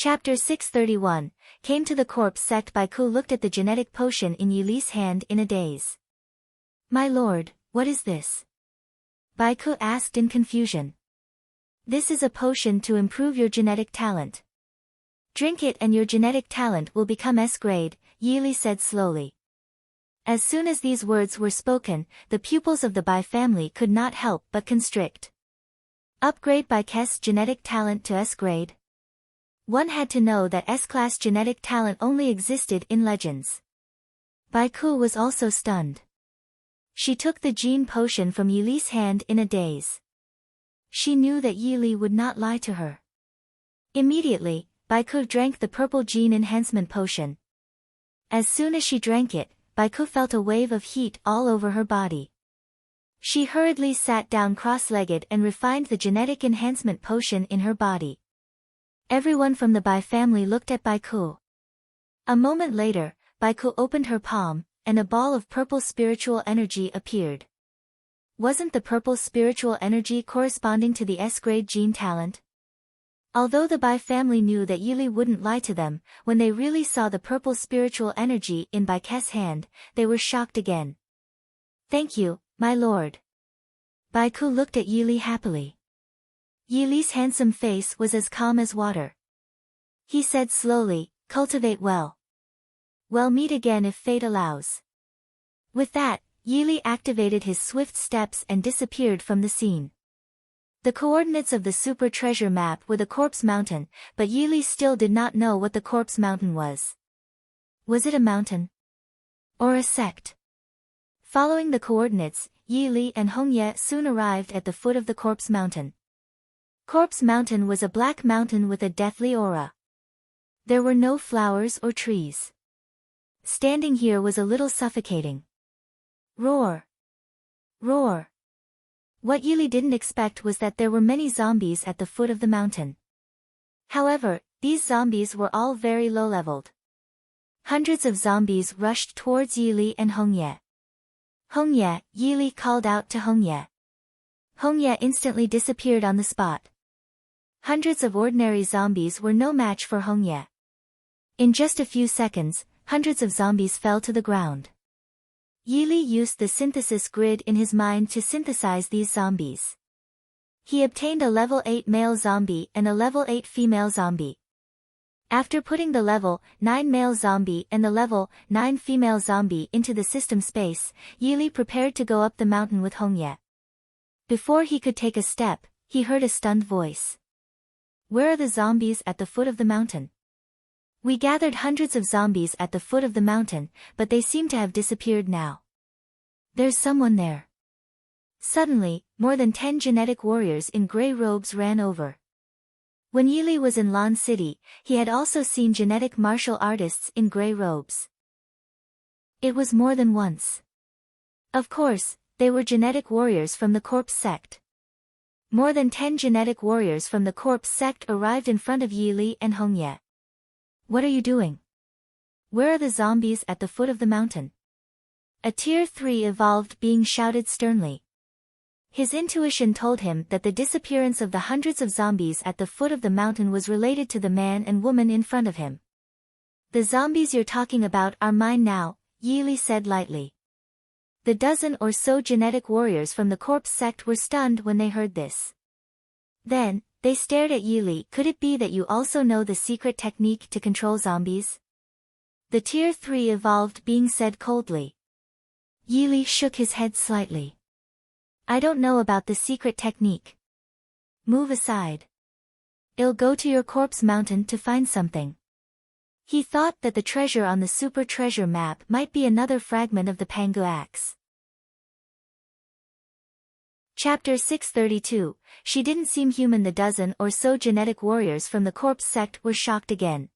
Chapter 631, came to the corpse sect. Baiku looked at the genetic potion in Yili's hand in a daze. My lord, what is this? Baiku asked in confusion. This is a potion to improve your genetic talent. Drink it and your genetic talent will become S-grade, Yili said slowly. As soon as these words were spoken, the pupils of the Bai family could not help but constrict. Upgrade Baik's genetic talent to S-grade? One had to know that S-class genetic talent only existed in legends. Baiku was also stunned. She took the gene potion from Yili's hand in a daze. She knew that Yili would not lie to her. Immediately, Baiku drank the purple gene enhancement potion. As soon as she drank it, Baiku felt a wave of heat all over her body. She hurriedly sat down cross-legged and refined the genetic enhancement potion in her body. Everyone from the Bai family looked at Baiku. A moment later, Baiku opened her palm, and a ball of purple spiritual energy appeared. Wasn't the purple spiritual energy corresponding to the S-grade gene talent? Although the Bai family knew that Yili wouldn't lie to them, when they really saw the purple spiritual energy in Baik's hand, they were shocked again. Thank you, my lord. Baiku looked at Yili happily. Yili's handsome face was as calm as water. He said slowly, cultivate well. We'll meet again if fate allows. With that, Yili activated his swift steps and disappeared from the scene. The coordinates of the super treasure map were the corpse mountain, but Yili still did not know what the corpse mountain was. Was it a mountain? Or a sect? Following the coordinates, Yili and Hongye soon arrived at the foot of the corpse mountain. Corpse Mountain was a black mountain with a deathly aura. There were no flowers or trees. Standing here was a little suffocating. Roar! Roar! What Yili didn't expect was that there were many zombies at the foot of the mountain. However, these zombies were all very low-leveled. Hundreds of zombies rushed towards Yili and Hongye. Hongye, Yili called out to Hongye. Hongye instantly disappeared on the spot. Hundreds of ordinary zombies were no match for Hongye. In just a few seconds, hundreds of zombies fell to the ground. Yili used the synthesis grid in his mind to synthesize these zombies. He obtained a level 8 male zombie and a level 8 female zombie. After putting the level 9 male zombie and the level 9 female zombie into the system space, Yili prepared to go up the mountain with Hongye. Before he could take a step, he heard a stunned voice. Where are the zombies at the foot of the mountain? We gathered hundreds of zombies at the foot of the mountain, but they seem to have disappeared now. There's someone there. Suddenly, more than 10 genetic warriors in gray robes ran over. When Yili was in Lan City, he had also seen genetic martial artists in gray robes. It was more than once. Of course, they were genetic warriors from the corpse sect. More than 10 genetic warriors from the corpse sect arrived in front of Yili and Hongye. What are you doing? Where are the zombies at the foot of the mountain? A Tier 3 evolved being shouted sternly. His intuition told him that the disappearance of the hundreds of zombies at the foot of the mountain was related to the man and woman in front of him. The zombies you're talking about are mine now, Yili said lightly. The dozen or so genetic warriors from the corpse sect were stunned when they heard this. Then, they stared at Yili. Could it be that you also know the secret technique to control zombies? The Tier 3 evolved being said coldly. Yili shook his head slightly. I don't know about the secret technique. Move aside. I'll go to your corpse mountain to find something. He thought that the treasure on the super treasure map might be another fragment of the Pangu axe. Chapter 632, She didn't seem human. The dozen or so genetic warriors from the corpse sect were shocked again.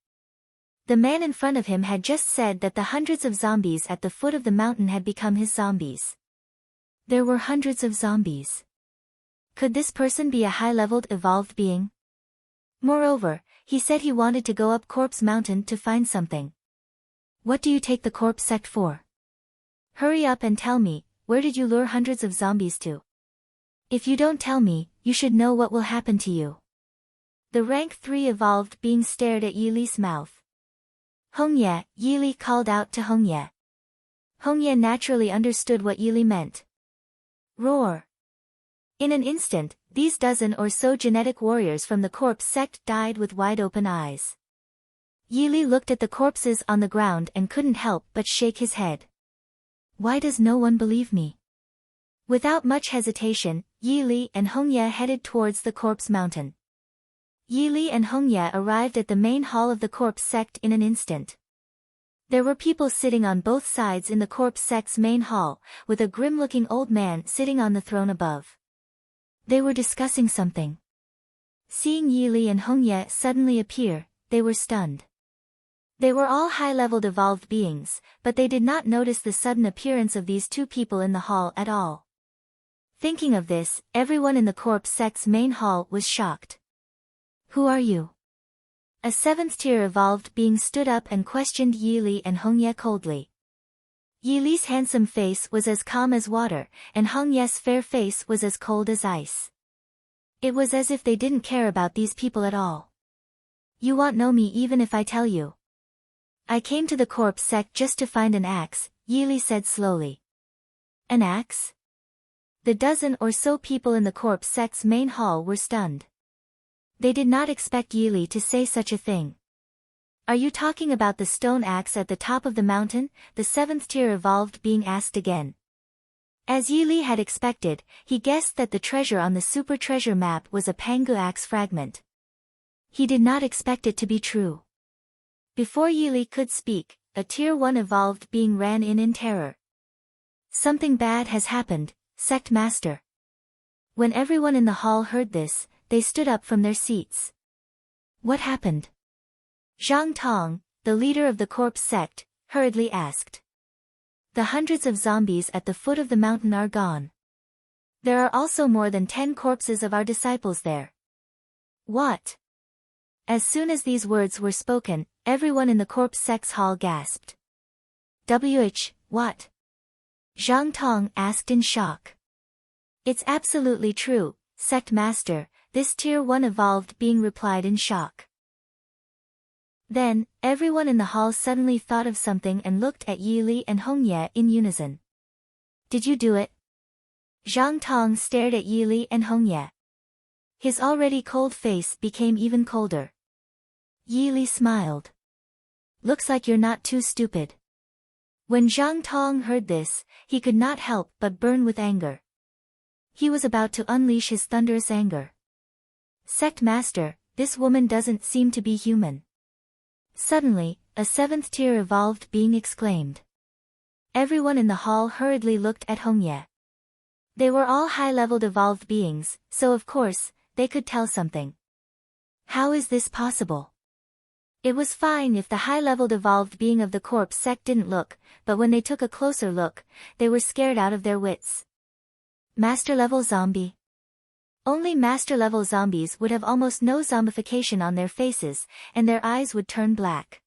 The man in front of him had just said that the hundreds of zombies at the foot of the mountain had become his zombies. There were hundreds of zombies. Could this person be a high-leveled evolved being? Moreover, he said he wanted to go up Corpse Mountain to find something. What do you take the corpse sect for? Hurry up and tell me, where did you lure hundreds of zombies to? If you don't tell me, you should know what will happen to you. The rank 3 evolved being stared at Yili's mouth. Hongye, Yili called out to Hongye. Hongye naturally understood what Yili meant. Roar. In an instant, these dozen or so genetic warriors from the corpse sect died with wide-open eyes. Yili looked at the corpses on the ground and couldn't help but shake his head. Why does no one believe me? Without much hesitation, Yili and Hongye headed towards the corpse mountain. Yili and Hongye arrived at the main hall of the corpse sect in an instant. There were people sitting on both sides in the corpse sect's main hall, with a grim-looking old man sitting on the throne above. They were discussing something. Seeing Yili and Hongye suddenly appear, they were stunned. They were all high-leveled evolved beings, but they did not notice the sudden appearance of these two people in the hall at all. Thinking of this, everyone in the corpse sect's main hall was shocked. Who are you? A 7th-tier evolved being stood up and questioned Yili and Hongye coldly. Yili's handsome face was as calm as water, and Hongye's fair face was as cold as ice. It was as if they didn't care about these people at all. You won't know me even if I tell you. I came to the corpse sect just to find an axe, Yili said slowly. An axe? The dozen or so people in the corpse sect's main hall were stunned. They did not expect Yili to say such a thing. Are you talking about the stone axe at the top of the mountain? The 7th-tier evolved being asked again. As Yili had expected, he guessed that the treasure on the super treasure map was a Pangu axe fragment. He did not expect it to be true. Before Yili could speak, a tier 1 evolved being ran in terror. Something bad has happened, Sect Master. When everyone in the hall heard this, they stood up from their seats. What happened? Zhang Tong, the leader of the corpse sect, hurriedly asked. The hundreds of zombies at the foot of the mountain are gone. There are also more than 10 corpses of our disciples there. What? As soon as these words were spoken, everyone in the corpse sect's hall gasped. What? Zhang Tong asked in shock. It's absolutely true, Sect Master, this tier 1 evolved being replied in shock. Then, everyone in the hall suddenly thought of something and looked at Yili and Hongye in unison. Did you do it? Zhang Tong stared at Yili and Hongye. His already cold face became even colder. Yili smiled. Looks like you're not too stupid. When Zhang Tong heard this, he could not help but burn with anger. He was about to unleash his thunderous anger. Sect Master, this woman doesn't seem to be human. Suddenly, a 7th-tier evolved being exclaimed. Everyone in the hall hurriedly looked at Hongye. They were all high-leveled evolved beings, so of course, they could tell something. How is this possible? It was fine if the high-leveled evolved being of the corpse sect didn't look, but when they took a closer look, they were scared out of their wits. Master-level zombie. Only master-level zombies would have almost no zombification on their faces, and their eyes would turn black.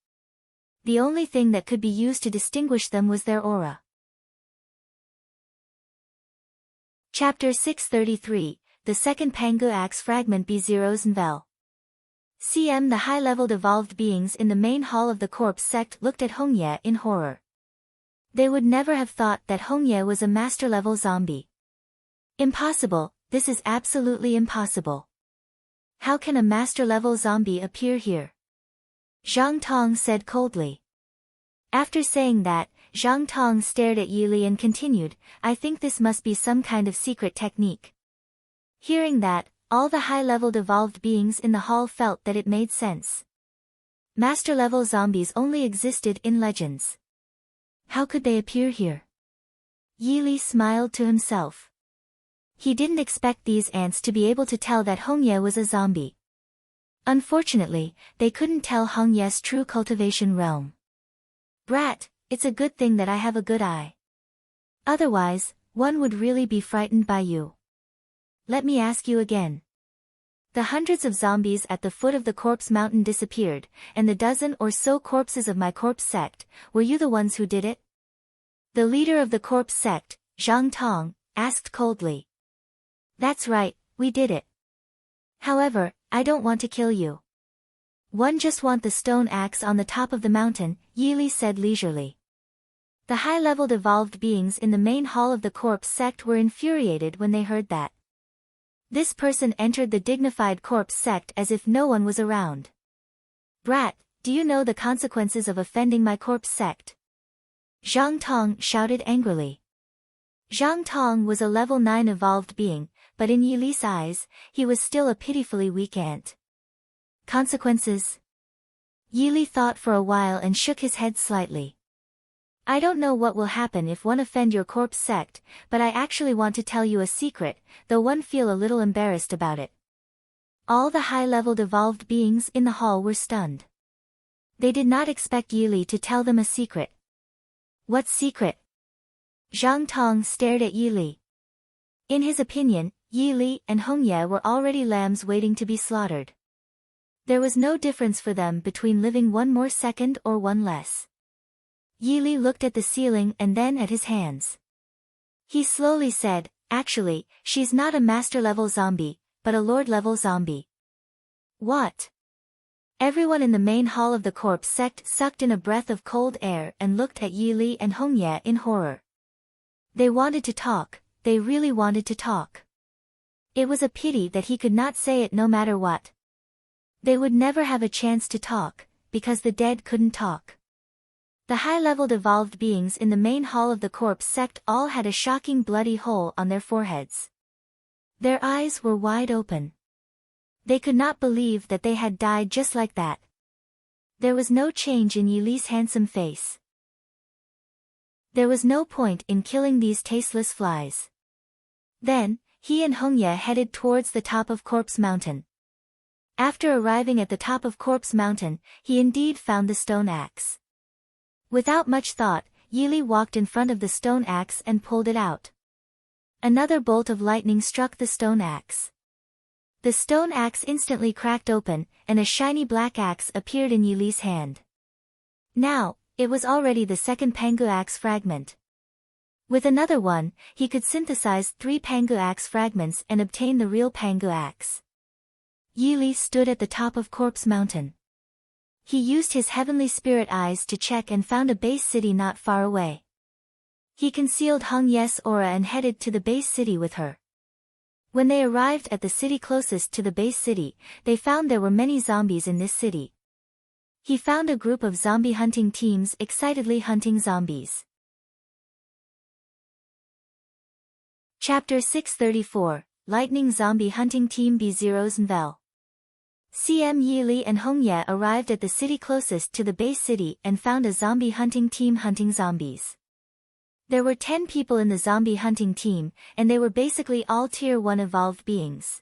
The only thing that could be used to distinguish them was their aura. Chapter 633, The Second Pangu Axe Fragment B0's Nvel. The high-leveled evolved beings in the main hall of the corpse sect looked at Hongye in horror. They would never have thought that Hongye was a master-level zombie. Impossible. This is absolutely impossible. How can a master-level zombie appear here? Zhang Tong said coldly. After saying that, Zhang Tong stared at Yili and continued, I think this must be some kind of secret technique. Hearing that, all the high-leveled evolved beings in the hall felt that it made sense. Master-level zombies only existed in legends. How could they appear here? Yili smiled to himself. He didn't expect these ants to be able to tell that Hongye was a zombie. Unfortunately, they couldn't tell Hongye's true cultivation realm. Brat, it's a good thing that I have a good eye. Otherwise, one would really be frightened by you. Let me ask you again. The hundreds of zombies at the foot of the corpse mountain disappeared, and the dozen or so corpses of my corpse sect, were you the ones who did it? The leader of the corpse sect, Zhang Tong, asked coldly. That's right, we did it. However, I don't want to kill you. One just want the stone axe on the top of the mountain, Yili said leisurely. The high-leveled evolved beings in the main hall of the corpse sect were infuriated when they heard that. This person entered the dignified corpse sect as if no one was around. Brat, do you know the consequences of offending my corpse sect? Zhang Tong shouted angrily. Zhang Tong was a level 9 evolved being, but in Yili's eyes, he was still a pitifully weak ant. Consequences? Yili thought for a while and shook his head slightly. I don't know what will happen if one offend your corpse sect, but I actually want to tell you a secret, though one feel a little embarrassed about it. All the high-leveled evolved beings in the hall were stunned. They did not expect Yili to tell them a secret. What secret? Zhang Tong stared at Yili. In his opinion, Yili and Hongye were already lambs waiting to be slaughtered. There was no difference for them between living one more second or one less. Yili looked at the ceiling and then at his hands. He slowly said, actually, she's not a master-level zombie, but a lord-level zombie. What? Everyone in the main hall of the corpse sect sucked in a breath of cold air and looked at Yili and Hongye in horror. They wanted to talk, they really wanted to talk. It was a pity that he could not say it no matter what. They would never have a chance to talk, because the dead couldn't talk. The high-leveled evolved beings in the main hall of the corpse sect all had a shocking bloody hole on their foreheads. Their eyes were wide open. They could not believe that they had died just like that. There was no change in Yili's handsome face. There was no point in killing these tasteless flies. Then, he and Hongye headed towards the top of Corpse Mountain. After arriving at the top of Corpse Mountain, he indeed found the stone axe. Without much thought, Yili walked in front of the stone axe and pulled it out. Another bolt of lightning struck the stone axe. The stone axe instantly cracked open, and a shiny black axe appeared in Yili's hand. Now, it was already the second Pangu axe fragment. With another one, he could synthesize 3 Pangu axe fragments and obtain the real Pangu axe. Yili stood at the top of Corpse Mountain. He used his heavenly spirit eyes to check and found a base city not far away. He concealed Hongye's aura and headed to the base city with her. When they arrived at the city closest to the base city, they found there were many zombies in this city. He found a group of zombie hunting teams excitedly hunting zombies. Chapter 634, Lightning Zombie Hunting Team B0's Nvel. CM Yili and Hongye arrived at the city closest to the base city and found a zombie hunting team hunting zombies. There were 10 people in the zombie hunting team, and they were basically all tier 1 evolved beings.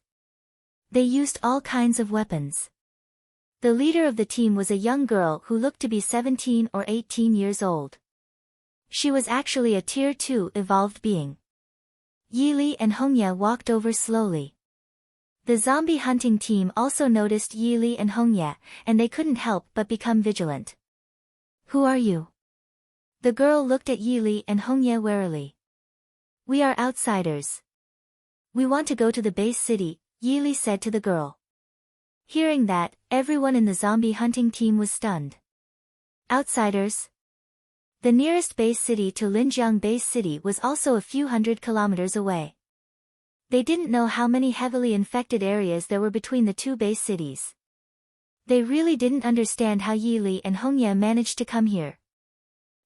They used all kinds of weapons. The leader of the team was a young girl who looked to be 17 or 18 years old. She was actually a tier 2 evolved being. Yili and Hongye walked over slowly. The zombie hunting team also noticed Yili and Hongye, and they couldn't help but become vigilant. Who are you? The girl looked at Yili and Hongye warily. We are outsiders. We want to go to the base city, Yili said to the girl. Hearing that, everyone in the zombie hunting team was stunned. Outsiders? The nearest base city to Linjiang Base City was also a few hundred kilometers away. They didn't know how many heavily infected areas there were between the two base cities. They really didn't understand how Yili and Hongye managed to come here.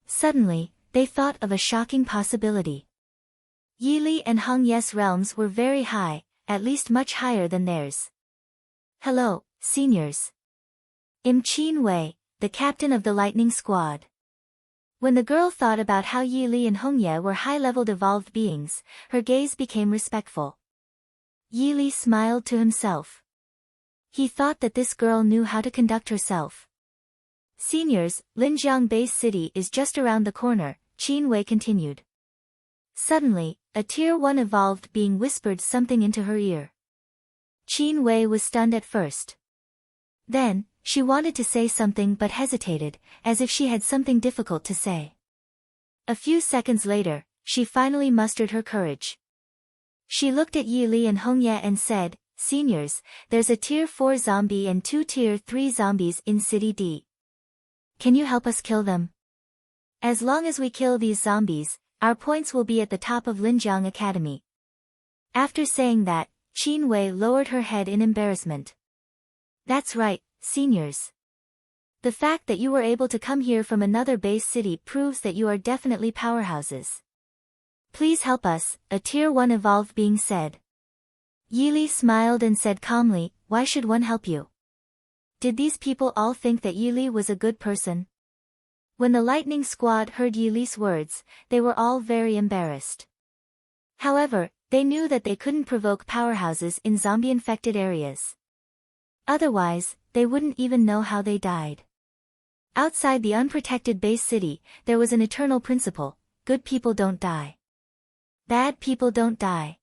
Suddenly, they thought of a shocking possibility. Yili and Hongye's realms were very high, at least much higher than theirs. Hello, seniors. I'm Qin Wei, the captain of the lightning squad. When the girl thought about how Yili and Hongye were high-leveled evolved beings, her gaze became respectful. Yili smiled to himself. He thought that this girl knew how to conduct herself. Seniors, Linjiang Base City is just around the corner, Qin Wei continued. Suddenly, a tier 1 evolved being whispered something into her ear. Qin Wei was stunned at first. Then, she wanted to say something but hesitated, as if she had something difficult to say. A few seconds later, she finally mustered her courage. She looked at Yili and Hongye and said, Seniors, there's a Tier 4 zombie and 2 Tier 3 zombies in City D. Can you help us kill them? As long as we kill these zombies, our points will be at the top of Linjiang Academy. After saying that, Qin Wei lowered her head in embarrassment. That's right, seniors. The fact that you were able to come here from another base city proves that you are definitely powerhouses. Please help us, a Tier 1 evolved being said. Yili smiled and said calmly, why should one help you? Did these people all think that Yili was a good person? When the Lightning Squad heard Yili's words, they were all very embarrassed. However, they knew that they couldn't provoke powerhouses in zombie-infected areas. Otherwise, they wouldn't even know how they died. Outside the unprotected base city, there was an eternal principle: good people don't die. Bad people don't die.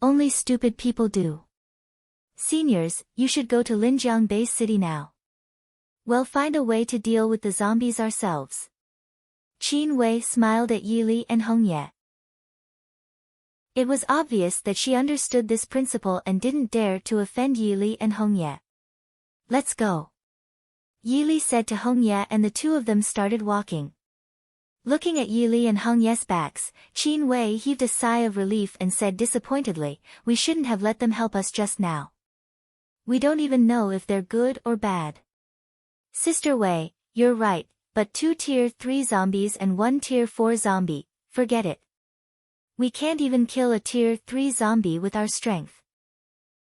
Only stupid people do. Seniors, you should go to Linjiang base city now. We'll find a way to deal with the zombies ourselves. Qin Wei smiled at Yili and Hongye. It was obvious that she understood this principle and didn't dare to offend Yili and Hongye. Let's go. Yili said to Hongye, and the two of them started walking. Looking at Yili and Hongye's backs, Qin Wei heaved a sigh of relief and said disappointedly, we shouldn't have let them help us just now. We don't even know if they're good or bad. Sister Wei, you're right, but 2 Tier 3 zombies and 1 Tier 4 zombie, forget it. We can't even kill a Tier 3 zombie with our strength.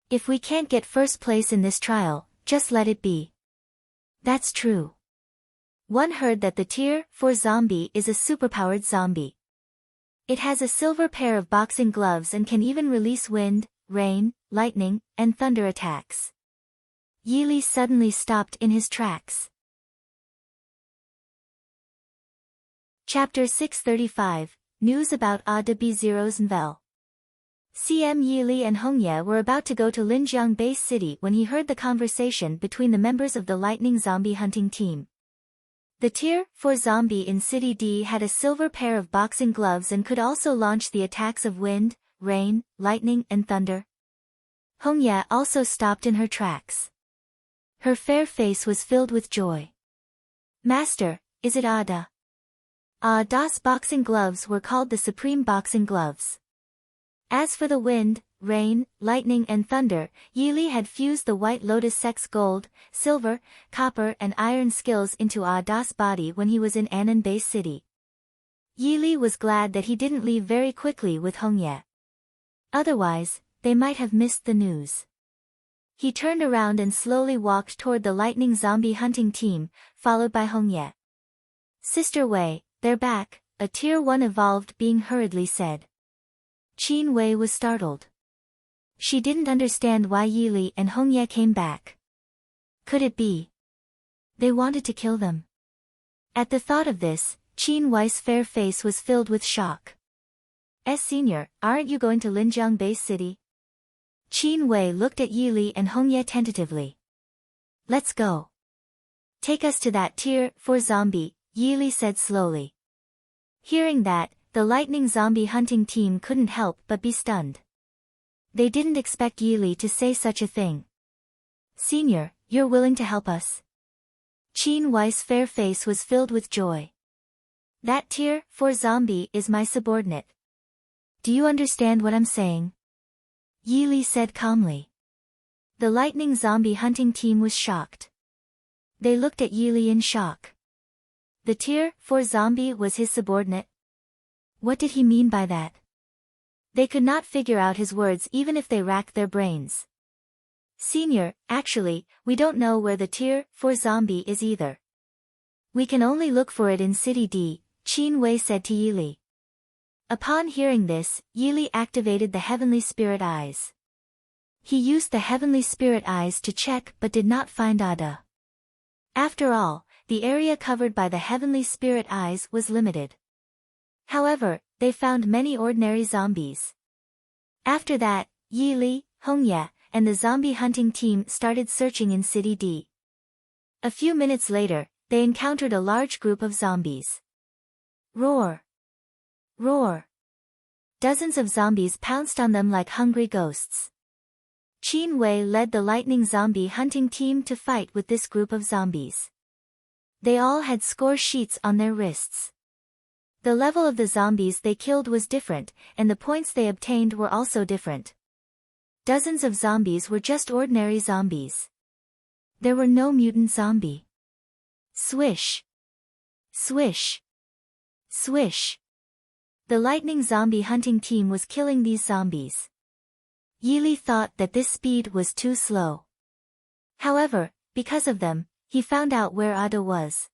If we can't get first place in this trial, just let it be. That's true. One heard that the Tier 4 zombie is a superpowered zombie. It has a silver pair of boxing gloves and can even release wind, rain, lightning, and thunder attacks. Yili suddenly stopped in his tracks. Chapter 635, News about A-B-Zero's Nvel. CM Yili and Hongye were about to go to Linjiang base city when he heard the conversation between the members of the lightning zombie hunting team. The Tier 4 zombie in City D had a silver pair of boxing gloves and could also launch the attacks of wind, rain, lightning and thunder. Hongye also stopped in her tracks. Her fair face was filled with joy. Master, is it Ada? Ada's boxing gloves were called the Supreme Boxing Gloves. As for the wind, rain, lightning and thunder, Yili had fused the White Lotus Sect's gold, silver, copper and iron skills into Ada's body when he was in Annan base city. Yili was glad that he didn't leave very quickly with Hongye. Otherwise, they might have missed the news. He turned around and slowly walked toward the lightning zombie hunting team, followed by Hongye. Sister Wei, they're back, a Tier 1 evolved being hurriedly said. Qin Wei was startled. She didn't understand why Yili and Hongye came back. Could it be they wanted to kill them? At the thought of this, Qin Wei's fair face was filled with shock. Senior, aren't you going to Linjiang base city? Qin Wei looked at Yili and Hongye tentatively. Let's go. Take us to that Tier 4 zombie, Yili said slowly. Hearing that, the lightning zombie hunting team couldn't help but be stunned. They didn't expect Yili to say such a thing. Senior, you're willing to help us? Qin Wei's fair face was filled with joy. That Tier 4 zombie is my subordinate. Do you understand what I'm saying? Yili said calmly. The lightning zombie hunting team was shocked. They looked at Yili in shock. The Tier 4 zombie was his subordinate? What did he mean by that? They could not figure out his words even if they racked their brains. Senior, actually, we don't know where the Tier 4 zombie is either. We can only look for it in City D, Qin Wei said to Yili. Upon hearing this, Yili activated the Heavenly Spirit Eyes. He used the Heavenly Spirit Eyes to check but did not find Ada. After all, the area covered by the Heavenly Spirit Eyes was limited. However, they found many ordinary zombies. After that, Yili, Hongye, and the zombie hunting team started searching in City D. A few minutes later, they encountered a large group of zombies. Roar! Roar! Dozens of zombies pounced on them like hungry ghosts. Qin Wei led the lightning zombie hunting team to fight with this group of zombies. They all had score sheets on their wrists. The level of the zombies they killed was different, and the points they obtained were also different. Dozens of zombies were just ordinary zombies. There were no mutant zombie. Swish. Swish. Swish. The lightning zombie hunting team was killing these zombies. Yili thought that this speed was too slow. However, because of them, he found out where Ada was.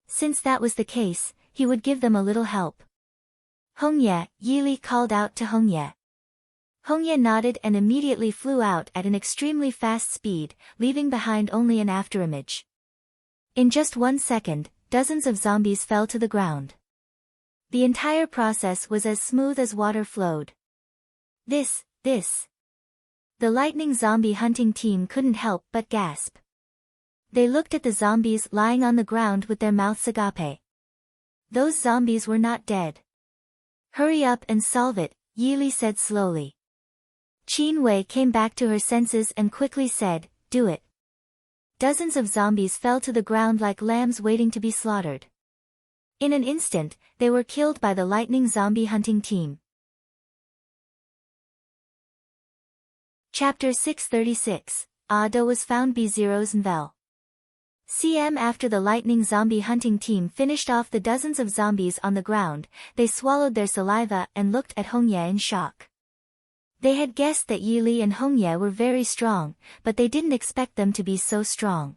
Since that was the case, he would give them a little help. Hongye, Yili called out to Hongye. Hongye nodded and immediately flew out at an extremely fast speed, leaving behind only an afterimage. In just 1 second, dozens of zombies fell to the ground. The entire process was as smooth as water flowed. This. The lightning zombie hunting team couldn't help but gasp. They looked at the zombies lying on the ground with their mouths agape. Those zombies were not dead. Hurry up and solve it, Yili said slowly. Qin Wei came back to her senses and quickly said, do it. Dozens of zombies fell to the ground like lambs waiting to be slaughtered. In an instant, they were killed by the lightning zombie hunting team. Chapter 636, Ada was found B0's Nvel. CM After the lightning zombie hunting team finished off the dozens of zombies on the ground, they swallowed their saliva and looked at Hongye in shock. They had guessed that Yili and Hongye were very strong, but they didn't expect them to be so strong.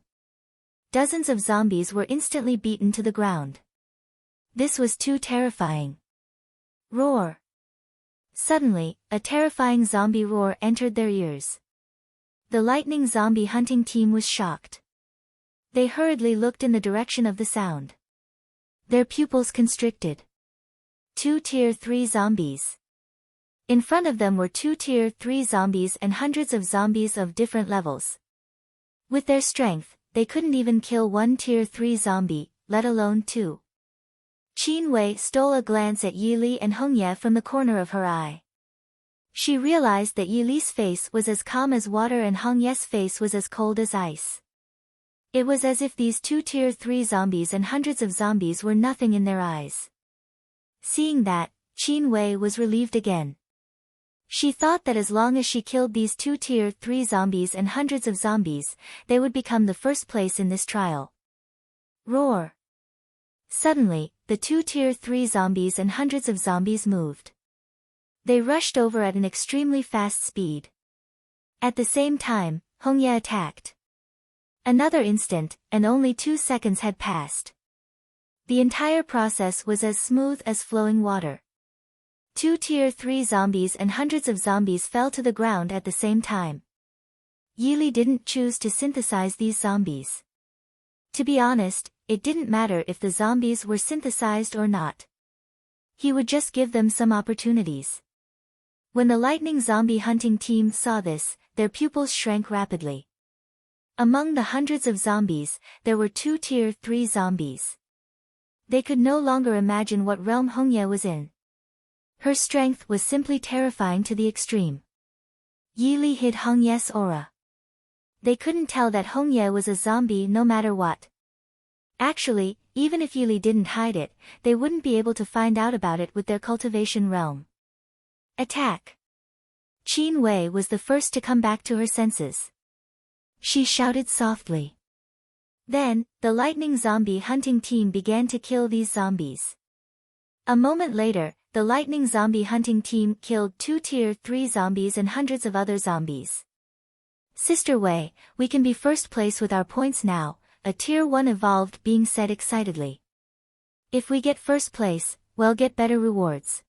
Dozens of zombies were instantly beaten to the ground. This was too terrifying. Roar. Suddenly, a terrifying zombie roar entered their ears. The lightning zombie hunting team was shocked. They hurriedly looked in the direction of the sound. Their pupils constricted. 2 Tier 3 zombies. In front of them were 2 Tier 3 zombies and hundreds of zombies of different levels. With their strength, they couldn't even kill 1 Tier 3 zombie, let alone 2. Qin Wei stole a glance at Yili and Hongye from the corner of her eye. She realized that Yili's face was as calm as water and Hongye's face was as cold as ice. It was as if these 2 Tier 3 zombies and hundreds of zombies were nothing in their eyes. Seeing that, Qin Wei was relieved again. She thought that as long as she killed these 2 Tier 3 zombies and hundreds of zombies, they would become the first place in this trial. Roar. Suddenly, the 2 Tier 3 zombies and hundreds of zombies moved. They rushed over at an extremely fast speed. At the same time, Hongye attacked. Another instant, and only 2 seconds had passed. The entire process was as smooth as flowing water. 2 Tier 3 zombies and hundreds of zombies fell to the ground at the same time. Yili didn't choose to synthesize these zombies. To be honest, it didn't matter if the zombies were synthesized or not. He would just give them some opportunities. When the lightning zombie hunting team saw this, their pupils shrank rapidly. Among the hundreds of zombies, there were 2 Tier 3 zombies. They could no longer imagine what realm Hongye was in. Her strength was simply terrifying to the extreme. Yili hid Hongye's aura. They couldn't tell that Hongye was a zombie no matter what. Actually, even if Yili didn't hide it, they wouldn't be able to find out about it with their cultivation realm. Attack! Qin Wei was the first to come back to her senses. She shouted softly. Then, the lightning zombie hunting team began to kill these zombies. A moment later, the lightning zombie hunting team killed 2 Tier 3 zombies and hundreds of other zombies. Sister Wei, we can be first place with our points now, a Tier 1 evolved being said excitedly. If we get first place, we'll get better rewards.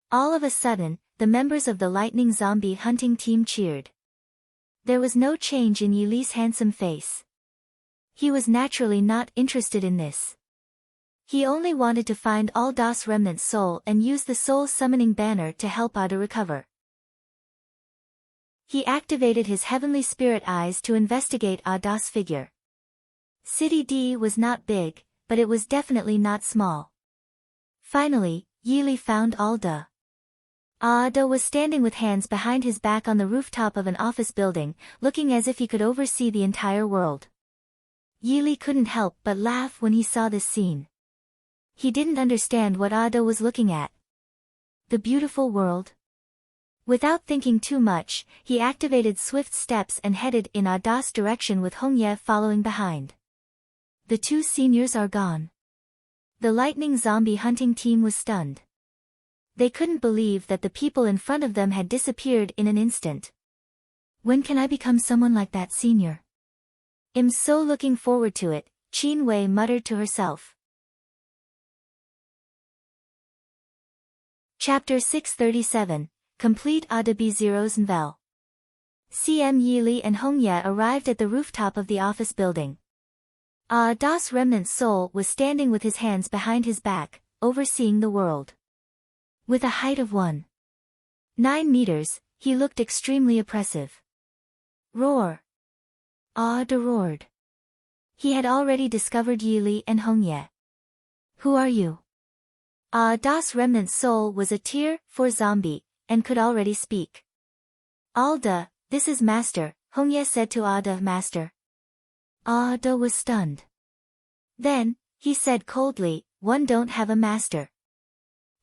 All of a sudden, the members of the lightning zombie hunting team cheered. There was no change in Yili's handsome face. He was naturally not interested in this. He only wanted to find all Das Remnant's soul and use the soul summoning banner to help Ada recover. He activated his heavenly spirit eyes to investigate Ada's figure. City D was not big, but it was definitely not small. Finally, Yili found Alda. Ada was standing with hands behind his back on the rooftop of an office building, looking as if he could oversee the entire world. Yili couldn't help but laugh when he saw this scene. He didn't understand what Ada was looking at. The beautiful world? Without thinking too much, he activated swift steps and headed in Ada's direction with Hongye following behind. The two seniors are gone. The lightning zombie hunting team was stunned. They couldn't believe that the people in front of them had disappeared in an instant. When can I become someone like that, senior? I'm so looking forward to it, Qin Wei muttered to herself. Chapter 637, Complete Ada B0's Nvel. CM Yili and Hongye arrived at the rooftop of the office building. Ada's remnant soul was standing with his hands behind his back, overseeing the world. With a height of 1.9 meters, he looked extremely oppressive. Roar! Ada roared. He had already discovered Yili and Hongye. Who are you? Ada's remnant soul was a tier 4 zombie, and could already speak. Alda, this is Master, Hongye said to Ada. Master. Ada was stunned. Then, he said coldly, one don't have a master.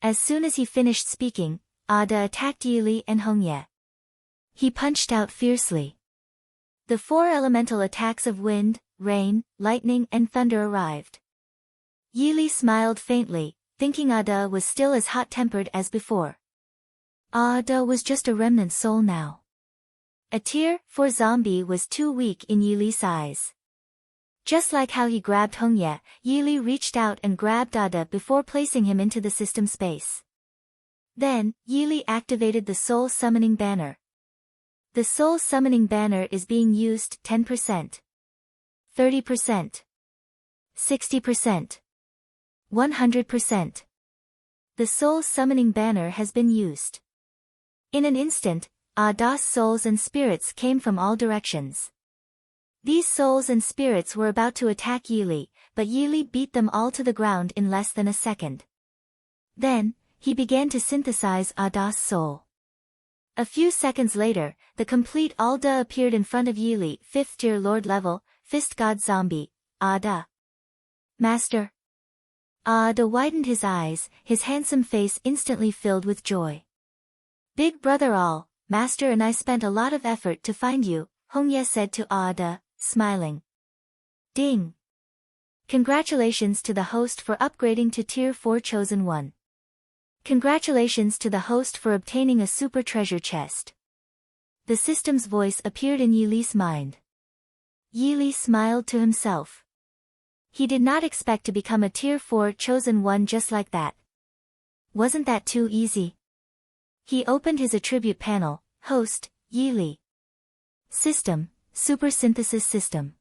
As soon as he finished speaking, Ada attacked Yili and Hongye. He punched out fiercely. The 4 elemental attacks of wind, rain, lightning and thunder arrived. Yili smiled faintly, thinking Ada was still as hot-tempered as before. Ada was just a remnant soul now. A tier 4 zombie was too weak in Yili's eyes. Just like how he grabbed Hongye, Yili reached out and grabbed Ada before placing him into the system space. Then, Yili activated the Soul Summoning Banner. The Soul Summoning Banner is being used 10%, 30%, 60%, 100%. The Soul Summoning Banner has been used. In an instant, Ada's souls and spirits came from all directions. These souls and spirits were about to attack Yili, but Yili beat them all to the ground in less than a second. Then, he began to synthesize Ada's soul. A few seconds later, the complete Alda appeared in front of Yili, 5th tier Lord level, Fist God Zombie, Ada. Master. Ada widened his eyes, his handsome face instantly filled with joy. Big brother all, Master and I spent a lot of effort to find you, Hongye said to Ada, smiling. Ding! Congratulations to the host for upgrading to Tier 4 Chosen One. Congratulations to the host for obtaining a super treasure chest. The system's voice appeared in Yili's mind. Yili smiled to himself. He did not expect to become a Tier 4 Chosen One just like that. Wasn't that too easy? He opened his attribute panel, Host, Yili. System, Super Synthesis System.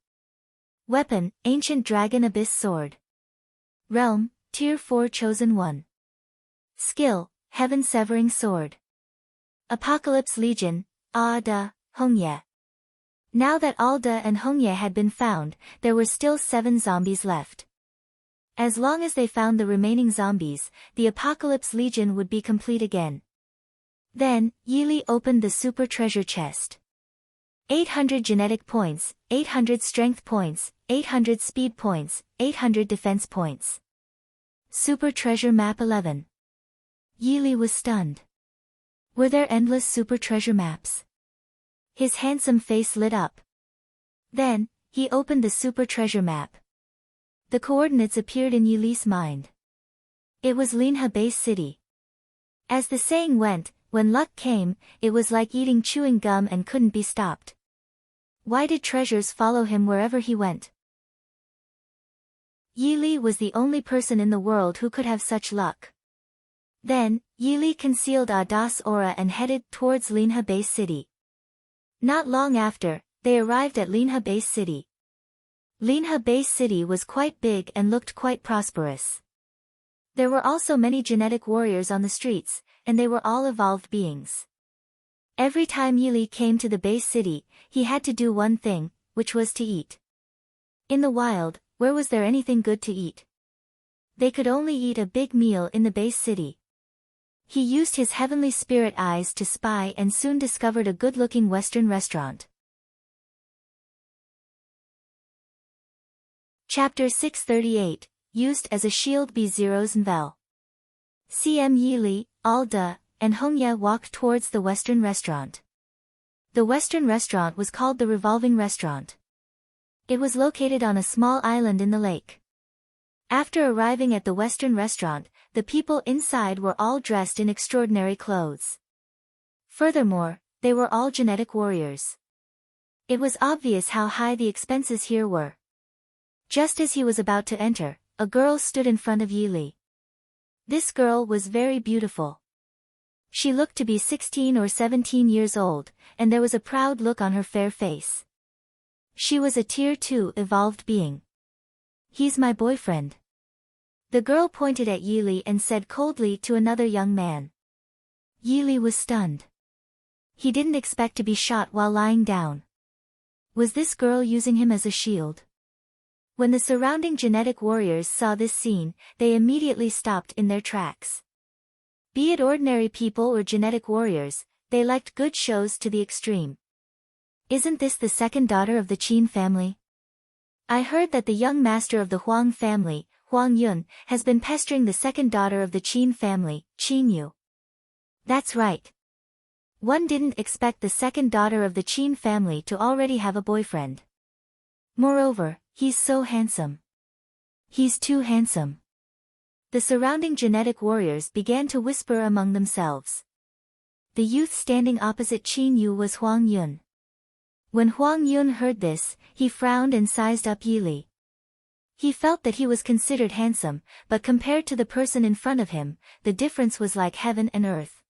Weapon, Ancient Dragon Abyss Sword. Realm, Tier 4 Chosen One. Skill, Heaven Severing Sword. Apocalypse Legion, Ada, Hongye. Now that Alda and Hongye had been found, there were still 7 zombies left. As long as they found the remaining zombies, the Apocalypse Legion would be complete again. Then, Yili opened the super treasure chest. 800 genetic points, 800 strength points, 800 speed points, 800 defense points. Super treasure map 11. Yili was stunned. Were there endless super treasure maps? His handsome face lit up. Then, he opened the super treasure map. The coordinates appeared in Yili's mind. It was Linha Base City. As the saying went, when luck came, it was like eating chewing gum and couldn't be stopped. Why did treasures follow him wherever he went? Yili was the only person in the world who could have such luck. Then, Yili concealed Ada's aura and headed towards Linha Base City. Not long after, they arrived at Linha Base City. Linha Base City was quite big and looked quite prosperous. There were also many genetic warriors on the streets, and they were all evolved beings. Every time Yili came to the base city, he had to do one thing, which was to eat. In the wild, where was there anything good to eat? They could only eat a big meal in the base city. He used his heavenly spirit eyes to spy and soon discovered a good-looking Western restaurant. Chapter 638, Used as a Shield B0's Nvel. CM Yili, Alda, and Hongye walked towards the Western restaurant. The Western restaurant was called the Revolving Restaurant. It was located on a small island in the lake. After arriving at the Western restaurant, the people inside were all dressed in extraordinary clothes. Furthermore, they were all genetic warriors. It was obvious how high the expenses here were. Just as he was about to enter, a girl stood in front of Yili. This girl was very beautiful. She looked to be 16 or 17 years old, and there was a proud look on her fair face. She was a Tier 2 evolved being. "He's my boyfriend." The girl pointed at Yili and said coldly to another young man. Yili was stunned. He didn't expect to be shot while lying down. Was this girl using him as a shield? When the surrounding genetic warriors saw this scene, they immediately stopped in their tracks. Be it ordinary people or genetic warriors, they liked good shows to the extreme. Isn't this the second daughter of the Qin family? I heard that the young master of the Huang family, Huang Yun, has been pestering the second daughter of the Qin family, Qin Yu. That's right. One didn't expect the second daughter of the Qin family to already have a boyfriend. Moreover, he's so handsome. He's too handsome. The surrounding genetic warriors began to whisper among themselves. The youth standing opposite Qin Yu was Huang Yun. When Huang Yun heard this, he frowned and sized up Yili. He felt that he was considered handsome, but compared to the person in front of him, the difference was like heaven and earth.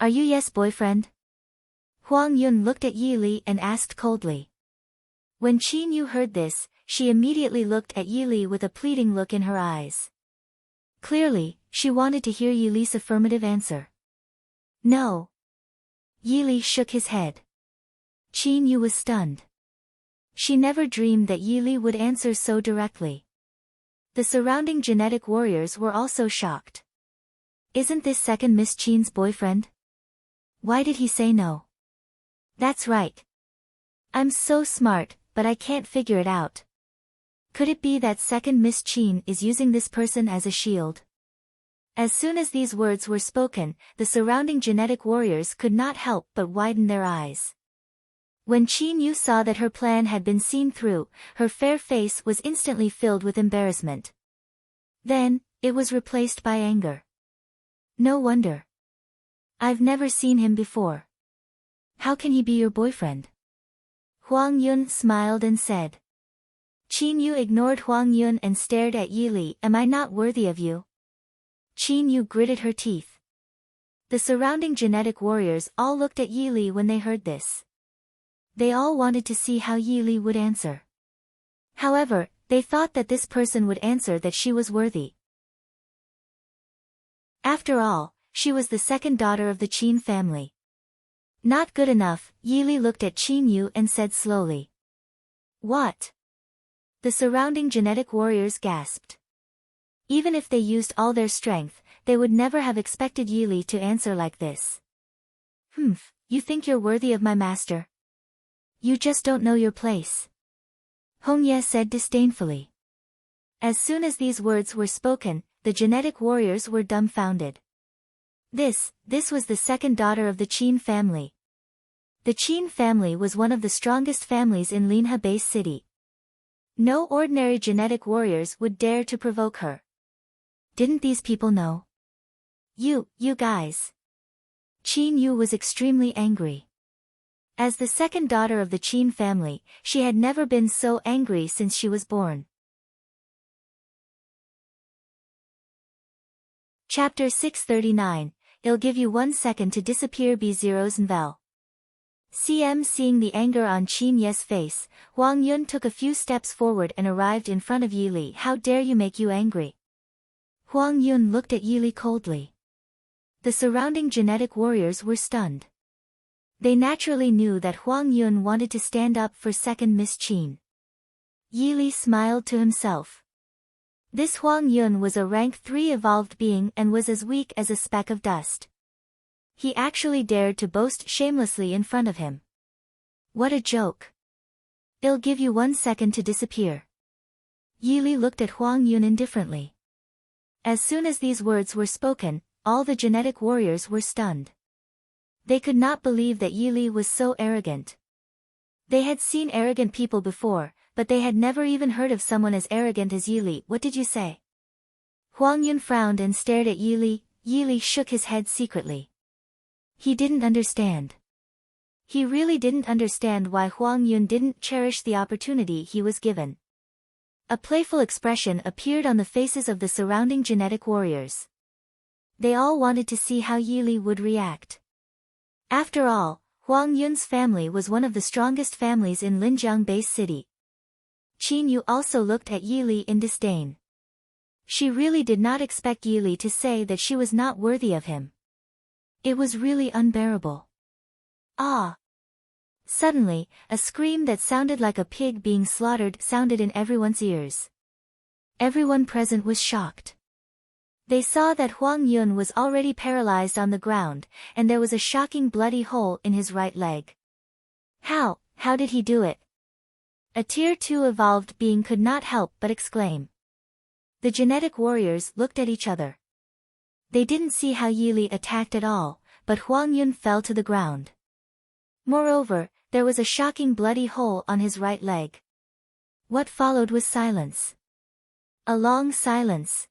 "Are you yes boyfriend?" Huang Yun looked at Yili and asked coldly. When Qin Yu heard this, she immediately looked at Yili with a pleading look in her eyes. Clearly, she wanted to hear Yili's affirmative answer. No. Yili shook his head. Qin Yu was stunned. She never dreamed that Yili would answer so directly. The surrounding genetic warriors were also shocked. Isn't this second Miss Qin's boyfriend? Why did he say no? That's right. I'm so smart, but I can't figure it out. Could it be that second Miss Qin is using this person as a shield? As soon as these words were spoken, the surrounding genetic warriors could not help but widen their eyes. When Qin Yu saw that her plan had been seen through, her fair face was instantly filled with embarrassment. Then, it was replaced by anger. No wonder. I've never seen him before. How can he be your boyfriend? Huang Yun smiled and said. Qin Yu ignored Huang Yun and stared at Yili. Am I not worthy of you? Qin Yu gritted her teeth. The surrounding genetic warriors all looked at Yili when they heard this. They all wanted to see how Yili would answer. However, they thought that this person would answer that she was worthy. After all, she was the second daughter of the Qin family. Not good enough, Yili looked at Qin Yu and said slowly. What? The surrounding genetic warriors gasped. Even if they used all their strength, they would never have expected Yili to answer like this. You think you're worthy of my master? You just don't know your place. Hongye said disdainfully. As soon as these words were spoken, the genetic warriors were dumbfounded. This was the second daughter of the Qin family. The Qin family was one of the strongest families in Linha Base City. No ordinary genetic warriors would dare to provoke her. Didn't these people know? You guys. Qin Yu was extremely angry. As the second daughter of the Qin family, she had never been so angry since she was born. Chapter 639, I'll give you 1 second to disappear B0's Nvel. CM seeing the anger on Qin Ye's face, Huang Yun took a few steps forward and arrived in front of Yili. How dare you make you angry? Huang Yun looked at Yili coldly. The surrounding genetic warriors were stunned. They naturally knew that Huang Yun wanted to stand up for second Miss Qin. Yili smiled to himself. This Huang Yun was a rank 3 evolved being and was as weak as a speck of dust. He actually dared to boast shamelessly in front of him. What a joke. I'll give you 1 second to disappear. Yili looked at Huang Yun indifferently. As soon as these words were spoken, all the genetic warriors were stunned. They could not believe that Yili was so arrogant. They had seen arrogant people before, but they had never even heard of someone as arrogant as Yili. What did you say? Huang Yun frowned and stared at Yili. Yili shook his head secretly. He didn't understand. He really didn't understand why Huang Yun didn't cherish the opportunity he was given. A playful expression appeared on the faces of the surrounding genetic warriors. They all wanted to see how Yili would react. After all, Huang Yun's family was one of the strongest families in Linjiang Base City. Qin Yu also looked at Yili in disdain. She really did not expect Yili to say that she was not worthy of him. It was really unbearable. Ah! Suddenly, a scream that sounded like a pig being slaughtered sounded in everyone's ears. Everyone present was shocked. They saw that Huang Yun was already paralyzed on the ground, and there was a shocking bloody hole in his right leg. How did he do it? A Tier 2 evolved being could not help but exclaim. The genetic warriors looked at each other. They didn't see how Yili attacked at all, but Huang Yun fell to the ground. Moreover, there was a shocking bloody hole on his right leg. What followed was silence. A long silence.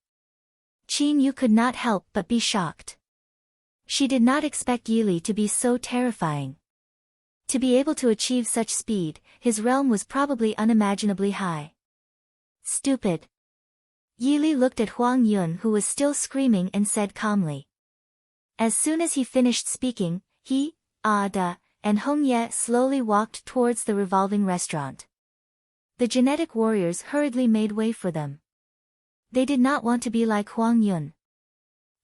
Qin Yu could not help but be shocked. She did not expect Yili to be so terrifying. To be able to achieve such speed, his realm was probably unimaginably high. Stupid. Yili looked at Huang Yun, who was still screaming, and said calmly. As soon as he finished speaking, he, and Hong Ye slowly walked towards the revolving restaurant. The genetic warriors hurriedly made way for them. They did not want to be like Huang Yun.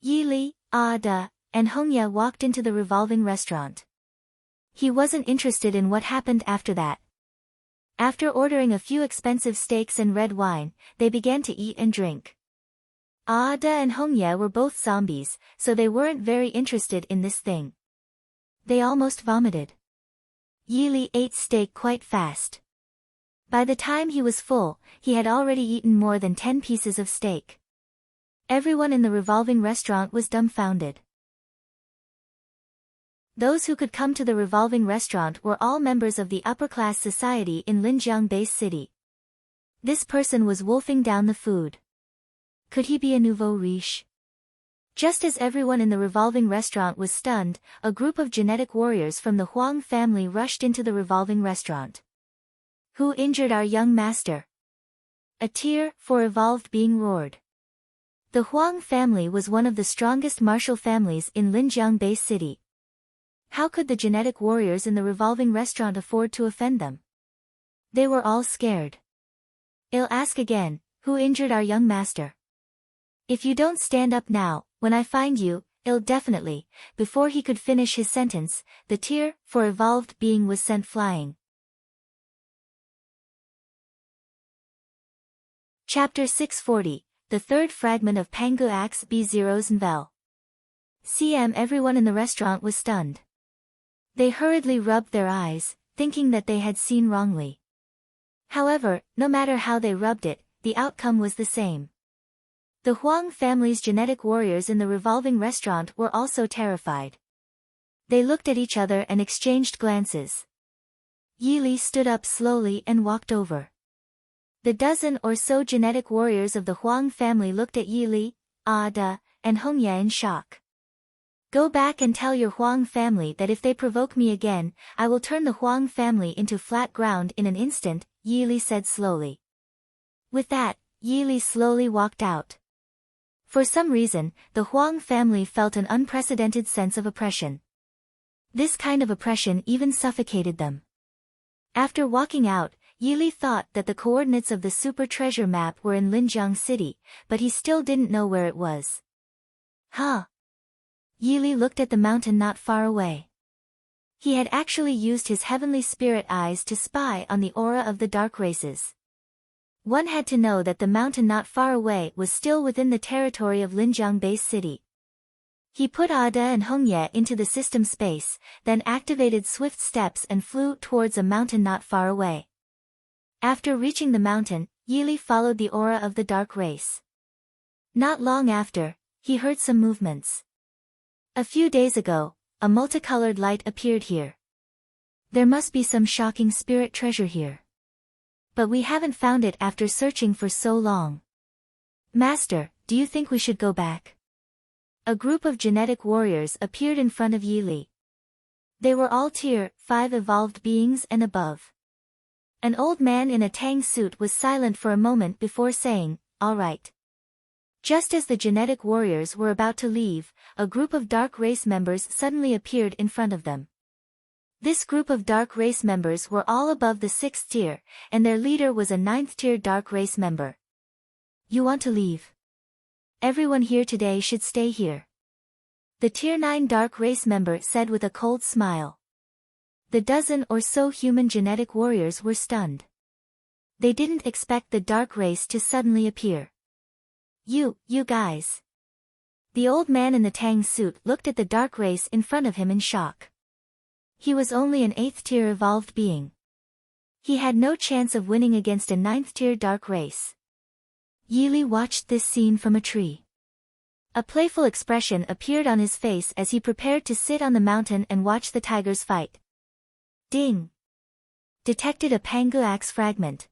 Yili, and Hong Ye walked into the revolving restaurant. He wasn't interested in what happened after that. After ordering a few expensive steaks and red wine, they began to eat and drink. Ada and Hong Ye were both zombies, so they weren't very interested in this thing. They almost vomited. Yili ate steak quite fast. By the time he was full, he had already eaten more than 10 pieces of steak. Everyone in the revolving restaurant was dumbfounded. Those who could come to the revolving restaurant were all members of the upper-class society in Linjiang Base City. This person was wolfing down the food. Could he be a nouveau riche? Just as everyone in the revolving restaurant was stunned, a group of genetic warriors from the Huang family rushed into the revolving restaurant. Who injured our young master? A Tier 4 evolved being roared. The Huang family was one of the strongest martial families in Linjiang Base City. How could the genetic warriors in the revolving restaurant afford to offend them? They were all scared. I'll ask again, who injured our young master? If you don't stand up now, when I find you, I'll definitely. Before he could finish his sentence, the Tier 4 evolved being was sent flying. Chapter 640, the third fragment of Pangu Axe B0's Nvel. Everyone in the restaurant was stunned. They hurriedly rubbed their eyes, thinking that they had seen wrongly. However, no matter how they rubbed it, the outcome was the same. The Huang family's genetic warriors in the revolving restaurant were also terrified. They looked at each other and exchanged glances. Yili stood up slowly and walked over. The dozen or so genetic warriors of the Huang family looked at Yili, and Hong Ye in shock. Go back and tell your Huang family that if they provoke me again, I will turn the Huang family into flat ground in an instant, Yili said slowly. With that, Yili slowly walked out. For some reason, the Huang family felt an unprecedented sense of oppression. This kind of oppression even suffocated them. After walking out, Yili thought that the coordinates of the super treasure map were in Linjiang City, but he still didn't know where it was. Yili looked at the mountain not far away. He had actually used his heavenly spirit eyes to spy on the aura of the dark races. One had to know that the mountain not far away was still within the territory of Linjiang Base City. He put Ada and Hongye into the system space, then activated swift steps and flew towards a mountain not far away. After reaching the mountain, Yili followed the aura of the dark race. Not long after, he heard some movements. A few days ago, a multicolored light appeared here. There must be some shocking spirit treasure here. But we haven't found it after searching for so long. Master, do you think we should go back? A group of genetic warriors appeared in front of Yili. They were all Tier 5 evolved beings and above. An old man in a tang suit was silent for a moment before saying, "All right." Just as the genetic warriors were about to leave, a group of dark race members suddenly appeared in front of them. This group of dark race members were all above the 6th tier, and their leader was a 9th tier dark race member. "You want to leave? Everyone here today should stay here," the Tier 9 dark race member said with a cold smile. The dozen or so human genetic warriors were stunned. They didn't expect the dark race to suddenly appear. You guys." The old man in the tang suit looked at the dark race in front of him in shock. He was only an 8th tier evolved being. He had no chance of winning against a 9th tier dark race. Yili watched this scene from a tree. A playful expression appeared on his face as he prepared to sit on the mountain and watch the tigers fight. Ding! Detected a Pangu axe fragment.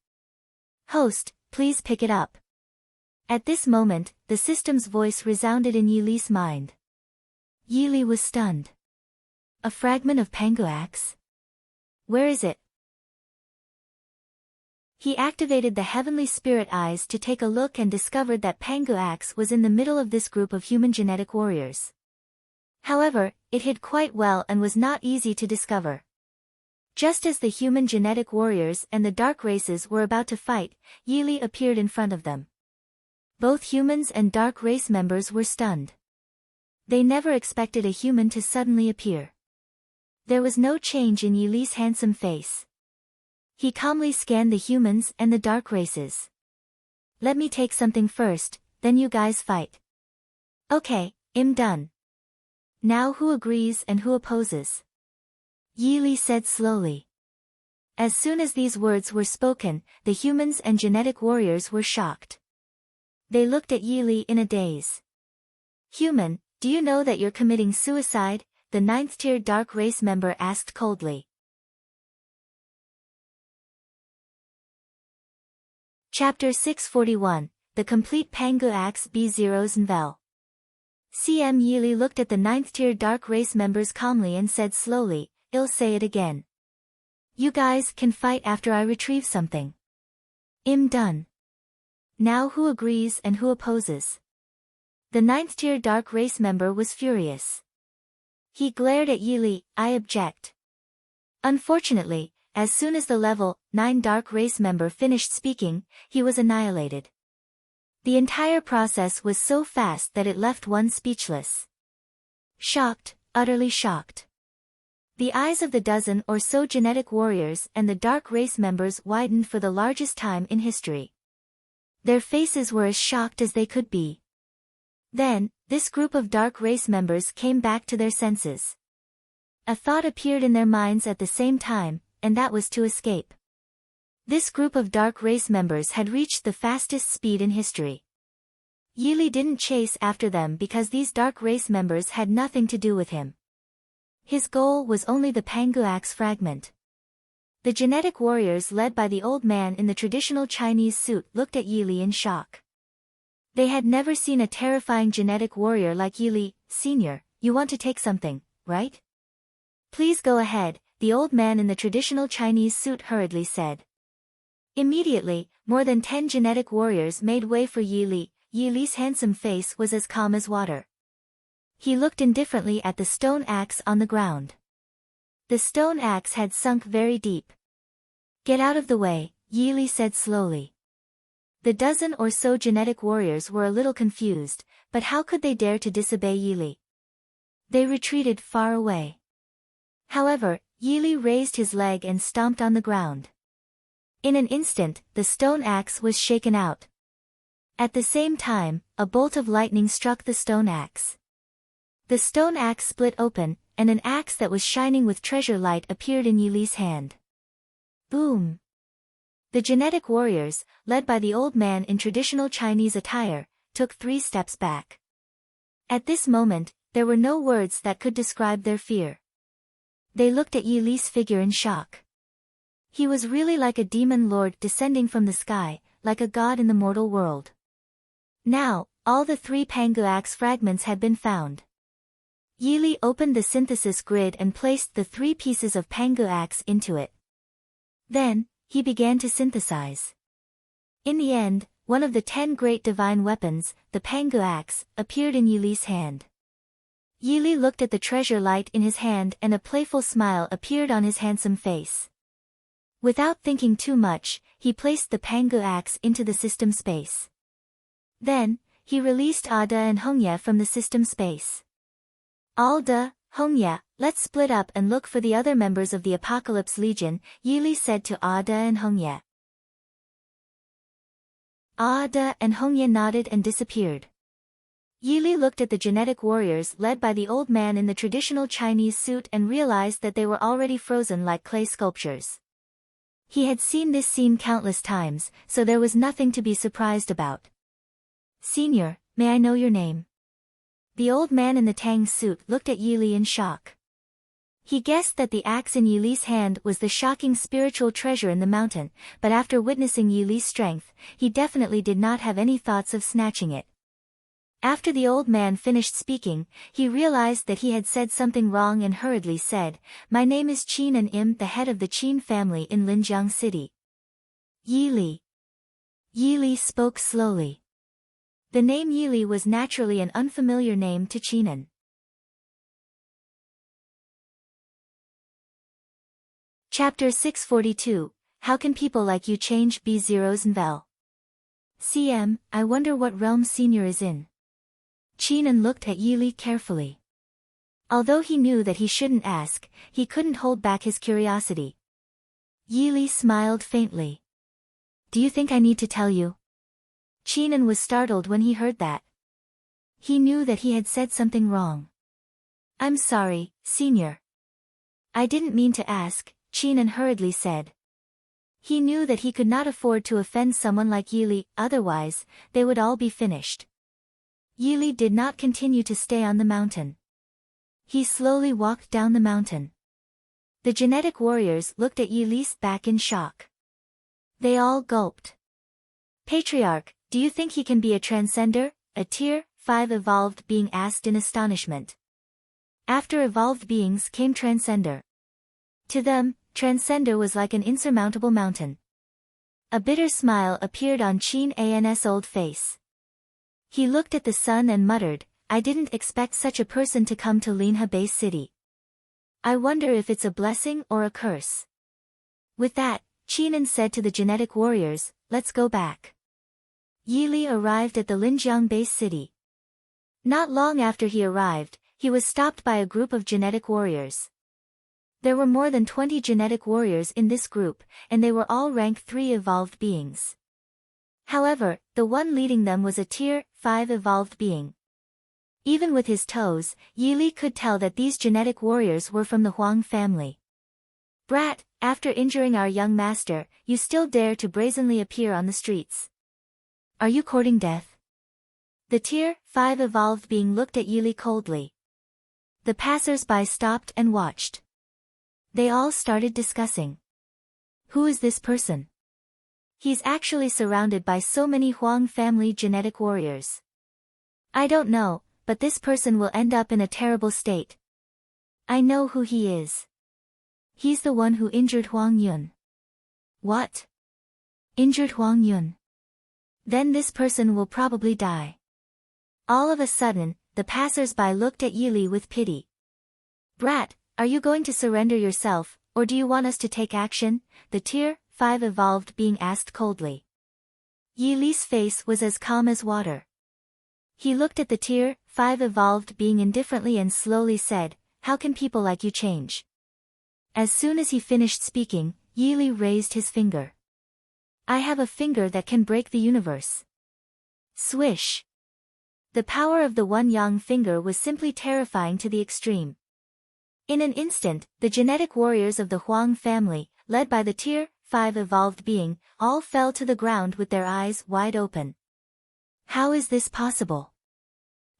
Host, please pick it up. At this moment, the system's voice resounded in Yili's mind. Yili was stunned. A fragment of Pangu axe? Where is it? He activated the heavenly spirit eyes to take a look and discovered that Pangu axe was in the middle of this group of human genetic warriors. However, it hid quite well and was not easy to discover. Just as the human genetic warriors and the dark races were about to fight, Yili appeared in front of them. Both humans and dark race members were stunned. They never expected a human to suddenly appear. There was no change in Yili's handsome face. He calmly scanned the humans and the dark races. "Let me take something first, then you guys fight." "Okay, I'm done." "Now who agrees and who opposes?" Yili said slowly. As soon as these words were spoken, the humans and genetic warriors were shocked. They looked at Yili in a daze. "Human, do you know that you're committing suicide?" the 9th tier dark race member asked coldly. Chapter 641, The Complete Pangu Axe B0's Nvel. CM Yili looked at the 9th tier dark race members calmly and said slowly, "I'll say it again. You guys can fight after I retrieve something. I'm done. Now who agrees and who opposes?" The 9th tier dark race member was furious. He glared at Yili. "I object." Unfortunately, as soon as the level 9 dark race member finished speaking, he was annihilated. The entire process was so fast that it left one speechless. Shocked, utterly shocked. The eyes of the dozen or so genetic warriors and the dark race members widened for the largest time in history. Their faces were as shocked as they could be. Then, this group of dark race members came back to their senses. A thought appeared in their minds at the same time, and that was to escape. This group of dark race members had reached the fastest speed in history. Yili didn't chase after them because these dark race members had nothing to do with him. His goal was only the Pangu axe fragment. The genetic warriors led by the old man in the traditional Chinese suit looked at Yili in shock. They had never seen a terrifying genetic warrior like Yili. "Senior, you want to take something, right? Please go ahead," the old man in the traditional Chinese suit hurriedly said. Immediately, more than 10 genetic warriors made way for Yili. Yili's handsome face was as calm as water. He looked indifferently at the stone axe on the ground. The stone axe had sunk very deep. "Get out of the way," Yili said slowly. The dozen or so genetic warriors were a little confused, but how could they dare to disobey Yili? They retreated far away. However, Yili raised his leg and stomped on the ground. In an instant, the stone axe was shaken out. At the same time, a bolt of lightning struck the stone axe. The stone axe split open, and an axe that was shining with treasure light appeared in Yili's hand. Boom! The genetic warriors, led by the old man in traditional Chinese attire, took 3 steps back. At this moment, there were no words that could describe their fear. They looked at Yili's figure in shock. He was really like a demon lord descending from the sky, like a god in the mortal world. Now, all the 3 Pangu axe fragments had been found. Yili opened the synthesis grid and placed the 3 pieces of Pangu axe into it. Then, he began to synthesize. In the end, one of the 10 great divine weapons, the Pangu axe, appeared in Yili's hand. Yili looked at the treasure light in his hand and a playful smile appeared on his handsome face. Without thinking too much, he placed the Pangu axe into the system space. Then, he released Ada and Hongya from the system space. Alda, Hongya, let's split up and look for the other members of the Apocalypse Legion, Yili said to Ada and Hongya. Ada and Hongya nodded and disappeared. Yili looked at the genetic warriors led by the old man in the traditional Chinese suit and realized that they were already frozen like clay sculptures. He had seen this scene countless times, so there was nothing to be surprised about. Senior, may I know your name? The old man in the Tang suit looked at Yili in shock. He guessed that the axe in Yili's hand was the shocking spiritual treasure in the mountain, but after witnessing Yili's strength, he definitely did not have any thoughts of snatching it. After the old man finished speaking, he realized that he had said something wrong and hurriedly said, "My name is Qin and Im, the head of the Qin family in Linjiang City." Yili. Yili spoke slowly. The name Yili was naturally an unfamiliar name to Qinan. Chapter 642, How Can People Like You Change B0's Nvel? CM, I wonder what realm Senior is in. Qinan looked at Yili carefully. Although he knew that he shouldn't ask, he couldn't hold back his curiosity. Yili smiled faintly. Do you think I need to tell you? Qinan was startled when he heard that. He knew that he had said something wrong. I'm sorry, Senior. I didn't mean to ask, Qinan hurriedly said. He knew that he could not afford to offend someone like Yili, otherwise, they would all be finished. Yili did not continue to stay on the mountain. He slowly walked down the mountain. The genetic warriors looked at Yili's back in shock. They all gulped. Patriarch, do you think he can be a transcender? A Tier 5 evolved being asked in astonishment. After evolved beings came transcender. To them, transcender was like an insurmountable mountain. A bitter smile appeared on Qin An's old face. He looked at the sun and muttered, I didn't expect such a person to come to Linha Bay City. I wonder if it's a blessing or a curse. With that, Qinan said to the genetic warriors, let's go back. Yili arrived at the Linjiang base city. Not long after he arrived, he was stopped by a group of genetic warriors. There were more than 20 genetic warriors in this group, and they were all rank 3 evolved beings. However, the one leading them was a Tier 5 evolved being. Even with his toes, Yili could tell that these genetic warriors were from the Huang family. Brat, after injuring our young master, you still dare to brazenly appear on the streets. Are you courting death? The Tier 5 evolved being looked at Yili coldly. The passers-by stopped and watched. They all started discussing. Who is this person? He's actually surrounded by so many Huang family genetic warriors. I don't know, but this person will end up in a terrible state. I know who he is. He's the one who injured Huang Yun. What? Injured Huang Yun? Then this person will probably die. All of a sudden, the passers-by looked at Yili with pity. Brat, are you going to surrender yourself, or do you want us to take action? The Tier 5 evolved being asked coldly. Yili's face was as calm as water. He looked at the Tier 5 evolved being indifferently and slowly said, how can people like you change? As soon as he finished speaking, Yili raised his finger. I have a finger that can break the universe. Swish. The power of the one yang finger was simply terrifying to the extreme. In an instant, the genetic warriors of the Huang family, led by the Tier 5 evolved being, all fell to the ground with their eyes wide open. How is this possible?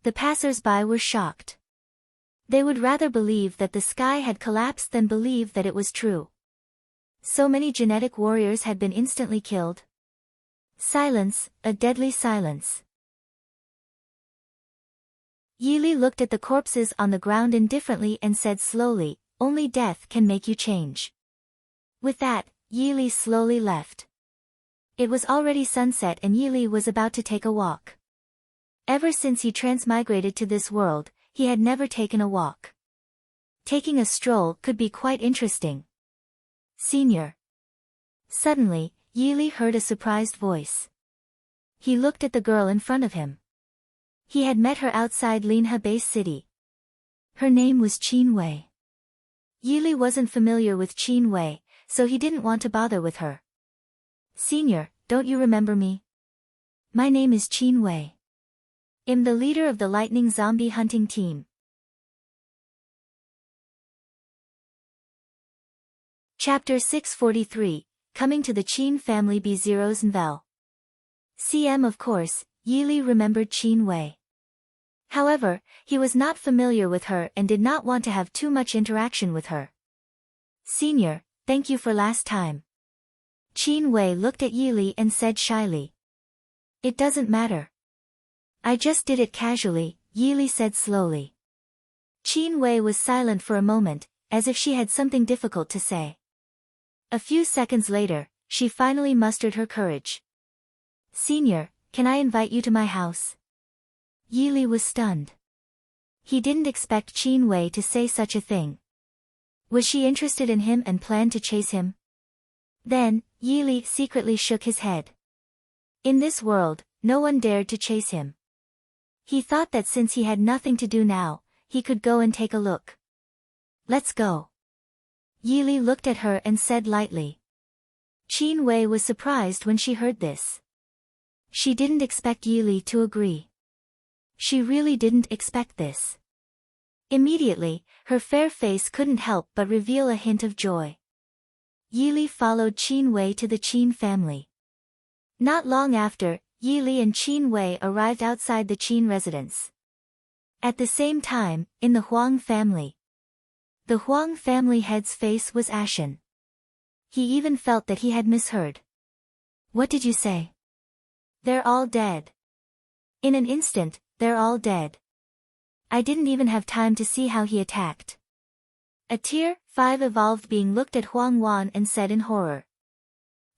The passers-by were shocked. They would rather believe that the sky had collapsed than believe that it was true. So many genetic warriors had been instantly killed. Silence, a deadly silence. Yili looked at the corpses on the ground indifferently and said slowly, "Only death can make you change." With that, Yili slowly left. It was already sunset and Yili was about to take a walk. Ever since he transmigrated to this world, he had never taken a walk. Taking a stroll could be quite interesting. Senior. Suddenly, Yili heard a surprised voice. He looked at the girl in front of him. He had met her outside Linha Base City. Her name was Qin Wei. Yili wasn't familiar with Qin Wei, so he didn't want to bother with her. "Senior, don't you remember me? My name is Qin Wei. I'm the leader of the lightning zombie hunting team." Chapter 643, Coming to the Qin Family B0's Nvel. CM Of course, Yili remembered Qin Wei. However, he was not familiar with her and did not want to have too much interaction with her. "Senior, thank you for last time." Qin Wei looked at Yili and said shyly. "It doesn't matter. I just did it casually," Yili said slowly. Qin Wei was silent for a moment, as if she had something difficult to say. A few seconds later, she finally mustered her courage. "Senior, can I invite you to my house?" Yili was stunned. He didn't expect Qin Wei to say such a thing. Was she interested in him and planned to chase him? Then, Yili secretly shook his head. In this world, no one dared to chase him. He thought that since he had nothing to do now, he could go and take a look. "Let's go." Yili looked at her and said lightly. Qin Wei was surprised when she heard this. She didn't expect Yili to agree. She really didn't expect this. Immediately, her fair face couldn't help but reveal a hint of joy. Yili followed Qin Wei to the Qin family. Not long after, Yili and Qin Wei arrived outside the Qin residence. At the same time, in the Huang family. The Huang family head's face was ashen. He even felt that he had misheard. "What did you say?" "They're all dead." In an instant, they're all dead. I didn't even have time to see how he attacked. A Tier 5 evolved being looked at Huang Wan and said in horror.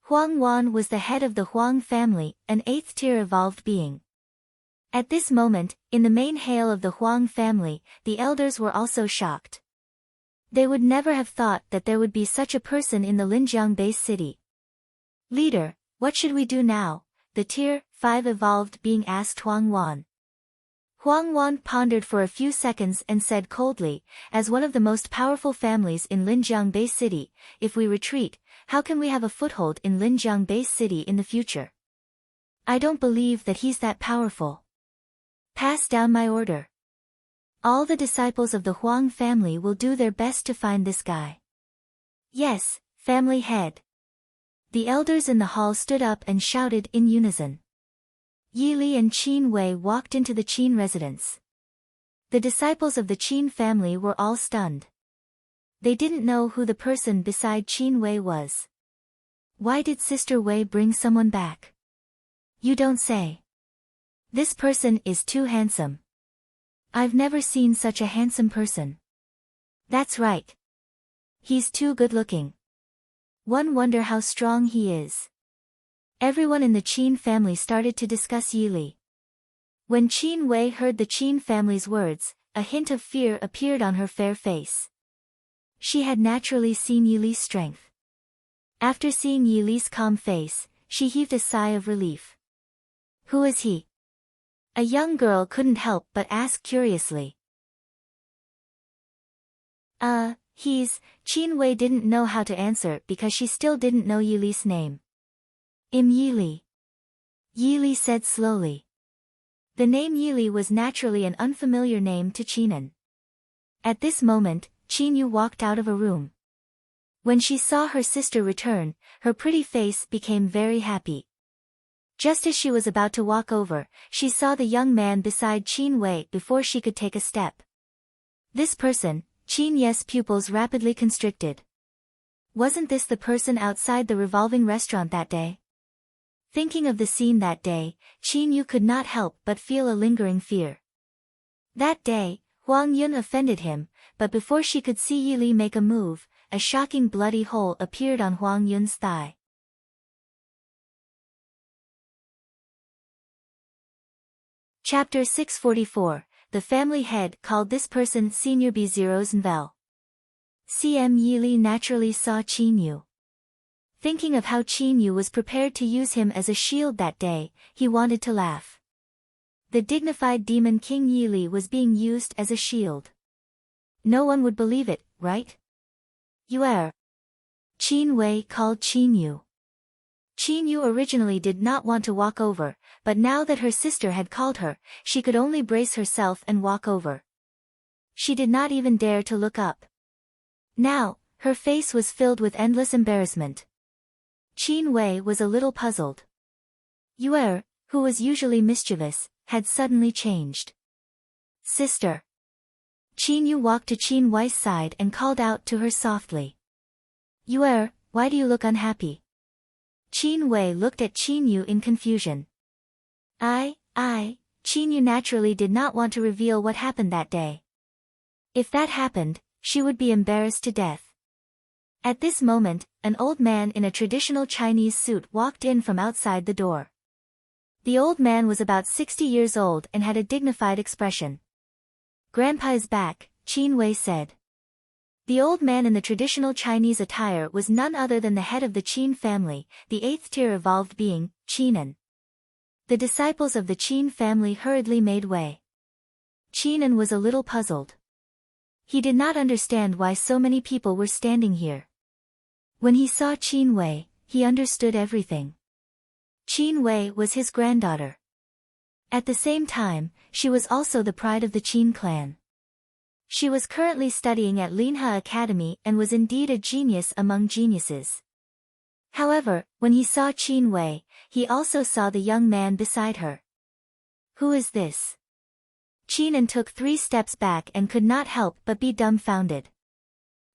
Huang Wan was the head of the Huang family, an 8th tier evolved being. At this moment, in the main hail of the Huang family, the elders were also shocked. They would never have thought that there would be such a person in the Linjiang Base City. "Leader, what should we do now?" the Tier 5 evolved being asked Huang Wan. Huang Wan pondered for a few seconds and said coldly, "As one of the most powerful families in Linjiang Base City, if we retreat, how can we have a foothold in Linjiang Base City in the future? I don't believe that he's that powerful. Pass down my order. All the disciples of the Huang family will do their best to find this guy." "Yes, family head." The elders in the hall stood up and shouted in unison. Yili and Qin Wei walked into the Qin residence. The disciples of the Qin family were all stunned. They didn't know who the person beside Qin Wei was. Why did Sister Wei bring someone back? You don't say. This person is too handsome. I've never seen such a handsome person. That's right. He's too good-looking. One wonder how strong he is. Everyone in the Qin family started to discuss Yili. When Qin Wei heard the Qin family's words, a hint of fear appeared on her fair face. She had naturally seen Yili's strength. After seeing Yili's calm face, she heaved a sigh of relief. Who is he? A young girl couldn't help but ask curiously. Qin Wei didn't know how to answer because she still didn't know Yili's name. Yili. Yili said slowly. The name Yili was naturally an unfamiliar name to Qinan. At this moment, Qinyu walked out of a room. When she saw her sister return, her pretty face became very happy. Just as she was about to walk over, she saw the young man beside Qin Wei before she could take a step. This person, Qin Ye's pupils rapidly constricted. Wasn't this the person outside the revolving restaurant that day? Thinking of the scene that day, Qinyu could not help but feel a lingering fear. That day, Huang Yun offended him, but before she could see Yili make a move, a shocking bloody hole appeared on Huang Yun's thigh. Chapter 644, The family head called this person Senior B0's Nvel. CM Yili naturally saw Qinyu. Thinking of how Qinyu was prepared to use him as a shield that day, he wanted to laugh. The dignified demon King Yili was being used as a shield. No one would believe it, right? You are. Qin Wei called Qinyu. Qinyu originally did not want to walk over, but now that her sister had called her, she could only brace herself and walk over. She did not even dare to look up. Now, her face was filled with endless embarrassment. Qin Wei was a little puzzled. Yue, who was usually mischievous, had suddenly changed. Sister. Qinyu walked to Qin Wei's side and called out to her softly. Yue, why do you look unhappy? Qin Wei looked at Qinyu in confusion. Qinyu naturally did not want to reveal what happened that day. If that happened, she would be embarrassed to death. At this moment, an old man in a traditional Chinese suit walked in from outside the door. The old man was about 60 years old and had a dignified expression. Grandpa is back, Qin Wei said. The old man in the traditional Chinese attire was none other than the head of the Qin family, the 8th-tier evolved being, Qinan. The disciples of the Qin family hurriedly made way. Qinan was a little puzzled. He did not understand why so many people were standing here. When he saw Qin Wei, he understood everything. Qin Wei was his granddaughter. At the same time, she was also the pride of the Qin clan. She was currently studying at Linha Academy and was indeed a genius among geniuses. However, when he saw Qin Wei, he also saw the young man beside her. Who is this? Qinan took 3 steps back and could not help but be dumbfounded.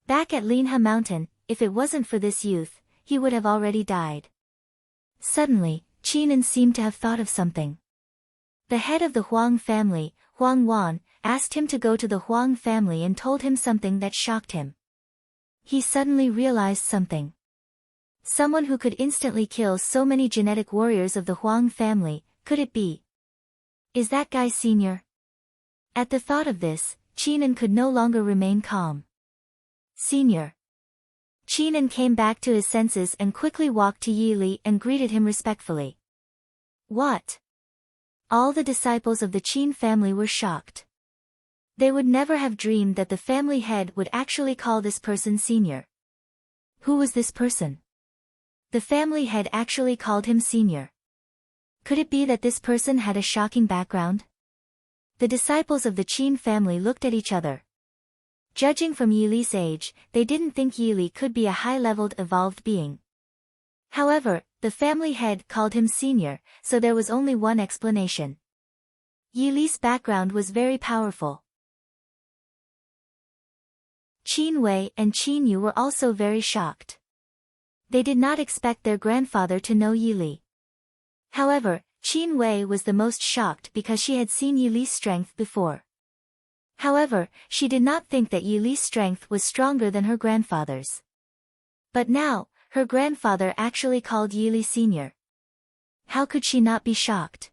Back at Linha Mountain, if it wasn't for this youth, he would have already died. Suddenly, Qinan seemed to have thought of something. The head of the Huang family, Huang Wan, asked him to go to the Huang family and told him something that shocked him. He suddenly realized something. Someone who could instantly kill so many genetic warriors of the Huang family, could it be? Is that guy senior? At the thought of this, Qinan could no longer remain calm. Senior. Qinan came back to his senses and quickly walked to Yili and greeted him respectfully. What? All the disciples of the Qin family were shocked. They would never have dreamed that the family head would actually call this person senior. Who was this person? The family head actually called him senior. Could it be that this person had a shocking background? The disciples of the Qin family looked at each other. Judging from Yili's age, they didn't think Yili could be a high-leveled evolved being. However, the family head called him senior, so there was only one explanation. Yili's background was very powerful. Qin Wei and Qinyu were also very shocked. They did not expect their grandfather to know Yili. However, Qin Wei was the most shocked because she had seen Yili's strength before. However, she did not think that Yili's strength was stronger than her grandfather's. But now, her grandfather actually called Yili senior. How could she not be shocked?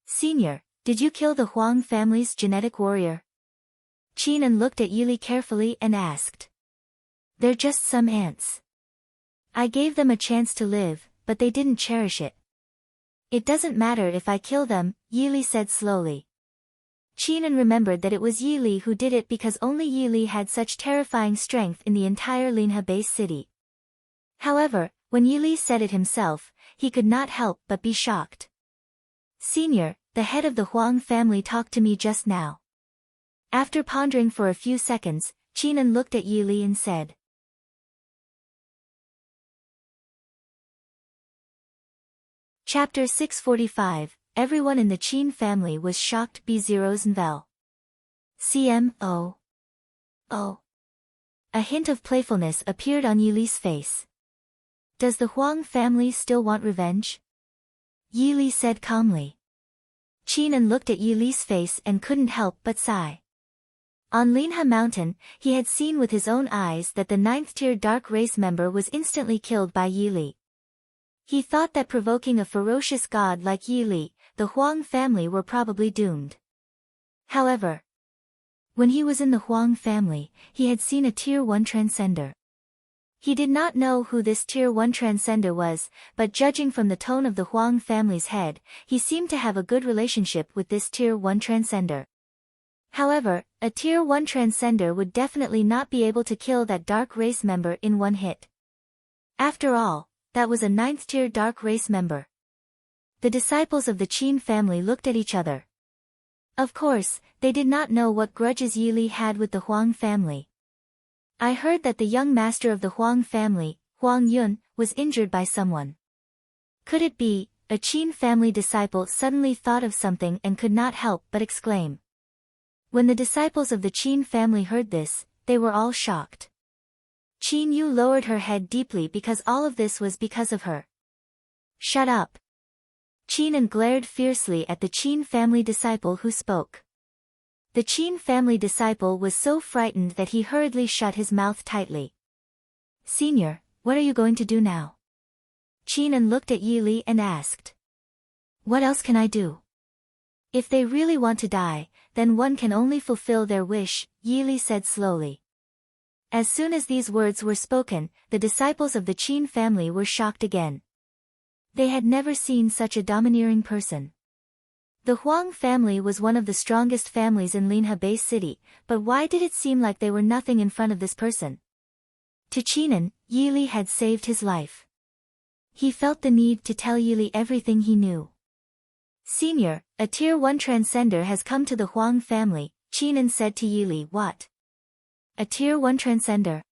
Senior, did you kill the Huang family's genetic warrior? Qinan looked at Yili carefully and asked. They're just some ants. I gave them a chance to live, but they didn't cherish it. It doesn't matter if I kill them, Yili said slowly. Qinan remembered that it was Yili who did it because only Yili had such terrifying strength in the entire Linha base city. However, when Yili said it himself, he could not help but be shocked. "Senior, the head of the Huang family talked to me just now." After pondering for a few seconds, Qinan looked at Yi Li and said. Chapter 645, Everyone in the Qin family was shocked. B0's Nvel. CMO. Oh. A hint of playfulness appeared on Yi Li's face. "Does the Huang family still want revenge?" Yi Li said calmly. Qinan looked at Yi Li's face and couldn't help but sigh. On Linha Mountain, he had seen with his own eyes that the 9th-tier dark race member was instantly killed by Yi Li. He thought that provoking a ferocious god like Yi Li, the Huang family were probably doomed. However, when he was in the Huang family, he had seen a Tier 1 transcender. He did not know who this Tier 1 transcender was, but judging from the tone of the Huang family's head, he seemed to have a good relationship with this Tier 1 transcender. However, a Tier 1 transcender would definitely not be able to kill that dark race member in one hit. After all, that was a 9th-tier dark race member. The disciples of the Qin family looked at each other. Of course, they did not know what grudges Yi Li had with the Huang family. "I heard that the young master of the Huang family, Huang Yun, was injured by someone." Could it be? A Qin family disciple suddenly thought of something and could not help but exclaim. When the disciples of the Qin family heard this, they were all shocked. Qin Yu lowered her head deeply because all of this was because of her. "Shut up." Qinan glared fiercely at the Qin family disciple who spoke. The Qin family disciple was so frightened that he hurriedly shut his mouth tightly. "Senior, what are you going to do now?" Qinan looked at Yi Li and asked. "What else can I do? If they really want to die, then one can only fulfill their wish," Yi Li said slowly. As soon as these words were spoken, the disciples of the Qin family were shocked again. They had never seen such a domineering person. The Huang family was one of the strongest families in Linha Bay City, but why did it seem like they were nothing in front of this person? To Qinan, Yi Li had saved his life. He felt the need to tell Yi Li everything he knew. "Senior, a Tier 1 transcender has come to the Huang family," Qinan said to Yi Li. "What? A Tier 1 transcender?"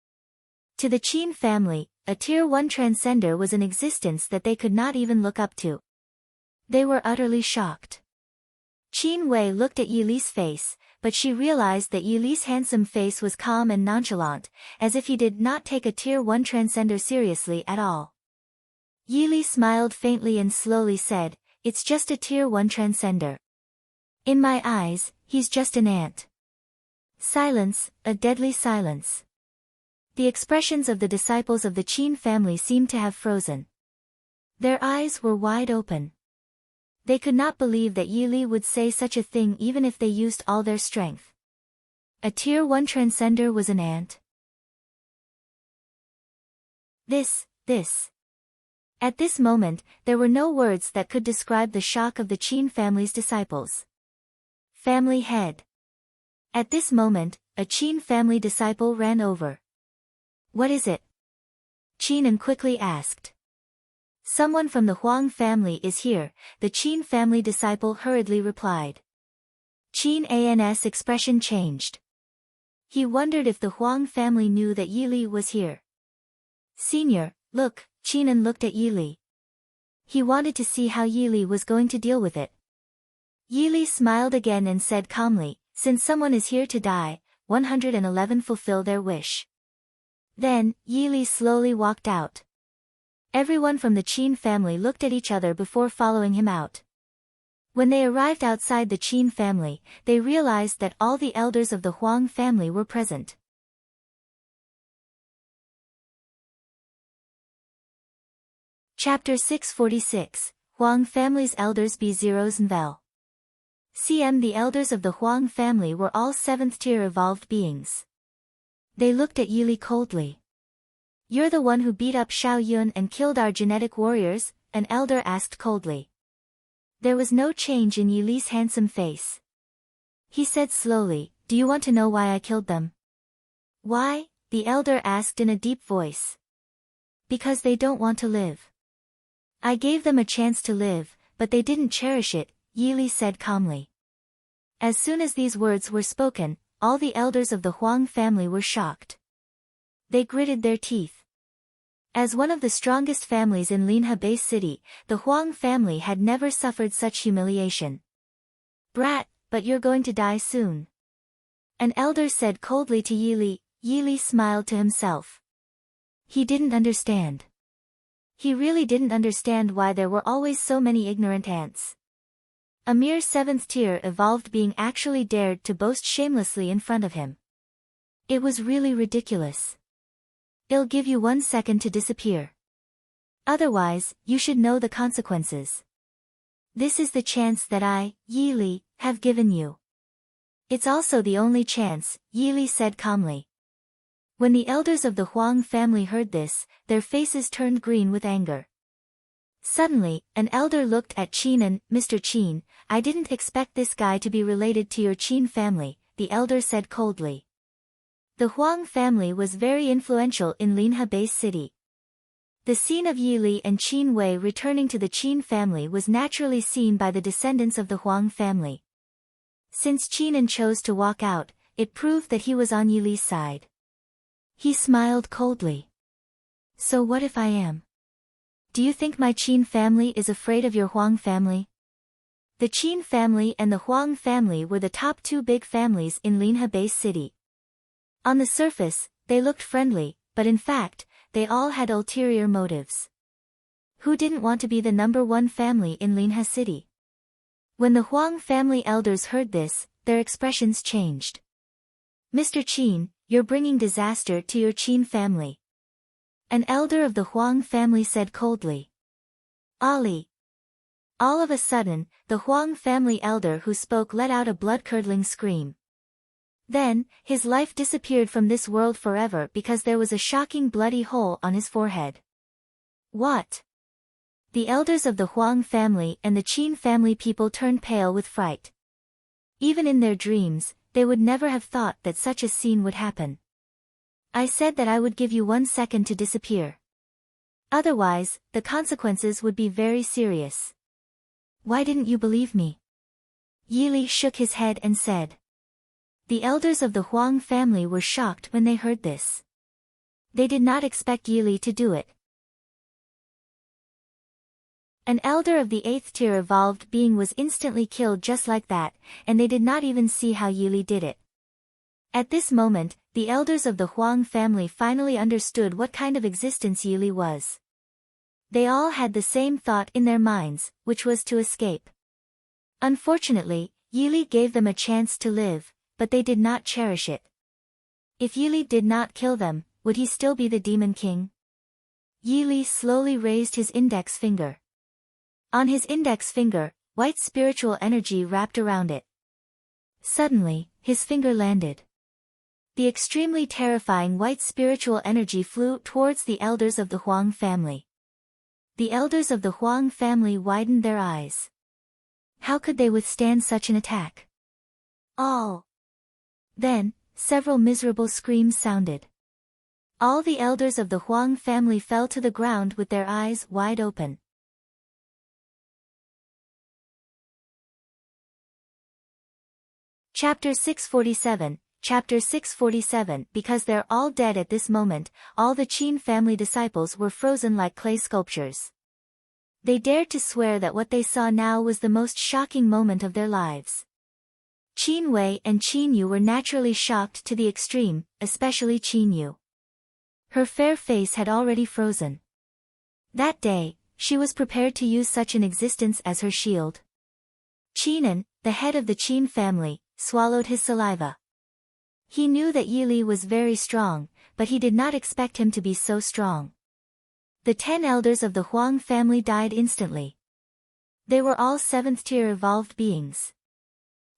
To the Qin family, a Tier 1 transcender was an existence that they could not even look up to. They were utterly shocked. Qin Wei looked at Yi Li's face, but she realized that Yi Li's handsome face was calm and nonchalant, as if he did not take a Tier 1 transcender seriously at all. Yi Li smiled faintly and slowly said, "It's just a Tier 1 transcender. In my eyes, he's just an ant." Silence, a deadly silence. The expressions of the disciples of the Qin family seemed to have frozen. Their eyes were wide open. They could not believe that Yi Li would say such a thing even if they used all their strength. A Tier 1 transcender was an ant. This. At this moment, there were no words that could describe the shock of the Qin family's disciples. Family head. At this moment, a Qin family disciple ran over. "What is it?" Qinan quickly asked. "Someone from the Huang family is here," the Qin family disciple hurriedly replied. Qinan's expression changed. He wondered if the Huang family knew that Yi Li was here. "Senior, look," Qinan looked at Yi Li. He wanted to see how Yi Li was going to deal with it. Yi Li smiled again and said calmly, "Since someone is here to die, 111 fulfill their wish." Then, Yi Li slowly walked out. Everyone from the Qin family looked at each other before following him out. When they arrived outside the Qin family, they realized that all the elders of the Huang family were present. Chapter 646, Huang family's elders. B0's Nvel. The elders of the Huang family were all 7th-tier evolved beings. They looked at Yi Li coldly. "You're the one who beat up Xiao Yun and killed our genetic warriors?" an elder asked coldly. There was no change in Yi Li's handsome face. He said slowly, "Do you want to know why I killed them?" "Why?" the elder asked in a deep voice. "Because they don't want to live." I gave them a chance to live, but they didn't cherish it, Yili said calmly. As soon as these words were spoken, all the elders of the Huang family were shocked. They gritted their teeth. As one of the strongest families in Linhe City, the Huang family had never suffered such humiliation. Brat, but you're going to die soon. An elder said coldly to Yili. Yili smiled to himself. He didn't understand. He really didn't understand why there were always so many ignorant ants. A mere 7th tier evolved being actually dared to boast shamelessly in front of him. It was really ridiculous. I'll give you 1 second to disappear. Otherwise, you should know the consequences. This is the chance that I, Yili, have given you. It's also the only chance, Yili said calmly. When the elders of the Huang family heard this, their faces turned green with anger. Suddenly, an elder looked at Qin and, Mr. Qin, I didn't expect this guy to be related to your Qin family, the elder said coldly. The Huang family was very influential in Linhe City. The scene of Yili and Qin Wei returning to the Qin family was naturally seen by the descendants of the Huang family. Since Qinan chose to walk out, it proved that he was on Yili's side. He smiled coldly. So what if I am? Do you think my Qin family is afraid of your Huang family? The Qin family and the Huang family were the top 2 big families in Linhe City. On the surface, they looked friendly, but in fact, they all had ulterior motives. Who didn't want to be the #1 family in Linhe City? When the Huang family elders heard this, their expressions changed. Mr. Qin, you're bringing disaster to your Qin family. An elder of the Huang family said coldly. Ali. All of a sudden, the Huang family elder who spoke let out a blood-curdling scream. Then, his life disappeared from this world forever because there was a shocking bloody hole on his forehead. What? The elders of the Huang family and the Qin family people turned pale with fright. Even in their dreams, they would never have thought that such a scene would happen. I said that I would give you 1 second to disappear. Otherwise, the consequences would be very serious. Why didn't you believe me? Yili shook his head and said. The elders of the Huang family were shocked when they heard this. They did not expect Yili to do it. An elder of the 8th tier evolved being was instantly killed just like that, and they did not even see how Yili did it. At this moment, the elders of the Huang family finally understood what kind of existence Yili was. They all had the same thought in their minds, which was to escape. Unfortunately, Yili gave them a chance to live, but they did not cherish it. If Yili did not kill them, would he still be the Demon King? Yili slowly raised his index finger. On his index finger, white spiritual energy wrapped around it. Suddenly, his finger landed. The extremely terrifying white spiritual energy flew towards the elders of the Huang family. The elders of the Huang family widened their eyes. How could they withstand such an attack? All. Then, several miserable screams sounded. All the elders of the Huang family fell to the ground with their eyes wide open. Chapter 647, Chapter 647. Because they're all dead at this moment, all the Qin family disciples were frozen like clay sculptures. They dared to swear that what they saw now was the most shocking moment of their lives. Qin Wei and Qin Yu were naturally shocked to the extreme, especially Qin Yu. Her fair face had already frozen. That day, she was prepared to use such an existence as her shield. Qinan, the head of the Qin family, swallowed his saliva. He knew that Yili was very strong, but he did not expect him to be so strong. The 10 elders of the Huang family died instantly. They were all 7th tier evolved beings.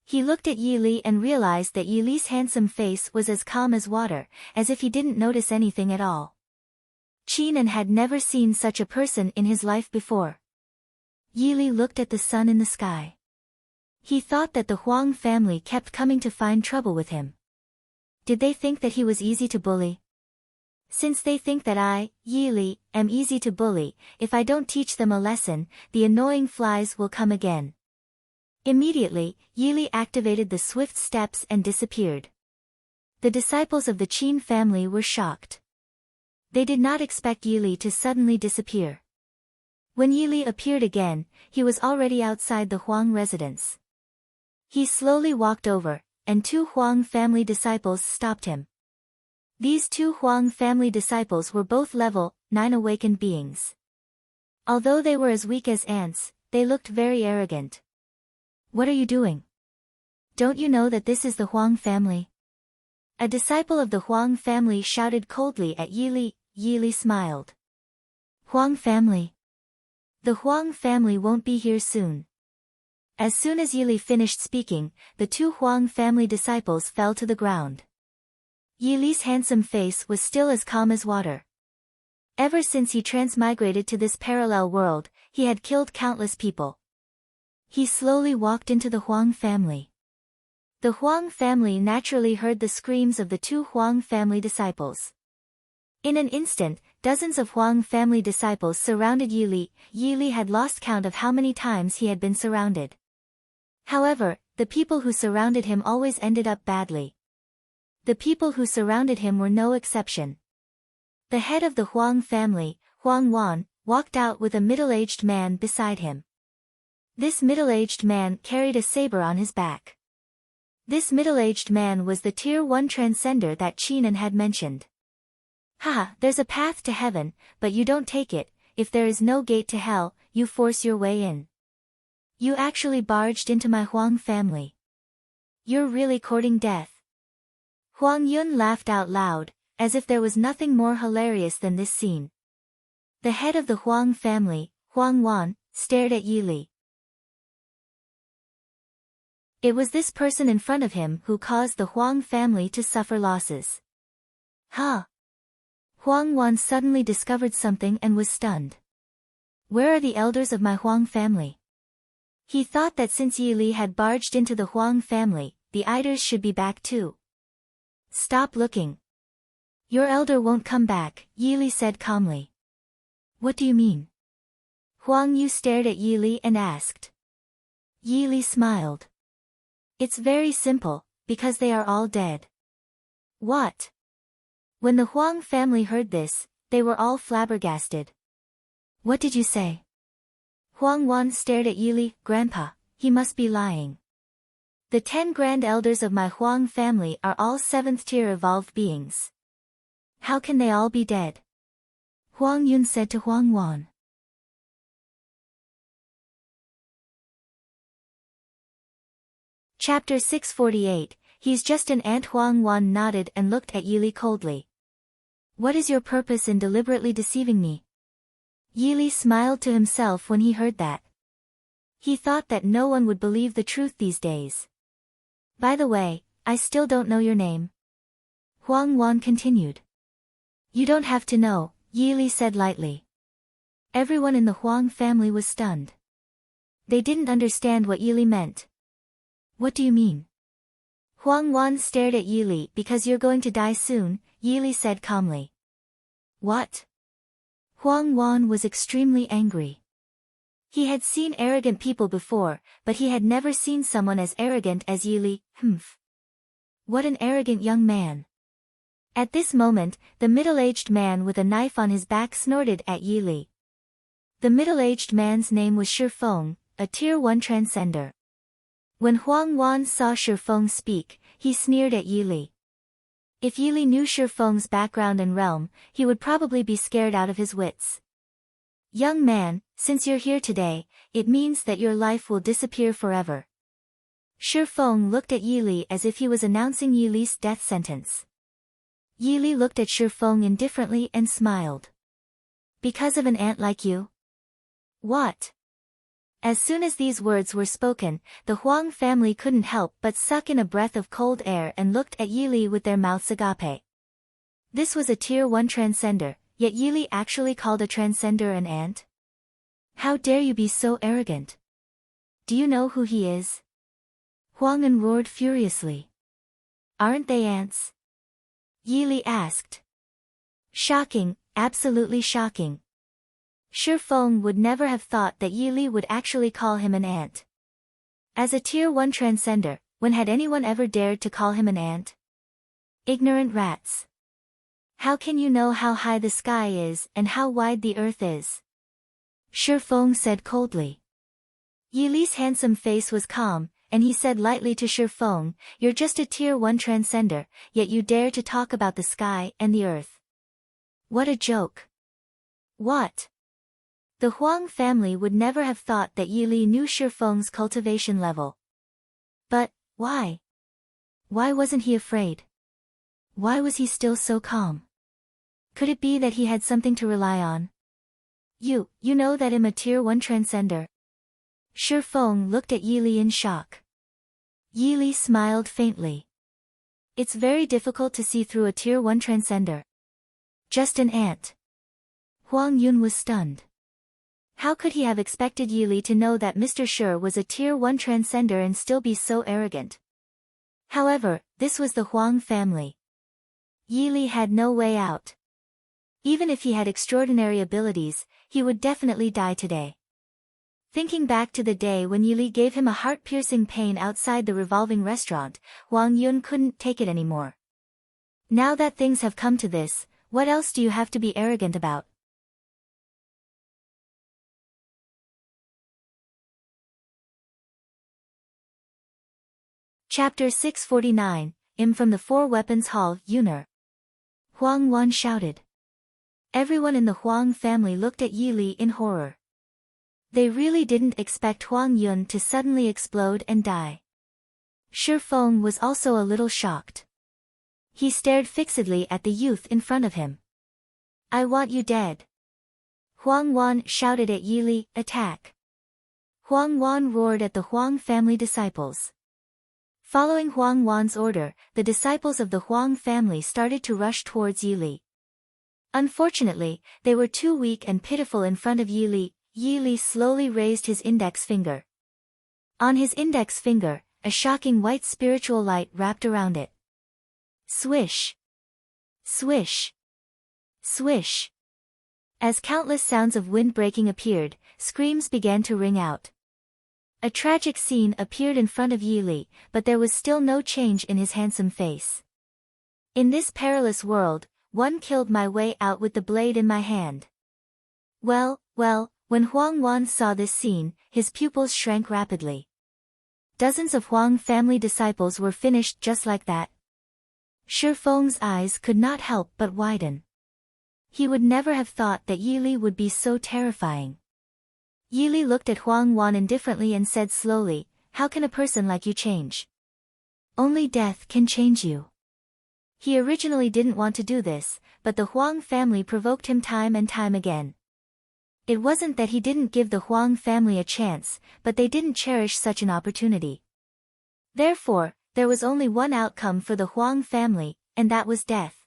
He looked at Yili and realized that Yili's handsome face was as calm as water, as if he didn't notice anything at all. Qinan had never seen such a person in his life before. Yili looked at the sun in the sky. He thought that the Huang family kept coming to find trouble with him. Did they think that he was easy to bully? Since they think that I, Yili, am easy to bully, if I don't teach them a lesson, the annoying flies will come again. Immediately, Yili activated the swift steps and disappeared. The disciples of the Qin family were shocked. They did not expect Yili to suddenly disappear. When Yili appeared again, he was already outside the Huang residence. He slowly walked over, and 2 Huang family disciples stopped him. These 2 Huang family disciples were both level 9 awakened beings. Although they were as weak as ants, they looked very arrogant. What are you doing? Don't you know that this is the Huang family? A disciple of the Huang family shouted coldly at Yili. Yili smiled. Huang family? The Huang family won't be here soon. As soon as Yili finished speaking, the 2 Huang family disciples fell to the ground. Yili's handsome face was still as calm as water. Ever since he transmigrated to this parallel world, he had killed countless people. He slowly walked into the Huang family. The Huang family naturally heard the screams of the 2 Huang family disciples. In an instant, dozens of Huang family disciples surrounded Yili. Yili had lost count of how many times he had been surrounded. However, the people who surrounded him always ended up badly. The people who surrounded him were no exception. The head of the Huang family, Huang Wan, walked out with a middle-aged man beside him. This middle-aged man carried a saber on his back. This middle-aged man was the Tier 1 transcender that Qinan had mentioned. Haha, there's a path to heaven, but you don't take it. If there is no gate to hell, you force your way in. You actually barged into my Huang family. You're really courting death. Huang Yun laughed out loud, as if there was nothing more hilarious than this scene. The head of the Huang family, Huang Wan, stared at Yili. It was this person in front of him who caused the Huang family to suffer losses. Huh? Huang Wan suddenly discovered something and was stunned. Where are the elders of my Huang family? He thought that since Yili had barged into the Huang family, the elders should be back too. Stop looking. Your elder won't come back, Yili said calmly. What do you mean? Huang Yu stared at Yili and asked. Yili smiled. It's very simple, because they are all dead. What? When the Huang family heard this, they were all flabbergasted. What did you say? Huang Wan stared at Yili. Grandpa, he must be lying. The 10 grand elders of my Huang family are all 7th tier evolved beings. How can they all be dead? Huang Yun said to Huang Wan. Chapter 648, He's just an ant. Huang Wan nodded and looked at Yili coldly. What is your purpose in deliberately deceiving me? Yili smiled to himself when he heard that. He thought that no one would believe the truth these days. By the way, I still don't know your name. Huang Wan continued. You don't have to know, Yili said lightly. Everyone in the Huang family was stunned. They didn't understand what Yili meant. What do you mean? Huang Wan stared at Yili. Because you're going to die soon, Yili said calmly. What? Huang Wan was extremely angry. He had seen arrogant people before, but he had never seen someone as arrogant as Yili. Humph. What an arrogant young man. At this moment, the middle-aged man with a knife on his back snorted at Yili. The middle-aged man's name was Shifeng, a Tier 1 transcender. When Huang Wan saw Shifeng speak, he sneered at Yili. If Yili knew Shifeng's background and realm, he would probably be scared out of his wits. Young man, since you're here today, it means that your life will disappear forever. Shifeng looked at Yili as if he was announcing Yili's death sentence. Yili looked at Shifeng indifferently and smiled. Because of an ant like you? What? As soon as these words were spoken, the Huang family couldn't help but suck in a breath of cold air and looked at Yili with their mouths agape. This was a Tier 1 transcender, yet Yili actually called a transcender an ant? How dare you be so arrogant? Do you know who he is? Huang An roared furiously. Aren't they ants? Yili asked. Shocking, absolutely shocking. Shi Feng would never have thought that Yi Li would actually call him an ant. As a Tier 1 transcender, when had anyone ever dared to call him an ant? Ignorant rats. How can you know how high the sky is and how wide the earth is? Shi Feng said coldly. Yi Li's handsome face was calm, and he said lightly to Shi Feng, "You're just a Tier 1 transcender, yet you dare to talk about the sky and the earth. What a joke." What? The Huang family would never have thought that Yi Li knew Shi Feng's cultivation level. But, why? Why wasn't he afraid? Why was he still so calm? Could it be that he had something to rely on? You know that I'm a Tier 1 transcender? Shi Feng looked at Yi Li in shock. Yi Li smiled faintly. It's very difficult to see through a Tier 1 transcender. Just an ant. Huang Yun was stunned. How could he have expected Yi Li to know that Mr. Shi was a Tier 1 transcender and still be so arrogant? However, this was the Huang family. Yi Li had no way out. Even if he had extraordinary abilities, he would definitely die today. Thinking back to the day when Yi Li gave him a heart-piercing pain outside the revolving restaurant, Huang Yun couldn't take it anymore. Now that things have come to this, what else do you have to be arrogant about? Chapter 649, from the Four Weapons Hall, Yuner. Huang Wan shouted. Everyone in the Huang family looked at Yi Li in horror. They really didn't expect Huang Yun to suddenly explode and die. Shi Feng was also a little shocked. He stared fixedly at the youth in front of him. "I want you dead." Huang Wan shouted at Yi Li, "Attack." Huang Wan roared at the Huang family disciples. Following Huang Wan's order, the disciples of the Huang family started to rush towards Yi Li. Unfortunately, they were too weak and pitiful in front of Yi Li. Yi Li slowly raised his index finger. On his index finger, a shocking white spiritual light wrapped around it. Swish! Swish! Swish! As countless sounds of wind breaking appeared, screams began to ring out. A tragic scene appeared in front of Yi Li, but there was still no change in his handsome face. "In this perilous world, one killed my way out with the blade in my hand." Well, when Huang Wan saw this scene, his pupils shrank rapidly. Dozens of Huang family disciples were finished just like that. Shi Feng's eyes could not help but widen. He would never have thought that Yi Li would be so terrifying. Yi Li looked at Huang Wan indifferently and said slowly, "How can a person like you change? Only death can change you." He originally didn't want to do this, but the Huang family provoked him time and time again. It wasn't that he didn't give the Huang family a chance, but they didn't cherish such an opportunity. Therefore, there was only one outcome for the Huang family, and that was death.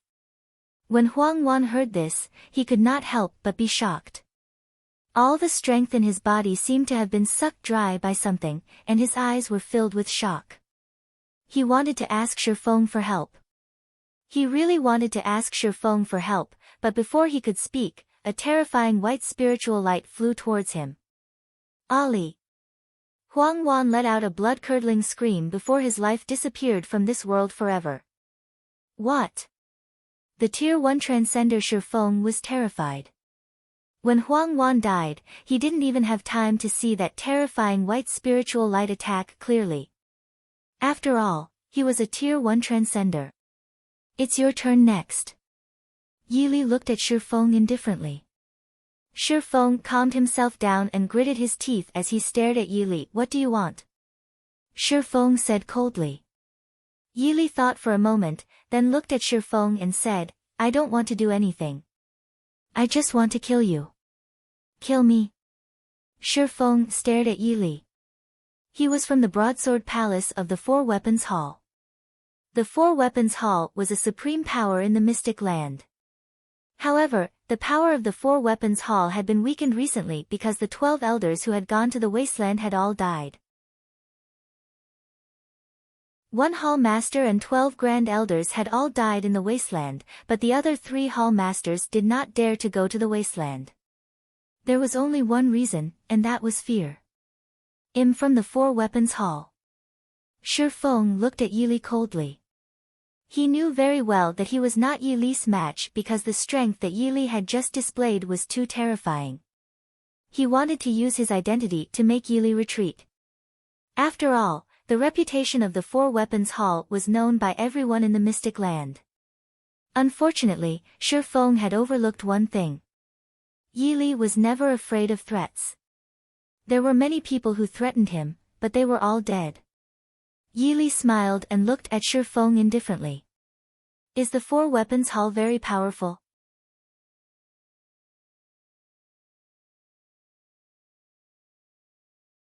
When Huang Wan heard this, he could not help but be shocked. All the strength in his body seemed to have been sucked dry by something, and his eyes were filled with shock. He wanted to ask Shi Feng for help. He really wanted to ask Shi Feng for help, but before he could speak, a terrifying white spiritual light flew towards him. "Ali!" Huang Wan let out a blood-curdling scream before his life disappeared from this world forever. What? The Tier 1 transcender Shi Feng was terrified. When Huang Wan died, he didn't even have time to see that terrifying white spiritual light attack clearly. After all, he was a Tier 1 transcender. "It's your turn next." Yi Li looked at Shi Feng indifferently. Shi Feng calmed himself down and gritted his teeth as he stared at Yi Li. "What do you want?" Shi Feng said coldly. Yi Li thought for a moment, then looked at Shi Feng and said, "I don't want to do anything. I just want to kill you." "Kill me?" Shi Feng stared at Yi Li. He was from the Broadsword Palace of the Four Weapons Hall. The Four Weapons Hall was a supreme power in the Mystic Land. However, the power of the Four Weapons Hall had been weakened recently because the 12 elders who had gone to the wasteland had all died. One hall master and 12 grand elders had all died in the wasteland, but the other 3 hall masters did not dare to go to the wasteland. There was only one reason, and that was fear. From the 4 weapons hall. Shi Feng looked at Yi Li coldly. He knew very well that he was not Yi Li's match because the strength that Yi Li had just displayed was too terrifying. He wanted to use his identity to make Yi Li retreat. After all, the reputation of the 4 weapons hall was known by everyone in the Mystic Land. Unfortunately, Shi Feng had overlooked one thing. Yi Li was never afraid of threats. There were many people who threatened him, but they were all dead. Yi Li smiled and looked at Shi Feng indifferently. Is the 4 weapons hall very powerful?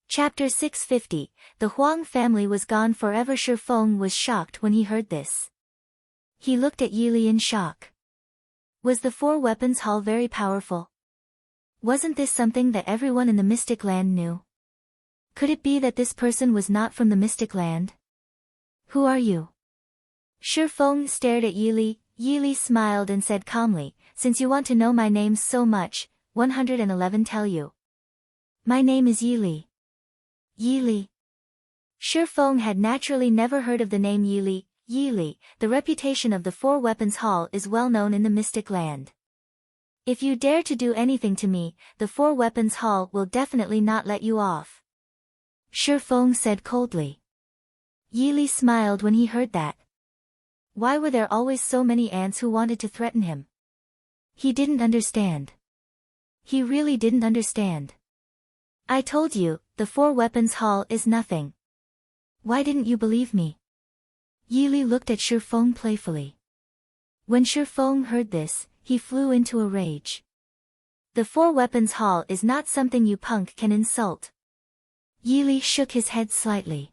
Chapter 650, The Huang family was gone forever. Shi Feng was shocked when he heard this. He looked at Yi Li in shock. Was the 4 weapons hall very powerful? Wasn't this something that everyone in the Mystic Land knew? Could it be that this person was not from the Mystic Land? Who are you? Shi Feng stared at Yi Li. Yi Li smiled and said calmly, since you want to know my name so much, 111 tell you. My name is Yi Li. Yi Li. Shi Feng had naturally never heard of the name Yi Li. Yi Li, the reputation of the 4 weapons hall is well known in the Mystic Land. If you dare to do anything to me, the 4 weapons hall will definitely not let you off. Shi Feng said coldly. Yi Li smiled when he heard that. Why were there always so many ants who wanted to threaten him? He didn't understand. He really didn't understand. I told you, the 4 weapons hall is nothing. Why didn't you believe me? Yi Li looked at Shi Feng playfully. When Shi Feng heard this, he flew into a rage. The 4 weapons hall is not something you punk can insult. Yi Li shook his head slightly.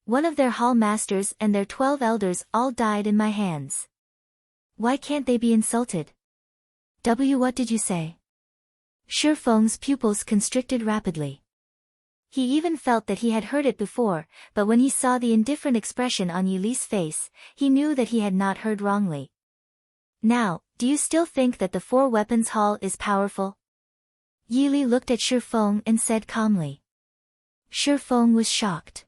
One of their hall masters and their 12 elders all died in my hands. Why can't they be insulted? What did you say? Shi Feng's pupils constricted rapidly. He even felt that he had heard it before, but when he saw the indifferent expression on Yi Li's face, he knew that he had not heard wrongly. Now, do you still think that the 4 weapons hall is powerful? Yi Li looked at Shi Feng and said calmly. Shi Feng was shocked.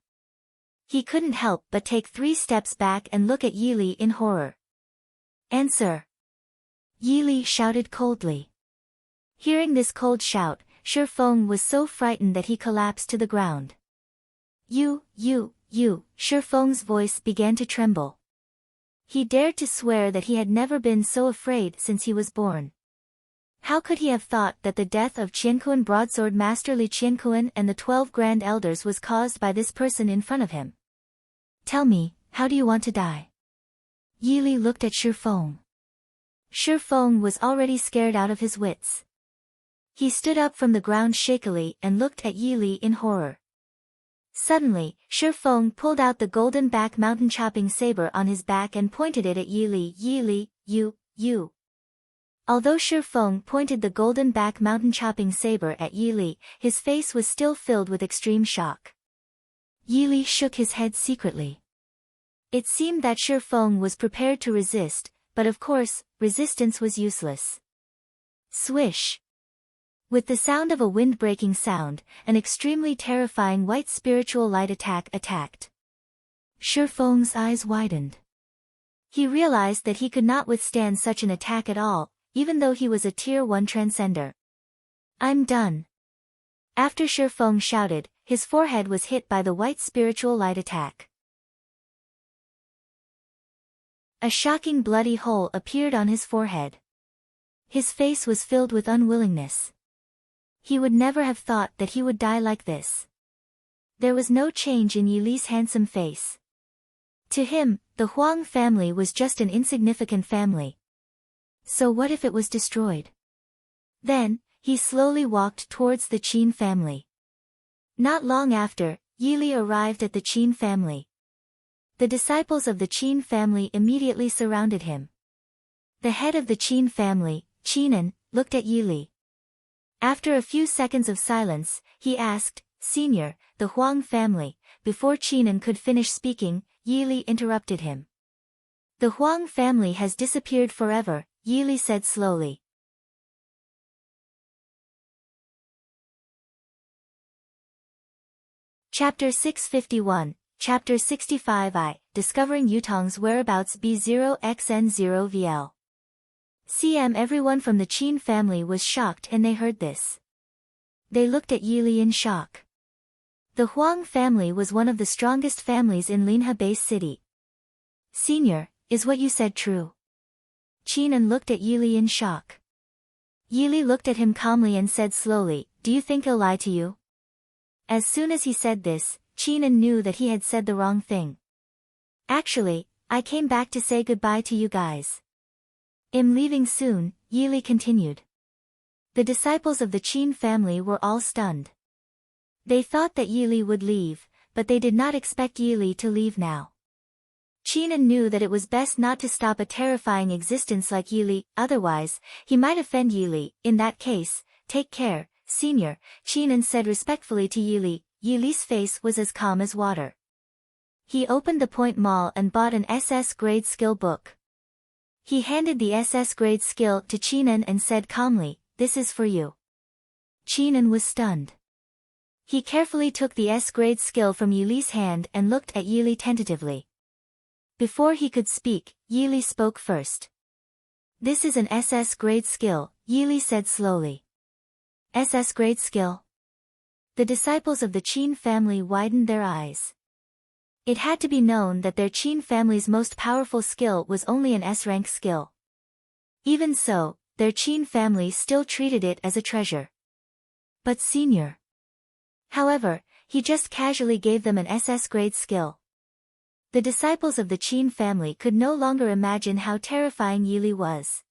He couldn't help but take 3 steps back and look at Yi Li in horror. Answer! Yi Li shouted coldly. Hearing this cold shout, Shi Feng was so frightened that he collapsed to the ground. You, Shi Feng's voice began to tremble. He dared to swear that he had never been so afraid since he was born. How could he have thought that the death of Qiankuan broadsword master Li Qiankuan and the 12 grand elders was caused by this person in front of him? Tell me, how do you want to die? Yi Li looked at Shi Feng. Shi Feng was already scared out of his wits. He stood up from the ground shakily and looked at Yi Li in horror. Suddenly, Shi Feng pulled out the golden back mountain chopping saber on his back and pointed it at Yi Li. Yi Li, you. Although Shi Feng pointed the golden back mountain chopping saber at Yi Li, his face was still filled with extreme shock. Yi Li shook his head secretly. It seemed that Shi Feng was prepared to resist, but of course, resistance was useless. Swish! With the sound of a wind-breaking sound, an extremely terrifying white spiritual light attacked. Shi Feng's eyes widened. He realized that he could not withstand such an attack at all, even though he was a Tier 1 transcender. I'm done. After Shi Feng shouted, his forehead was hit by the white spiritual light attack. A shocking bloody hole appeared on his forehead. His face was filled with unwillingness. He would never have thought that he would die like this. There was no change in Yi Li's handsome face. To him, the Huang family was just an insignificant family. So what if it was destroyed? Then, he slowly walked towards the Qin family. Not long after, Yi Li arrived at the Qin family. The disciples of the Qin family immediately surrounded him. The head of the Qin family, Qinan, looked at Yi Li. After a few seconds of silence, he asked, Senior, the Huang family. Before Qinan could finish speaking, Yi interrupted him. The Huang family has disappeared forever, Yi said slowly. Chapter 651, Chapter 65I, Discovering Yutong's Whereabouts B0xN0VL. Everyone from the Qin family was shocked and they heard this. They looked at Yi in shock. The Huang family was one of the strongest families in Linhe Base City. Senior, is what you said true? Qinan looked at Yi in shock. Yi looked at him calmly and said slowly, do you think he'll lie to you? As soon as he said this, Qinan knew that he had said the wrong thing. Actually, I came back to say goodbye to you guys. I'm leaving soon, Yi continued. The disciples of the Qin family were all stunned. They thought that Yi would leave, but they did not expect Yi to leave now. Qinan knew that it was best not to stop a terrifying existence like Yi, otherwise, he might offend Yi. In that case, take care, senior, Qinan said respectfully to Yi. Yi's face was as calm as water. He opened the Point Mall and bought an SS grade skill book. He handed the SS grade skill to Qinan and said calmly, this is for you. Qinan was stunned. He carefully took the S grade skill from Yi's hand and looked at Yi tentatively. Before he could speak, Yi spoke first. This is an SS grade skill, Yi said slowly. SS grade skill? The disciples of the Qin family widened their eyes. It had to be known that their Qin family's most powerful skill was only an S-rank skill. Even so, their Qin family still treated it as a treasure. But senior. However, he just casually gave them an SS grade skill. The disciples of the Qin family could no longer imagine how terrifying Yi was.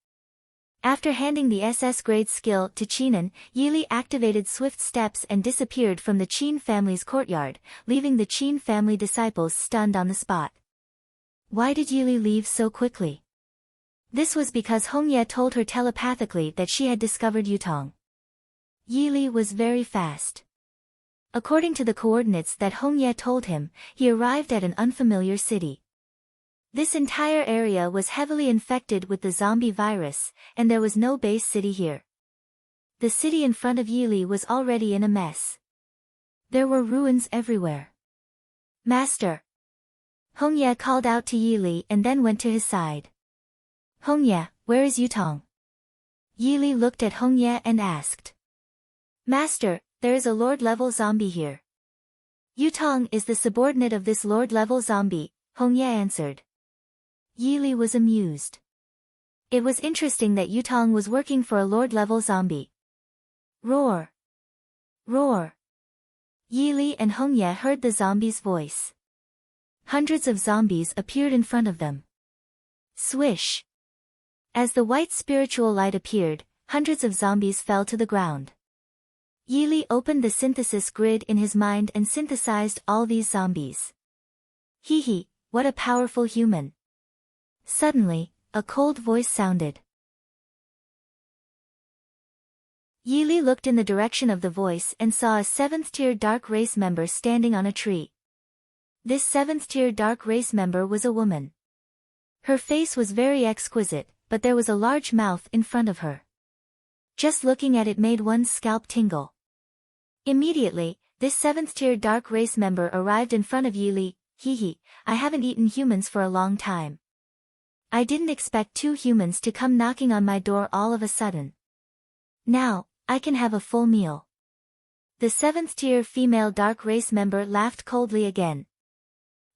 After handing the SS grade skill to Qinan, Yi activated swift steps and disappeared from the Qin family's courtyard, leaving the Qin family disciples stunned on the spot. Why did Yi leave so quickly? This was because Hongye told her telepathically that she had discovered Yutong. Yi was very fast. According to the coordinates that Hongye told him, he arrived at an unfamiliar city. This entire area was heavily infected with the zombie virus, and there was no base city here. The city in front of Yi was already in a mess. There were ruins everywhere. Master! Hongye called out to Yi and then went to his side. Hongye, where is Yutong? Yi looked at Hongye and asked. Master, there is a Lord-level zombie here. Yutong is the subordinate of this Lord-level zombie, Hongye answered. Yi was amused. It was interesting that Yutong was working for a Lord-level zombie. Roar! Roar! Yi and Hongye heard the zombie's voice. Hundreds of zombies appeared in front of them. Swish! As the white spiritual light appeared, hundreds of zombies fell to the ground. Yi opened the synthesis grid in his mind and synthesized all these zombies. Hee, what a powerful human. Suddenly, a cold voice sounded. Yi looked in the direction of the voice and saw a 7th-tier dark race member standing on a tree. This 7th-tier dark race member was a woman. Her face was very exquisite, but there was a large mouth in front of her. Just looking at it made one's scalp tingle. Immediately, this 7th-tier dark race member arrived in front of Yi. Hee, I haven't eaten humans for a long time. I didn't expect 2 humans to come knocking on my door all of a sudden. Now, I can have a full meal. The 7th-tier female dark race member laughed coldly again.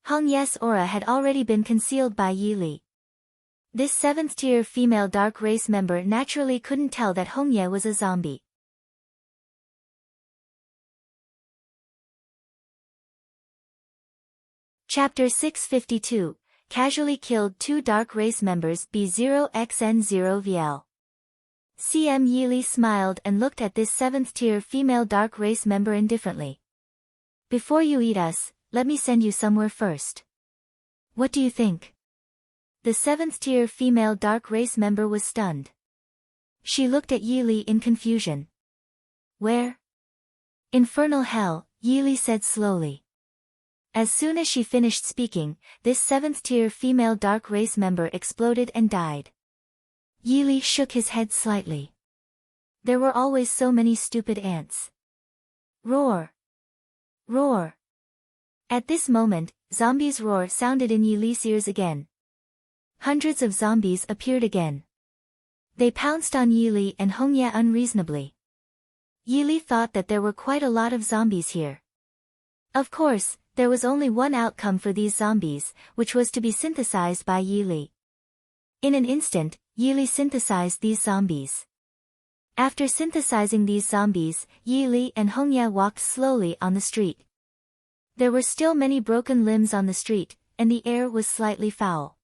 Hongye's aura had already been concealed by Yi. This 7th-tier female dark race member naturally couldn't tell that Hongye was a zombie. Chapter 652, Casually Killed 2 Dark Race Members B0xN0VL. Yi smiled and looked at this 7th-tier female dark race member indifferently. Before you eat us, let me send you somewhere first. What do you think? The 7th-tier female dark race member was stunned. She looked at Yi in confusion. Where? Infernal hell, Yi said slowly. As soon as she finished speaking, this 7th-tier female dark race member exploded and died. Yili shook his head slightly. There were always so many stupid ants. Roar! Roar! At this moment, zombies' roar sounded in Yili's ears again. Hundreds of zombies appeared again. They pounced on Yili and Hongye unreasonably. Yili thought that there were quite a lot of zombies here. Of course, there was only one outcome for these zombies, which was to be synthesized by Yili. In an instant, Yili synthesized these zombies. After synthesizing these zombies, Yili and Hongye walked slowly on the street. There were still many broken limbs on the street, and the air was slightly foul.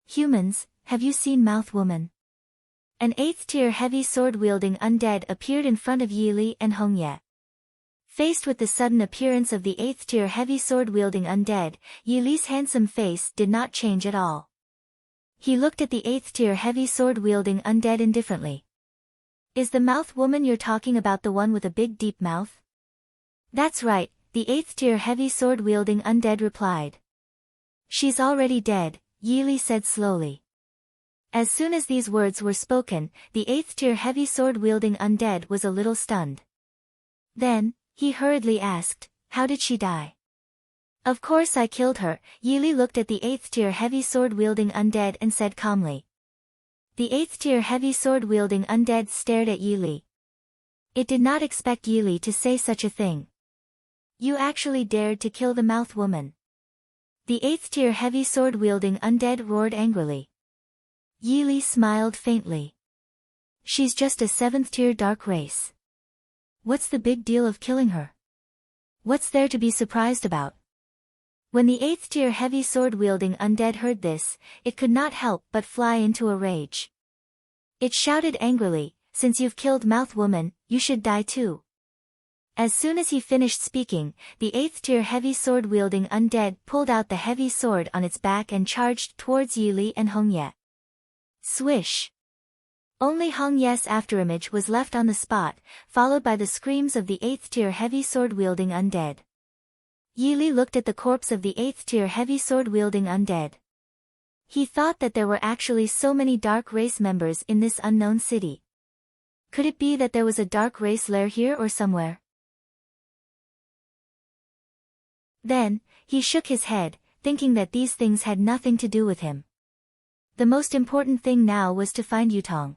Humans, have you seen Mouth Woman? An 8th-tier heavy sword-wielding undead appeared in front of Yili and Hongye. Faced with the sudden appearance of the 8th-tier heavy sword-wielding undead, Yili's handsome face did not change at all. He looked at the 8th-tier heavy sword-wielding undead indifferently. Is the Mouth Woman you're talking about the one with a big deep mouth? That's right, the 8th-tier heavy sword-wielding undead replied. She's already dead, Yili said slowly. As soon as these words were spoken, the 8th-tier heavy sword-wielding undead was a little stunned. Then, he hurriedly asked, how did she die? Of course I killed her, Yili looked at the 8th-tier heavy sword-wielding undead and said calmly. The 8th-tier heavy sword-wielding undead stared at Yili. It did not expect Yili to say such a thing. You actually dared to kill the Mouth Woman. The 8th-tier heavy sword-wielding undead roared angrily. Yili smiled faintly. She's just a 7th-tier dark race. What's the big deal of killing her? What's there to be surprised about? When the 8th-tier heavy sword-wielding undead heard this, it could not help but fly into a rage. It shouted angrily, since you've killed Mouth Woman, you should die too. As soon as he finished speaking, the 8th-tier heavy sword-wielding undead pulled out the heavy sword on its back and charged towards Yili and Hongye. Swish! Only Hongye's afterimage was left on the spot, followed by the screams of the 8th-tier heavy sword-wielding undead. Yili looked at the corpse of the 8th-tier heavy sword-wielding undead. He thought that there were actually so many dark race members in this unknown city. Could it be that there was a dark race lair here or somewhere? Then, he shook his head, thinking that these things had nothing to do with him. The most important thing now was to find Yutong.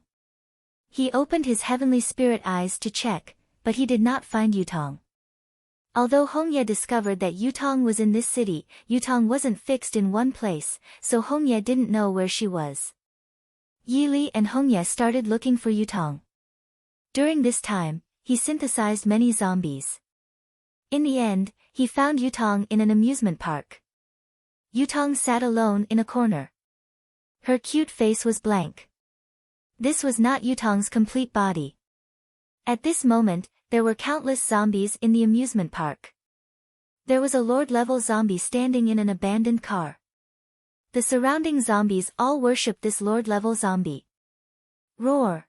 He opened his heavenly spirit eyes to check, but he did not find Yutong. Although Hongye discovered that Yutong was in this city, Yutong wasn't fixed in one place, so Hongye didn't know where she was. Yili and Hongye started looking for Yutong. During this time, he synthesized many zombies. In the end, he found Yutong in an amusement park. Yutong sat alone in a corner. Her cute face was blank. This was not Yutong's complete body. At this moment, there were countless zombies in the amusement park. There was a Lord-level zombie standing in an abandoned car. The surrounding zombies all worshipped this Lord-level zombie. Roar!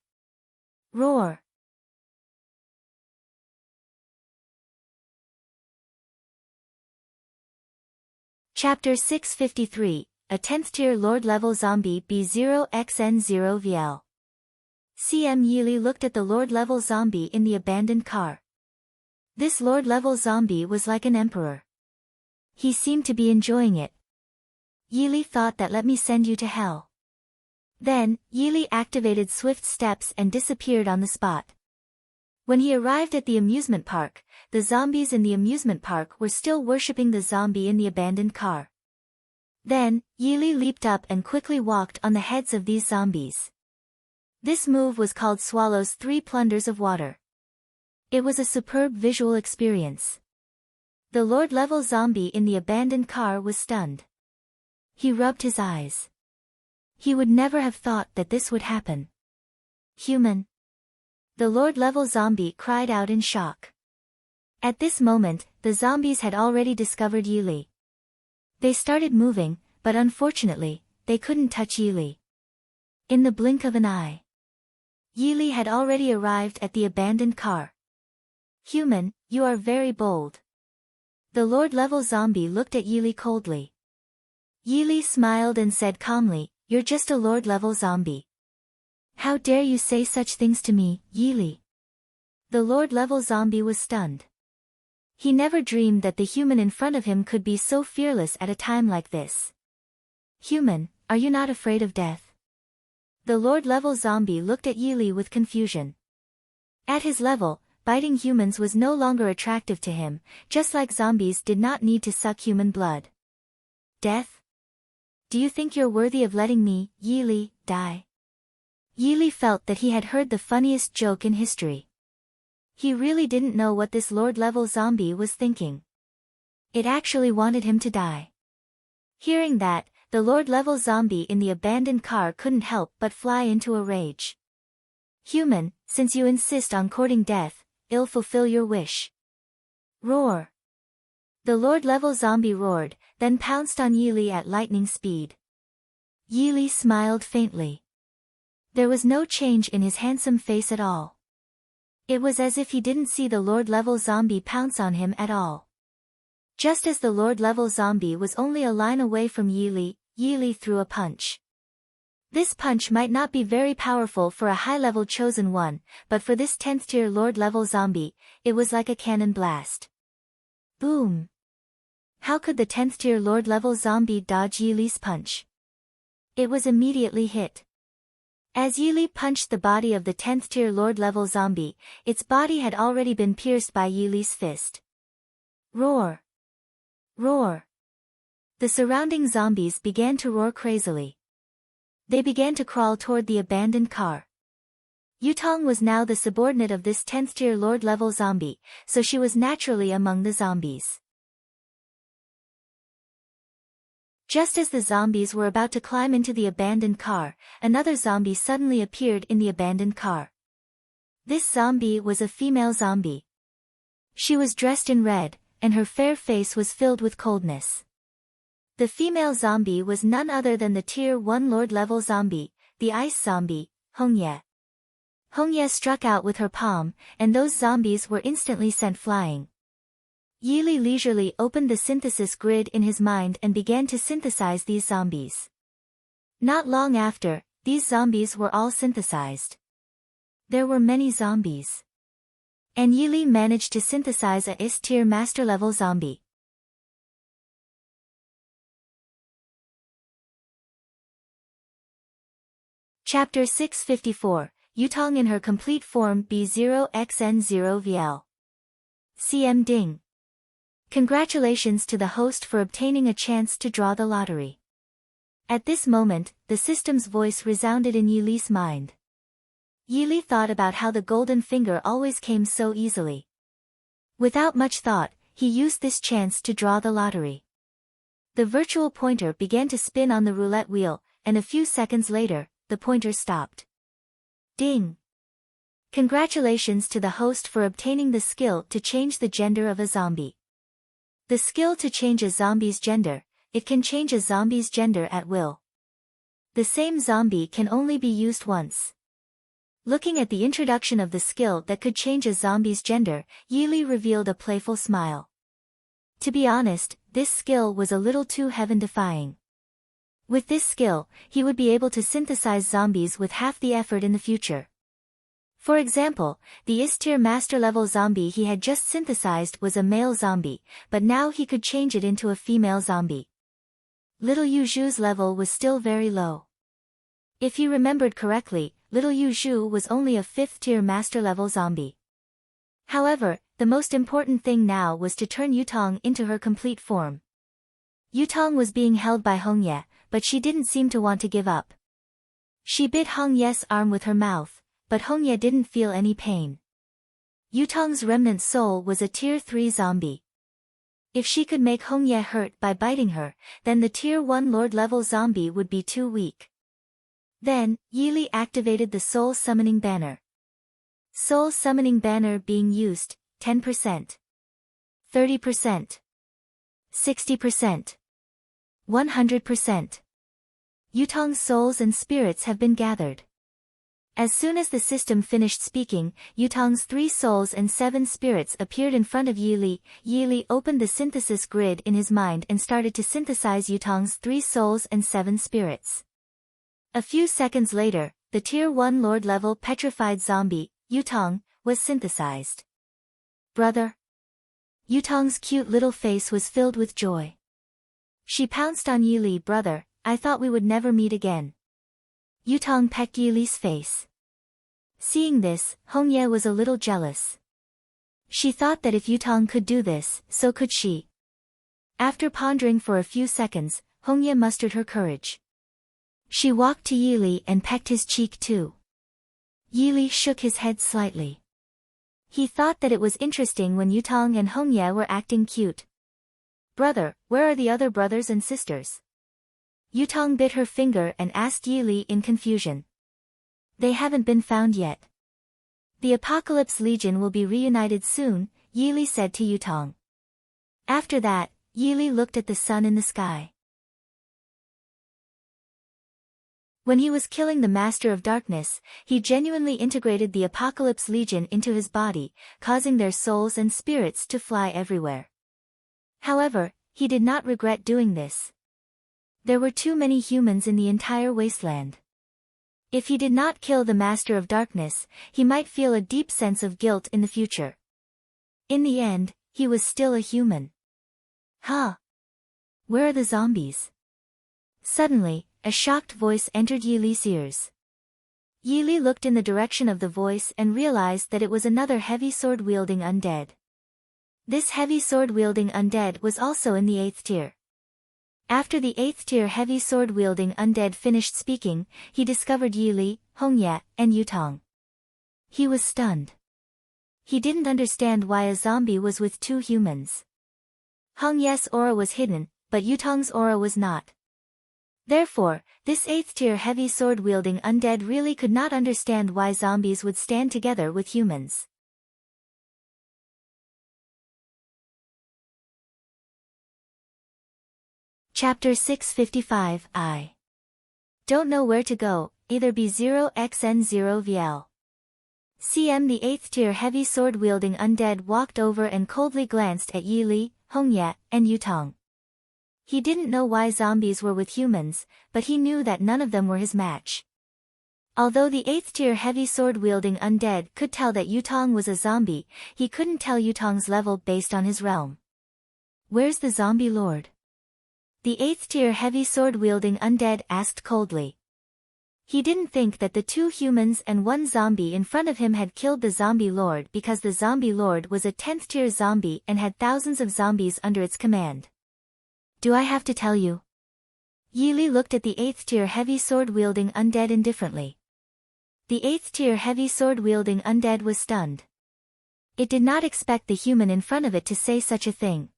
Roar! Chapter 653, a 10th-tier Lord-level zombie B0XN0VL. CM Yili looked at the Lord-level zombie in the abandoned car. This Lord-level zombie was like an emperor. He seemed to be enjoying it. Yili thought that let me send you to hell. Then, Yili activated swift steps and disappeared on the spot. When he arrived at the amusement park, the zombies in the amusement park were still worshipping the zombie in the abandoned car. Then, Yili leaped up and quickly walked on the heads of these zombies. This move was called Swallow's 3 Plunders of Water. It was a superb visual experience. The Lord-level zombie in the abandoned car was stunned. He rubbed his eyes. He would never have thought that this would happen. Human. The Lord-level zombie cried out in shock. At this moment, the zombies had already discovered Yili. They started moving, but unfortunately, they couldn't touch Yili. In the blink of an eye, Yili had already arrived at the abandoned car. Human, you are very bold. The Lord-level zombie looked at Yili coldly. Yili smiled and said calmly, "You're just a Lord-level zombie." "How dare you say such things to me, Yili?" The Lord-level zombie was stunned. He never dreamed that the human in front of him could be so fearless at a time like this. "Human, are you not afraid of death?" The Lord-level zombie looked at Yili with confusion. At his level, biting humans was no longer attractive to him, just like zombies did not need to suck human blood. "Death? Do you think you're worthy of letting me, Yili, die?" Yili felt that he had heard the funniest joke in history. He really didn't know what this Lord-level zombie was thinking. It actually wanted him to die. Hearing that, the Lord-level zombie in the abandoned car couldn't help but fly into a rage. "Human, since you insist on courting death, I'll fulfill your wish." Roar! The Lord-level zombie roared, then pounced on Yili at lightning speed. Yili smiled faintly. There was no change in his handsome face at all. It was as if he didn't see the Lord-level zombie pounce on him at all. Just as the Lord-level zombie was only a line away from Yili, Yili threw a punch. This punch might not be very powerful for a high-level chosen one, but for this 10th-tier Lord-level zombie, it was like a cannon blast. Boom! How could the 10th-tier Lord-level zombie dodge Yili's punch? It was immediately hit. As Yili punched the body of the 10th-tier Lord-level zombie, its body had already been pierced by Yili's fist. Roar! Roar! The surrounding zombies began to roar crazily. They began to crawl toward the abandoned car. Yutong was now the subordinate of this 10th-tier Lord-level zombie, so she was naturally among the zombies. Just as the zombies were about to climb into the abandoned car, another zombie suddenly appeared in the abandoned car. This zombie was a female zombie. She was dressed in red, and her fair face was filled with coldness. The female zombie was none other than the Tier 1 Lord-level zombie, the ice zombie, Hongye. Hongye struck out with her palm, and those zombies were instantly sent flying. Yili leisurely opened the synthesis grid in his mind and began to synthesize these zombies. Not long after, these zombies were all synthesized. There were many zombies. And Yili managed to synthesize a S-tier master-level zombie. Chapter 654, Yutong in her complete form B0xN0VL. CM Ding. Congratulations to the host for obtaining a chance to draw the lottery. At this moment, the system's voice resounded in Yili's mind. Yili thought about how the golden finger always came so easily. Without much thought, he used this chance to draw the lottery. The virtual pointer began to spin on the roulette wheel, and a few seconds later, the pointer stopped. Ding! Congratulations to the host for obtaining the skill to change the gender of a zombie. The skill to change a zombie's gender, it can change a zombie's gender at will. The same zombie can only be used once. Looking at the introduction of the skill that could change a zombie's gender, Yili revealed a playful smile. To be honest, this skill was a little too heaven-defying. With this skill, he would be able to synthesize zombies with half the effort in the future. For example, the S-tier master-level zombie he had just synthesized was a male zombie, but now he could change it into a female zombie. Little Yuju's level was still very low. If he remembered correctly, Little Yuju was only a 5th-tier master-level zombie. However, the most important thing now was to turn Yutong into her complete form. Yutong was being held by Hongye, but she didn't seem to want to give up. She bit Hongye's arm with her mouth, but Hongye didn't feel any pain. Yutong's remnant soul was a Tier 3 zombie. If she could make Hongye hurt by biting her, then the Tier 1 Lord-level zombie would be too weak. Then, Yili activated the Soul Summoning Banner. Soul Summoning Banner being used, 10%. 30%. 60%. 100%. Yutong's souls and spirits have been gathered. As soon as the system finished speaking, Yutong's 3 souls and 7 spirits appeared in front of Yi Li. Yi Li opened the synthesis grid in his mind and started to synthesize Yutong's 3 souls and 7 spirits. A few seconds later, the Tier 1 Lord-level petrified zombie, Yutong, was synthesized. Brother? Yutong's cute little face was filled with joy. She pounced on Yi Li. Brother, I thought we would never meet again. Yutong pecked Yi Li's face. Seeing this, Hongye was a little jealous. She thought that if Yutong could do this, so could she. After pondering for a few seconds, Hongye mustered her courage. She walked to Yi Li and pecked his cheek too. Yi Li shook his head slightly. He thought that it was interesting when Yutong and Hongye were acting cute. Brother, where are the other brothers and sisters? Yutong bit her finger and asked Yi Li in confusion. They haven't been found yet. The Apocalypse Legion will be reunited soon, Yi Li said to Yutong. After that, Yi Li looked at the sun in the sky. When he was killing the Master of Darkness, he genuinely integrated the Apocalypse Legion into his body, causing their souls and spirits to fly everywhere. However, he did not regret doing this. There were too many humans in the entire wasteland. If he did not kill the Master of Darkness, he might feel a deep sense of guilt in the future. In the end, he was still a human. Huh? Where are the zombies? Suddenly, a shocked voice entered Yi Li's ears. Yi Li looked in the direction of the voice and realized that it was another heavy sword-wielding undead. This heavy sword-wielding undead was also in the 8th tier. After the 8th tier heavy sword-wielding undead finished speaking, he discovered Yi Li, Hongye, and Yutong. He was stunned. He didn't understand why a zombie was with 2 humans. Hongye's aura was hidden, but Yutong's aura was not. Therefore, this 8th tier heavy sword-wielding undead really could not understand why zombies would stand together with humans. Chapter 655 I don't know where to go, either B0xN0VL. CM the 8th tier heavy sword-wielding undead walked over and coldly glanced at Yi Li, Hongye, and Yutong. He didn't know why zombies were with humans, but he knew that none of them were his match. Although the 8th tier heavy sword-wielding undead could tell that Yutong was a zombie, he couldn't tell Yutong's level based on his realm. Where's the zombie lord? The 8th tier heavy sword-wielding undead asked coldly. He didn't think that the 2 humans and 1 zombie in front of him had killed the zombie lord because the zombie lord was a 10th tier zombie and had thousands of zombies under its command. Do I have to tell you? Yi Li looked at the 8th tier heavy sword-wielding undead indifferently. The 8th tier heavy sword-wielding undead was stunned. It did not expect the human in front of it to say such a thing.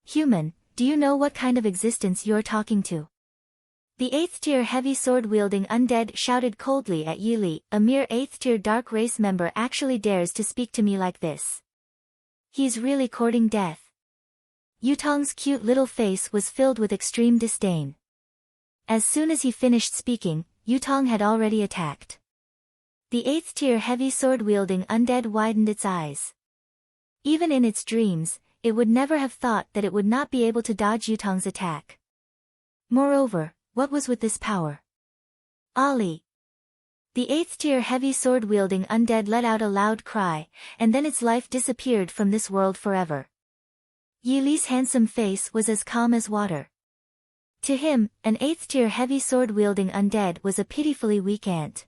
Human, do you know what kind of existence you're talking to? The 8th tier heavy sword-wielding undead shouted coldly at Yi Li. A mere 8th tier dark race member actually dares to speak to me like this. He's really courting death. Yutong's cute little face was filled with extreme disdain. As soon as he finished speaking, Yutong had already attacked. The 8th tier heavy sword-wielding undead widened its eyes. Even in its dreams, it would never have thought that it would not be able to dodge Yutong's attack. Moreover, what was with this power? Ali! The 8th tier heavy sword-wielding undead let out a loud cry, and then its life disappeared from this world forever. Yi Li's handsome face was as calm as water. To him, an 8th tier heavy sword-wielding undead was a pitifully weak ant.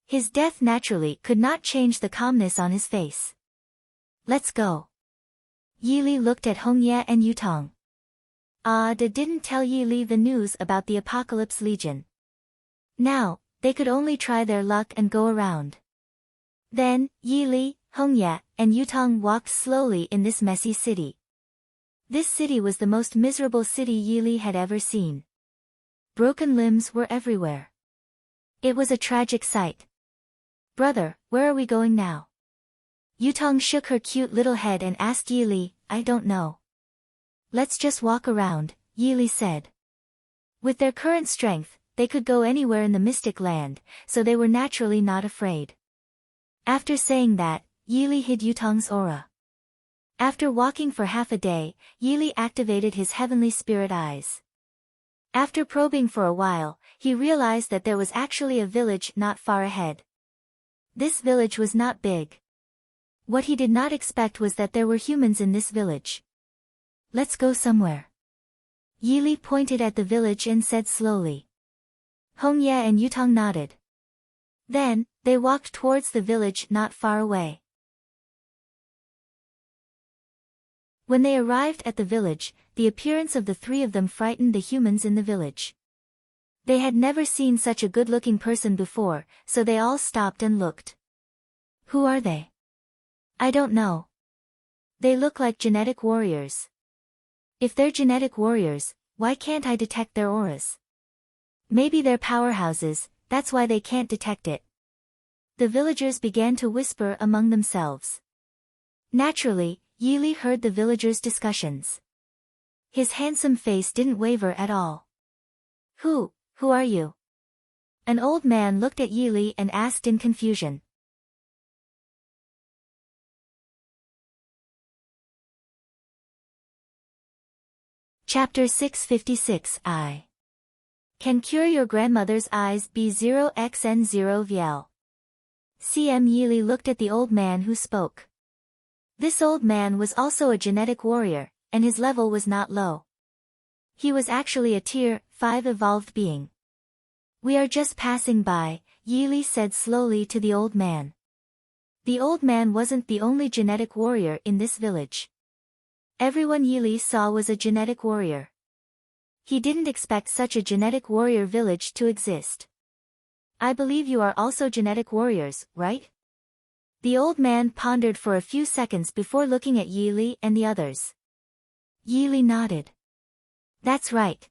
His death naturally could not change the calmness on his face. Let's go. Yi Li looked at Hongye and Yutong. Ada didn't tell Yi Li the news about the Apocalypse Legion. Now, they could only try their luck and go around. Then, Yi Li, Hongye, and Yutong walked slowly in this messy city. This city was the most miserable city Yi Li had ever seen. Broken limbs were everywhere. It was a tragic sight. Brother, where are we going now? Yutong shook her cute little head and asked Yi Li, I don't know. Let's just walk around, Yi Li said. With their current strength, they could go anywhere in the mystic land, so they were naturally not afraid. After saying that, Yili hid Yutong's aura. After walking for half a day, Yili activated his heavenly spirit eyes. After probing for a while, he realized that there was actually a village not far ahead. This village was not big. What he did not expect was that there were humans in this village. Let's go somewhere. Yili pointed at the village and said slowly. Hongye and Yutong nodded. Then, they walked towards the village not far away. When they arrived at the village, the appearance of the three of them frightened the humans in the village. They had never seen such a good-looking person before, so they all stopped and looked. Who are they? I don't know. They look like genetic warriors. If they're genetic warriors, why can't I detect their auras? Maybe they're powerhouses, that's why they can't detect it. The villagers began to whisper among themselves. Naturally, Yili heard the villagers' discussions. His handsome face didn't waver at all. Who are you? An old man looked at Yili and asked in confusion. Chapter 656 I. Can cure your grandmother's eyes B0xN0 VL. CM Yili looked at the old man who spoke. This old man was also a genetic warrior, and his level was not low. He was actually a Tier 5 evolved being. We are just passing by, Yili said slowly to the old man. The old man wasn't the only genetic warrior in this village. Everyone Yili saw was a genetic warrior. He didn't expect such a genetic warrior village to exist. I believe you are also genetic warriors, right? The old man pondered for a few seconds before looking at Yili and the others. Yili nodded. That's right.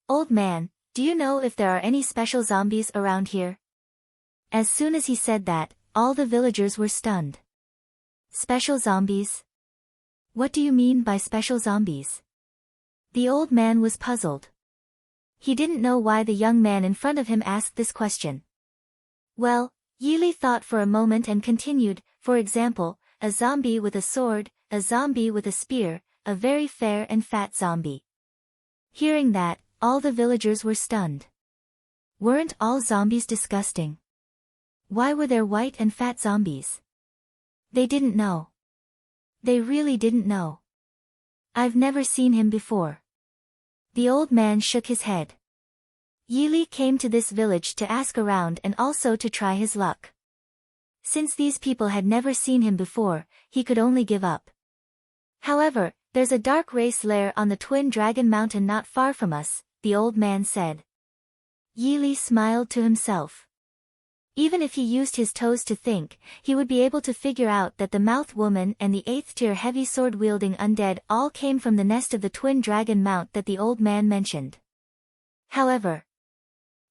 Old man, do you know if there are any special zombies around here? As soon as he said that, all the villagers were stunned. Special zombies? What do you mean by special zombies? The old man was puzzled. He didn't know why the young man in front of him asked this question. Well, Yili thought for a moment and continued, for example, a zombie with a sword, a zombie with a spear, a very fair and fat zombie. Hearing that, all the villagers were stunned. Weren't all zombies disgusting? Why were there white and fat zombies? They didn't know. They really didn't know. I've never seen him before. The old man shook his head. Yili came to this village to ask around and also to try his luck. Since these people had never seen him before, he could only give up. However, there's a dark race lair on the Twin Dragon Mountain not far from us, the old man said. Yili smiled to himself. Even if he used his toes to think, he would be able to figure out that the Mouth Woman and the 8th tier heavy sword-wielding undead all came from the nest of the Twin Dragon Mount that the old man mentioned. However,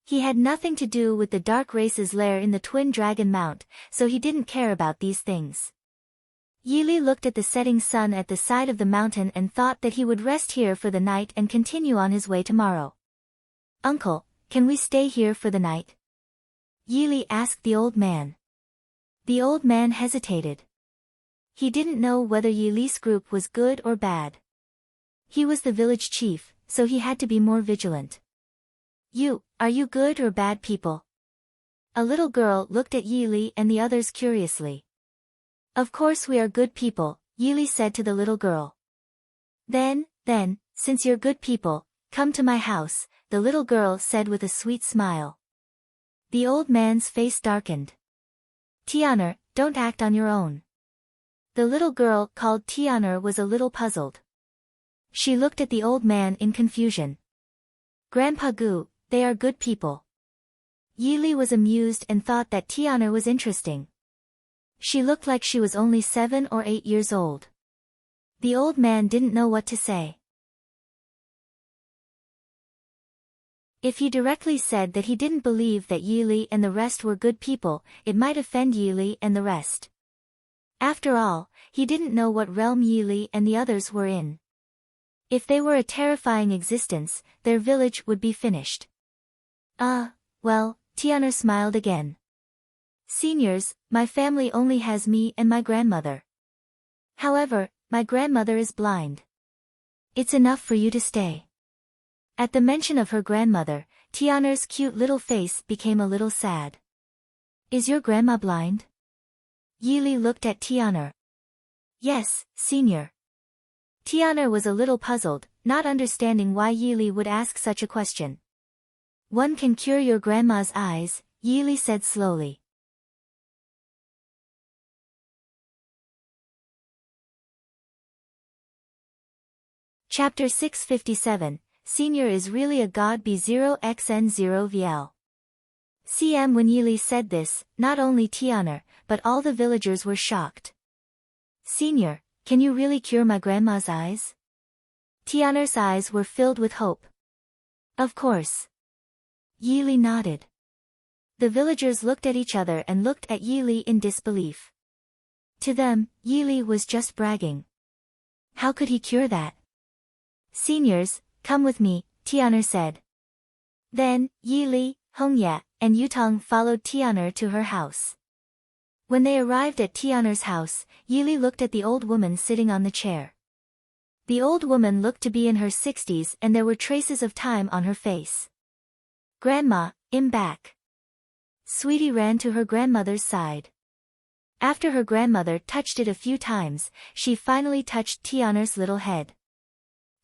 he had nothing to do with the Dark Race's lair in the Twin Dragon Mount, so he didn't care about these things. Yili looked at the setting sun at the side of the mountain and thought that he would rest here for the night and continue on his way tomorrow. Uncle, can we stay here for the night? Yili asked the old man. The old man hesitated. He didn't know whether Yili's group was good or bad. He was the village chief, so he had to be more vigilant. Are you good or bad people? A little girl looked at Yili and the others curiously. Of course we are good people, Yili said to the little girl. Then, since you're good people, come to my house, the little girl said with a sweet smile. The old man's face darkened. Tianer, don't act on your own. The little girl called Tianer was a little puzzled. She looked at the old man in confusion. Grandpa Gu, they are good people. Yili was amused and thought that Tianer was interesting. She looked like she was only 7 or 8 years old. The old man didn't know what to say. If he directly said that he didn't believe that Yili and the rest were good people, it might offend Yili and the rest. After all, he didn't know what realm Yili and the others were in. If they were a terrifying existence, their village would be finished. Well, Tiana smiled again. Seniors, my family only has me and my grandmother. However, my grandmother is blind. It's enough for you to stay. At the mention of her grandmother, Tiana's cute little face became a little sad. Is your grandma blind? Yili looked at Tiana. Yes, senior. Tiana was a little puzzled, not understanding why Yili would ask such a question. One can cure your grandma's eyes, Yili said slowly. Chapter 657, Senior is really a god B0xN0VL. CM When Yili said this, not only Tiana, but all the villagers were shocked. Senior, can you really cure my grandma's eyes? Tiana's eyes were filled with hope. Of course. Yili nodded. The villagers looked at each other and looked at Yili in disbelief. To them, Yili was just bragging. How could he cure that? Seniors, come with me, Tiana said. Then, Yili, Hongya, and Yutong followed Tiana to her house. When they arrived at Tiana's house, Yili looked at the old woman sitting on the chair. The old woman looked to be in her 60s and there were traces of time on her face. Grandma, embark. Sweetie ran to her grandmother's side. After her grandmother touched it a few times, she finally touched Tiana's little head.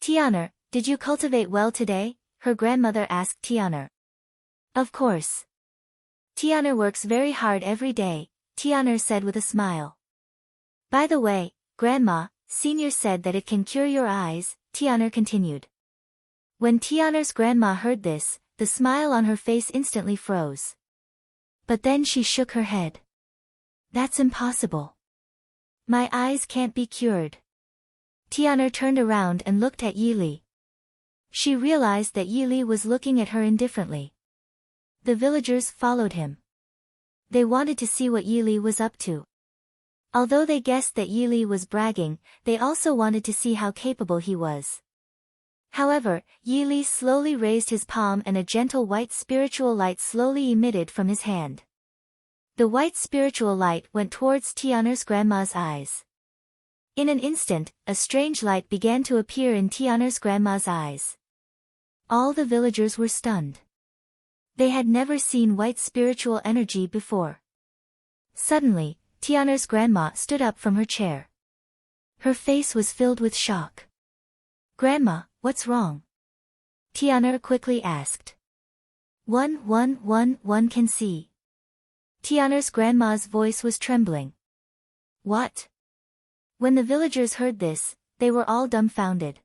Tiana, did you cultivate well today? Her grandmother asked Tiana. Of course. Tiana works very hard every day, Tiana said with a smile. By the way, Grandma, Senior said that it can cure your eyes, Tiana continued. When Tiana's grandma heard this, the smile on her face instantly froze. But then she shook her head. That's impossible. My eyes can't be cured. Tiana turned around and looked at Yili. She realized that Yili was looking at her indifferently. The villagers followed him. They wanted to see what Yili was up to. Although they guessed that Yili was bragging, they also wanted to see how capable he was. However, Yili slowly raised his palm and a gentle white spiritual light slowly emitted from his hand. The white spiritual light went towards Tiana's grandma's eyes. In an instant, a strange light began to appear in Tiana's grandma's eyes. All the villagers were stunned. They had never seen white spiritual energy before. Suddenly, Tiana's grandma stood up from her chair. Her face was filled with shock. Grandma, what's wrong? Tiana quickly asked. One can see. Tiana's grandma's voice was trembling. What? When the villagers heard this, they were all dumbfounded.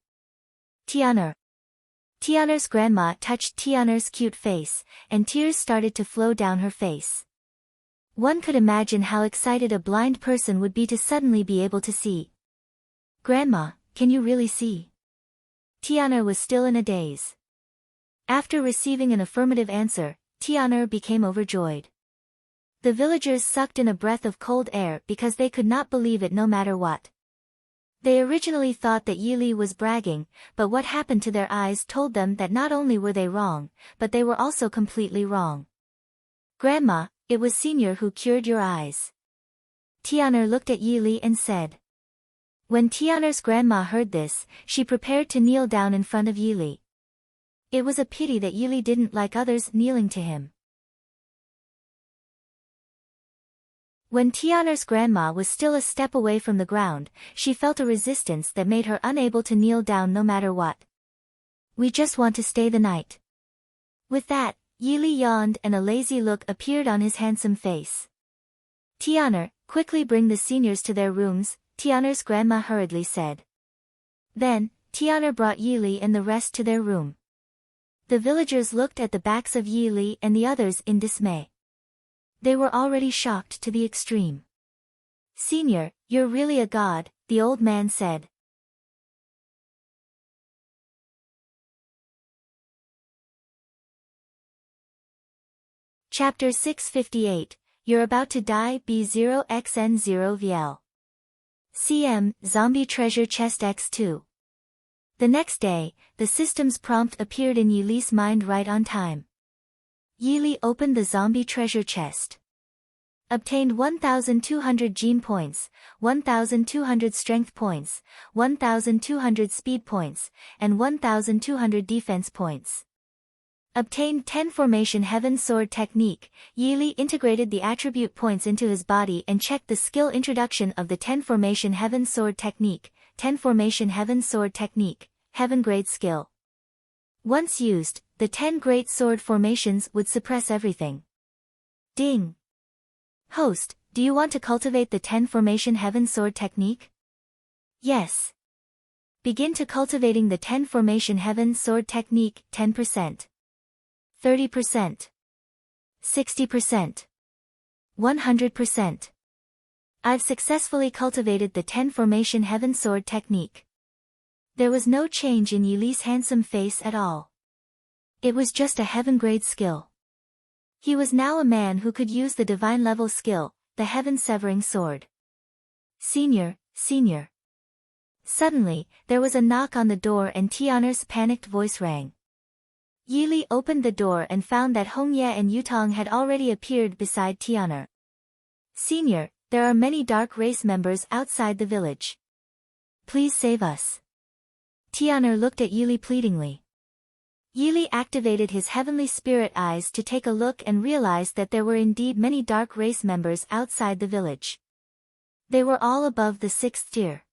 Tiana's grandma touched Tiana's cute face, and tears started to flow down her face. One could imagine how excited a blind person would be to suddenly be able to see. Grandma, can you really see? Tiana was still in a daze. After receiving an affirmative answer, Tiana became overjoyed. The villagers sucked in a breath of cold air because they could not believe it no matter what. They originally thought that Yili was bragging, but what happened to their eyes told them that not only were they wrong, but they were also completely wrong. Grandma, it was Senior who cured your eyes. Tiana looked at Yili and said. When Tiana's grandma heard this, she prepared to kneel down in front of Yili. It was a pity that Yili didn't like others kneeling to him. When Tiana's grandma was still a step away from the ground, she felt a resistance that made her unable to kneel down no matter what. We just want to stay the night. With that, Yili yawned and a lazy look appeared on his handsome face. Tiana, quickly bring the seniors to their rooms, Tiana's grandma hurriedly said. Then, Tiana brought Yili and the rest to their room. The villagers looked at the backs of Yili and the others in dismay. They were already shocked to the extreme. Senior, you're really a god, the old man said. Chapter 658, You're About to Die B0xN0VL. CM, Zombie Treasure Chest X2. The next day, the system's prompt appeared in Yili's mind right on time. Yi opened the zombie treasure chest. Obtained 1,200 gene points, 1,200 strength points, 1,200 speed points, and 1,200 defense points. Obtained 10 Formation Heaven Sword Technique. Yi integrated the attribute points into his body and checked the skill introduction of the 10 Formation Heaven Sword Technique. 10 Formation Heaven Sword Technique, Heaven Grade Skill. Once used, the 10 Great Sword Formations would suppress everything. Ding! Host, do you want to cultivate the 10 Formation Heaven Sword Technique? Yes. Begin to cultivating the 10 Formation Heaven Sword Technique. 10%. 30%. 60%. 100%. I've successfully cultivated the 10 Formation Heaven Sword Technique. There was no change in Yi's handsome face at all. It was just a heaven-grade skill. He was now a man who could use the divine-level skill, the heaven-severing sword. Senior. Suddenly, there was a knock on the door and Tianer's panicked voice rang. Yi opened the door and found that Hongye and Yutong had already appeared beside Tianer. Senior, there are many dark race members outside the village. Please save us. Tianer looked at Yi pleadingly. Yi activated his heavenly spirit eyes to take a look and realized that there were indeed many dark race members outside the village. They were all above the 6th tier.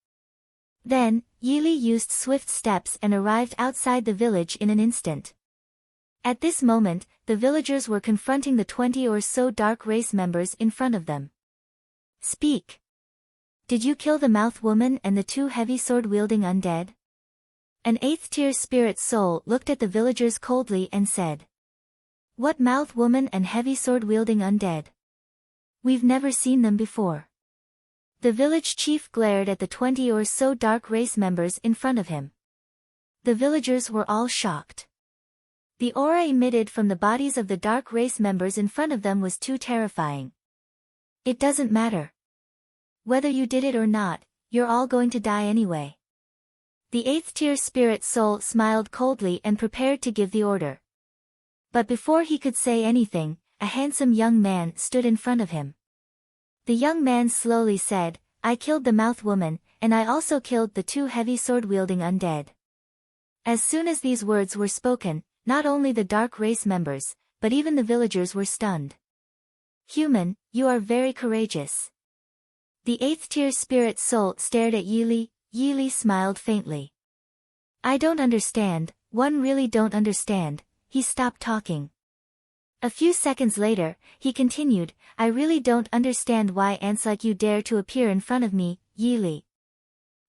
Then, Yi used swift steps and arrived outside the village in an instant. At this moment, the villagers were confronting the 20 or so dark race members in front of them. Speak. Did you kill the mouth woman and the 2 heavy sword-wielding undead? An 8th-tier spirit soul looked at the villagers coldly and said. What mouth woman and heavy sword-wielding undead? We've never seen them before. The village chief glared at the 20 or so dark race members in front of him. The villagers were all shocked. The aura emitted from the bodies of the dark race members in front of them was too terrifying. It doesn't matter. Whether you did it or not, you're all going to die anyway. The 8th-tier spirit soul smiled coldly and prepared to give the order. But before he could say anything, a handsome young man stood in front of him. The young man slowly said, I killed the mouth woman, and I also killed the 2 heavy sword-wielding undead. As soon as these words were spoken, not only the dark race members, but even the villagers were stunned. Human, you are very courageous. The 8th-tier spirit soul stared at Yi. Yi smiled faintly. I don't understand, one really don't understand. He stopped talking. A few seconds later, he continued, I really don't understand why ants like you dare to appear in front of me, Yi.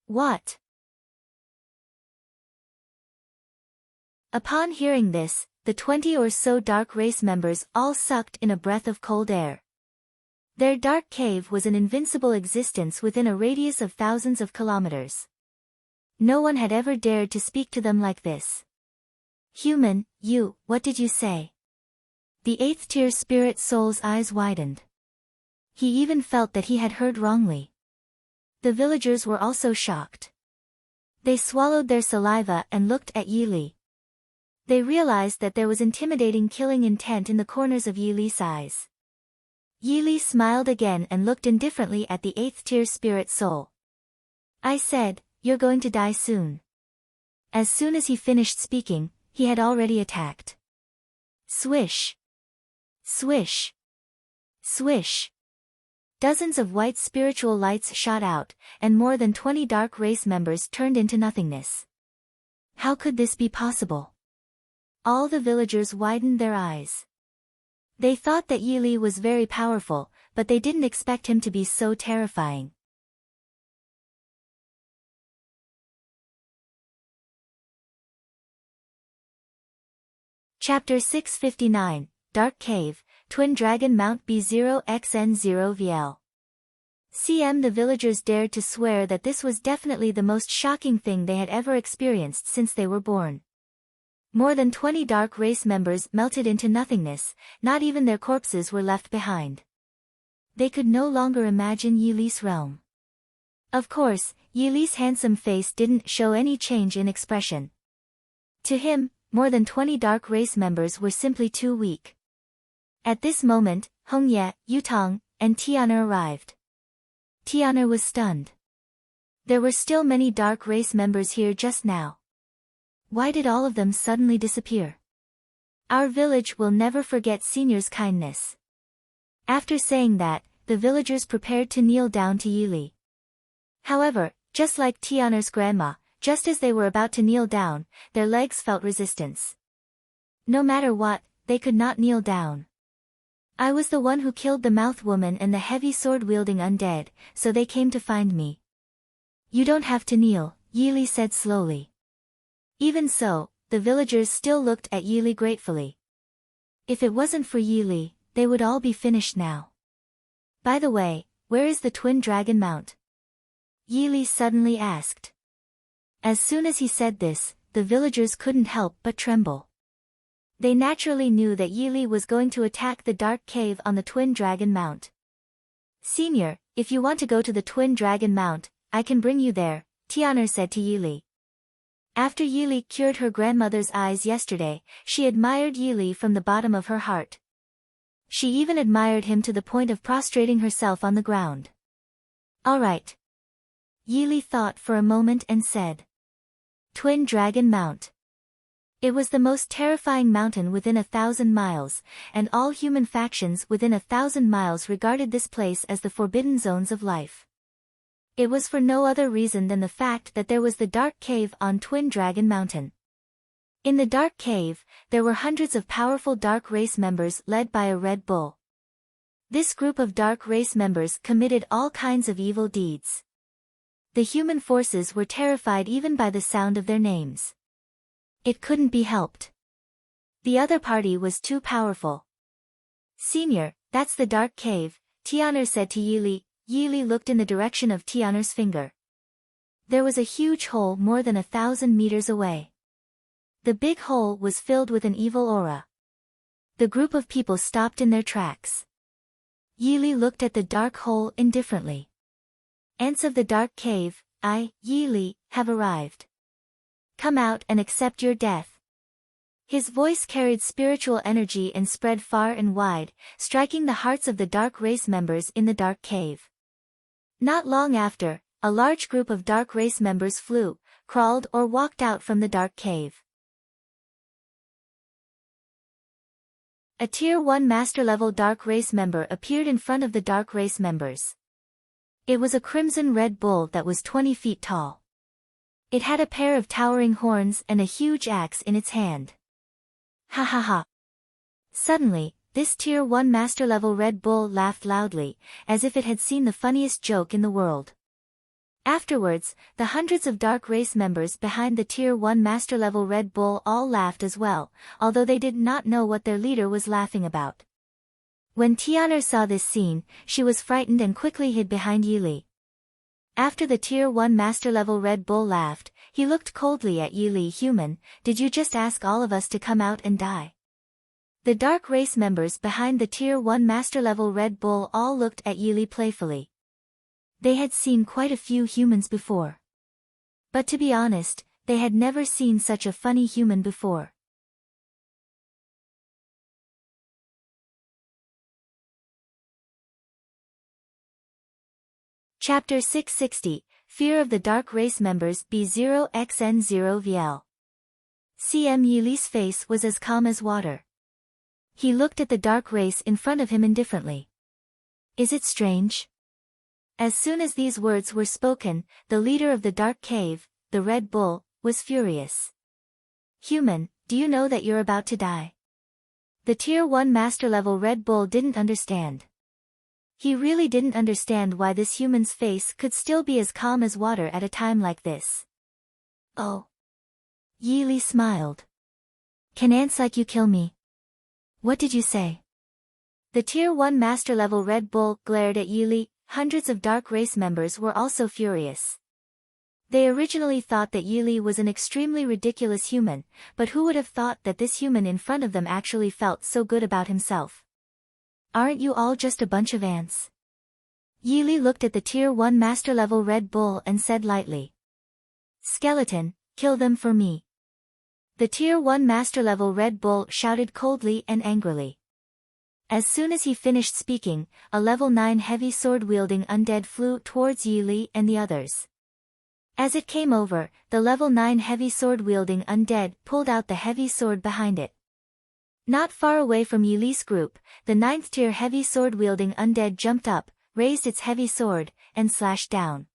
What? Upon hearing this, the 20 or so dark race members all sucked in a breath of cold air. Their dark cave was an invincible existence within a radius of thousands of kilometers. No one had ever dared to speak to them like this. Human, what did you say? The 8th-tier spirit soul's eyes widened. He even felt that he had heard wrongly. The villagers were also shocked. They swallowed their saliva and looked at Yi. They realized that there was intimidating killing intent in the corners of Yi's eyes. Yi smiled again and looked indifferently at the 8th-tier spirit soul. I said, you're going to die soon. As soon as he finished speaking, he had already attacked. Swish. Swish. Swish. Dozens of white spiritual lights shot out, and more than 20 dark race members turned into nothingness. How could this be possible? All the villagers widened their eyes. They thought that Yi was very powerful, but they didn't expect him to be so terrifying. Chapter 659, Dark Cave, Twin Dragon Mount B0XN0VL. CM The villagers dared to swear that this was definitely the most shocking thing they had ever experienced since they were born. More than 20 dark race members melted into nothingness, not even their corpses were left behind. They could no longer imagine Yi's realm. Of course, Yi's handsome face didn't show any change in expression. To him, more than 20 dark race members were simply too weak. At this moment, Hongye, Yutong, and Tian'er arrived. Tian'er was stunned. There were still many dark race members here just now. Why did all of them suddenly disappear? Our village will never forget Senior's kindness. After saying that, the villagers prepared to kneel down to Yili. However, just like Tian'er's grandma, just as they were about to kneel down, their legs felt resistance. No matter what, they could not kneel down. I was the one who killed the mouth woman and the heavy sword-wielding undead, so they came to find me. You don't have to kneel, Yili said slowly. Even so, the villagers still looked at Yili gratefully. If it wasn't for Yili, they would all be finished now. By the way, where is the twin dragon mount? Yili suddenly asked. As soon as he said this, the villagers couldn't help but tremble. They naturally knew that Yili was going to attack the dark cave on the twin dragon mount. Senior, if you want to go to the twin dragon mount, I can bring you there, Tian'er said to Yili. After Yili cured her grandmother's eyes yesterday, she admired Yili from the bottom of her heart. She even admired him to the point of prostrating herself on the ground. All right. Yili thought for a moment and said. Twin Dragon Mount. It was the most terrifying mountain within 1,000 miles, and all human factions within 1,000 miles regarded this place as the forbidden zones of life. It was for no other reason than the fact that there was the dark cave on Twin Dragon Mountain. In the dark cave, there were hundreds of powerful dark race members led by a Red Bull. This group of dark race members committed all kinds of evil deeds. The human forces were terrified even by the sound of their names. It couldn't be helped. The other party was too powerful. Senior, that's the dark cave, Tian'er said to Yili. Yili looked in the direction of Tian'er's finger. There was a huge hole more than 1,000 meters away. The big hole was filled with an evil aura. The group of people stopped in their tracks. Yili looked at the dark hole indifferently. Ants of the dark cave, Yili, have arrived. Come out and accept your death. His voice carried spiritual energy and spread far and wide, striking the hearts of the dark race members in the dark cave. Not long after, a large group of dark race members flew, crawled or walked out from the dark cave. A Tier 1 Master-level dark race member appeared in front of the dark race members. It was a crimson red bull that was 20 feet tall. It had a pair of towering horns and a huge axe in its hand. Ha ha ha. Suddenly, this Tier 1 Master-level Red Bull laughed loudly, as if it had seen the funniest joke in the world. Afterwards, the hundreds of dark race members behind the Tier 1 Master-level Red Bull all laughed as well, although they did not know what their leader was laughing about. When Tian'er saw this scene, she was frightened and quickly hid behind Yili. After the Tier 1 Master-level Red Bull laughed, he looked coldly at Yili. Human, did you just ask all of us to come out and die? The dark race members behind the Tier 1 Master-level Red Bull all looked at Yili playfully. They had seen quite a few humans before. But to be honest, they had never seen such a funny human before. Chapter 660, Fear of the Dark Race Members B0xN0VL. CM Yili's face was as calm as water. He looked at the dark race in front of him indifferently. Is it strange? As soon as these words were spoken, the leader of the dark cave, the Red Bull, was furious. Human, do you know that you're about to die? The Tier 1 Master-level Red Bull didn't understand. He really didn't understand why this human's face could still be as calm as water at a time like this. Oh. Yili smiled. Can ants like you kill me? What did you say? The Tier 1 Master-level Red Bull glared at Yili. Hundreds of dark race members were also furious. They originally thought that Yili was an extremely ridiculous human, but who would have thought that this human in front of them actually felt so good about himself? Aren't you all just a bunch of ants? Yili looked at the Tier 1 Master-level Red Bull and said lightly. Skeleton, kill them for me. The Tier 1 Master-level Red Bull shouted coldly and angrily. As soon as he finished speaking, a level 9 heavy sword-wielding undead flew towards Yi Li and the others. As it came over, the level 9 heavy sword-wielding undead pulled out the heavy sword behind it. Not far away from Yi Li's group, the 9th tier heavy sword-wielding undead jumped up, raised its heavy sword, and slashed down.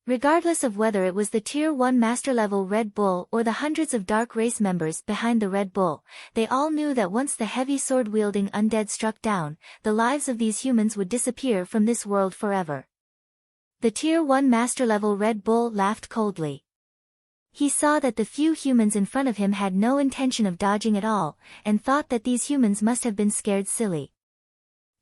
Regardless of whether it was the Tier 1 Master-level Red Bull or the hundreds of Dark Race members behind the Red Bull, they all knew that once the heavy sword-wielding undead struck down, the lives of these humans would disappear from this world forever. The Tier 1 Master-level Red Bull laughed coldly. He saw that the few humans in front of him had no intention of dodging at all, and thought that these humans must have been scared silly.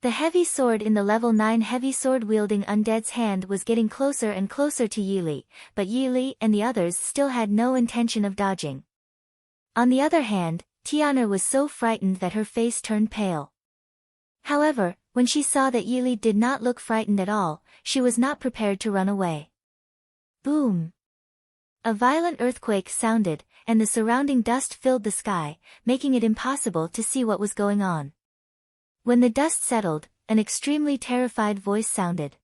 The heavy sword in the level 9 heavy sword-wielding undead's hand was getting closer and closer to Yi Li, but Yi Li and the others still had no intention of dodging. On the other hand, Tiana was so frightened that her face turned pale. However, when she saw that Yi Li did not look frightened at all, she was not prepared to run away. Boom! A violent earthquake sounded, and the surrounding dust filled the sky, making it impossible to see what was going on. When the dust settled, an extremely terrified voice sounded.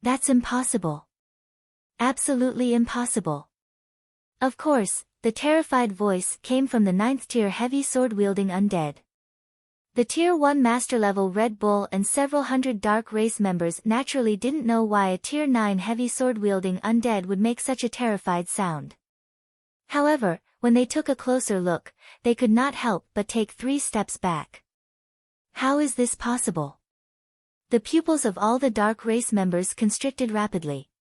That's impossible. Absolutely impossible. Of course, the terrified voice came from the 9th tier heavy sword-wielding undead. The Tier 1 Master-level Red Bull and several hundred Dark Race members naturally didn't know why a Tier 9 heavy sword-wielding undead would make such a terrified sound. However, when they took a closer look, they could not help but take 3 steps back. How is this possible? The pupils of all the Dark Race members constricted rapidly.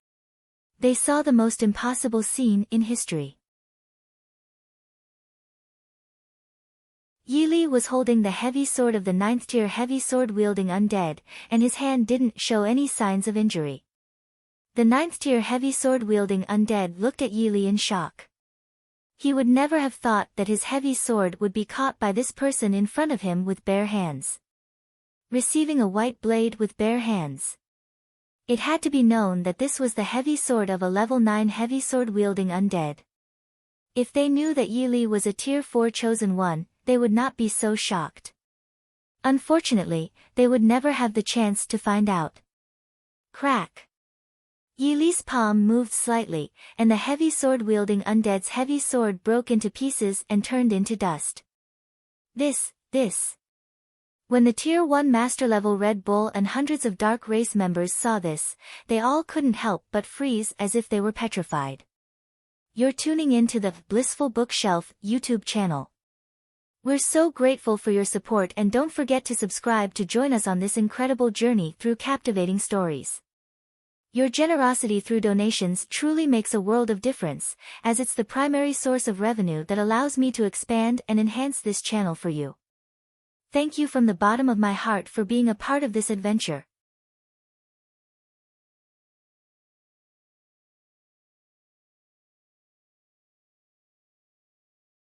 They saw the most impossible scene in history. Yi Li was holding the heavy sword of the 9th tier heavy sword-wielding undead, and his hand didn't show any signs of injury. The 9th tier heavy sword-wielding undead looked at Yi Li in shock. He would never have thought that his heavy sword would be caught by this person in front of him with bare hands. Receiving a white blade with bare hands. It had to be known that this was the heavy sword of a level 9 heavy sword-wielding undead. If they knew that Yi Li was a Tier 4 chosen one, they would not be so shocked. Unfortunately, they would never have the chance to find out. Crack! Yi Li's palm moved slightly, and the heavy sword-wielding undead's heavy sword broke into pieces and turned into dust. This. When the Tier 1 Master-level Red Bull and hundreds of Dark Race members saw this, they all couldn't help but freeze as if they were petrified. You're tuning in to the Blissful Bookshelf YouTube channel. We're so grateful for your support, and don't forget to subscribe to join us on this incredible journey through captivating stories. Your generosity through donations truly makes a world of difference, as it's the primary source of revenue that allows me to expand and enhance this channel for you. Thank you from the bottom of my heart for being a part of this adventure.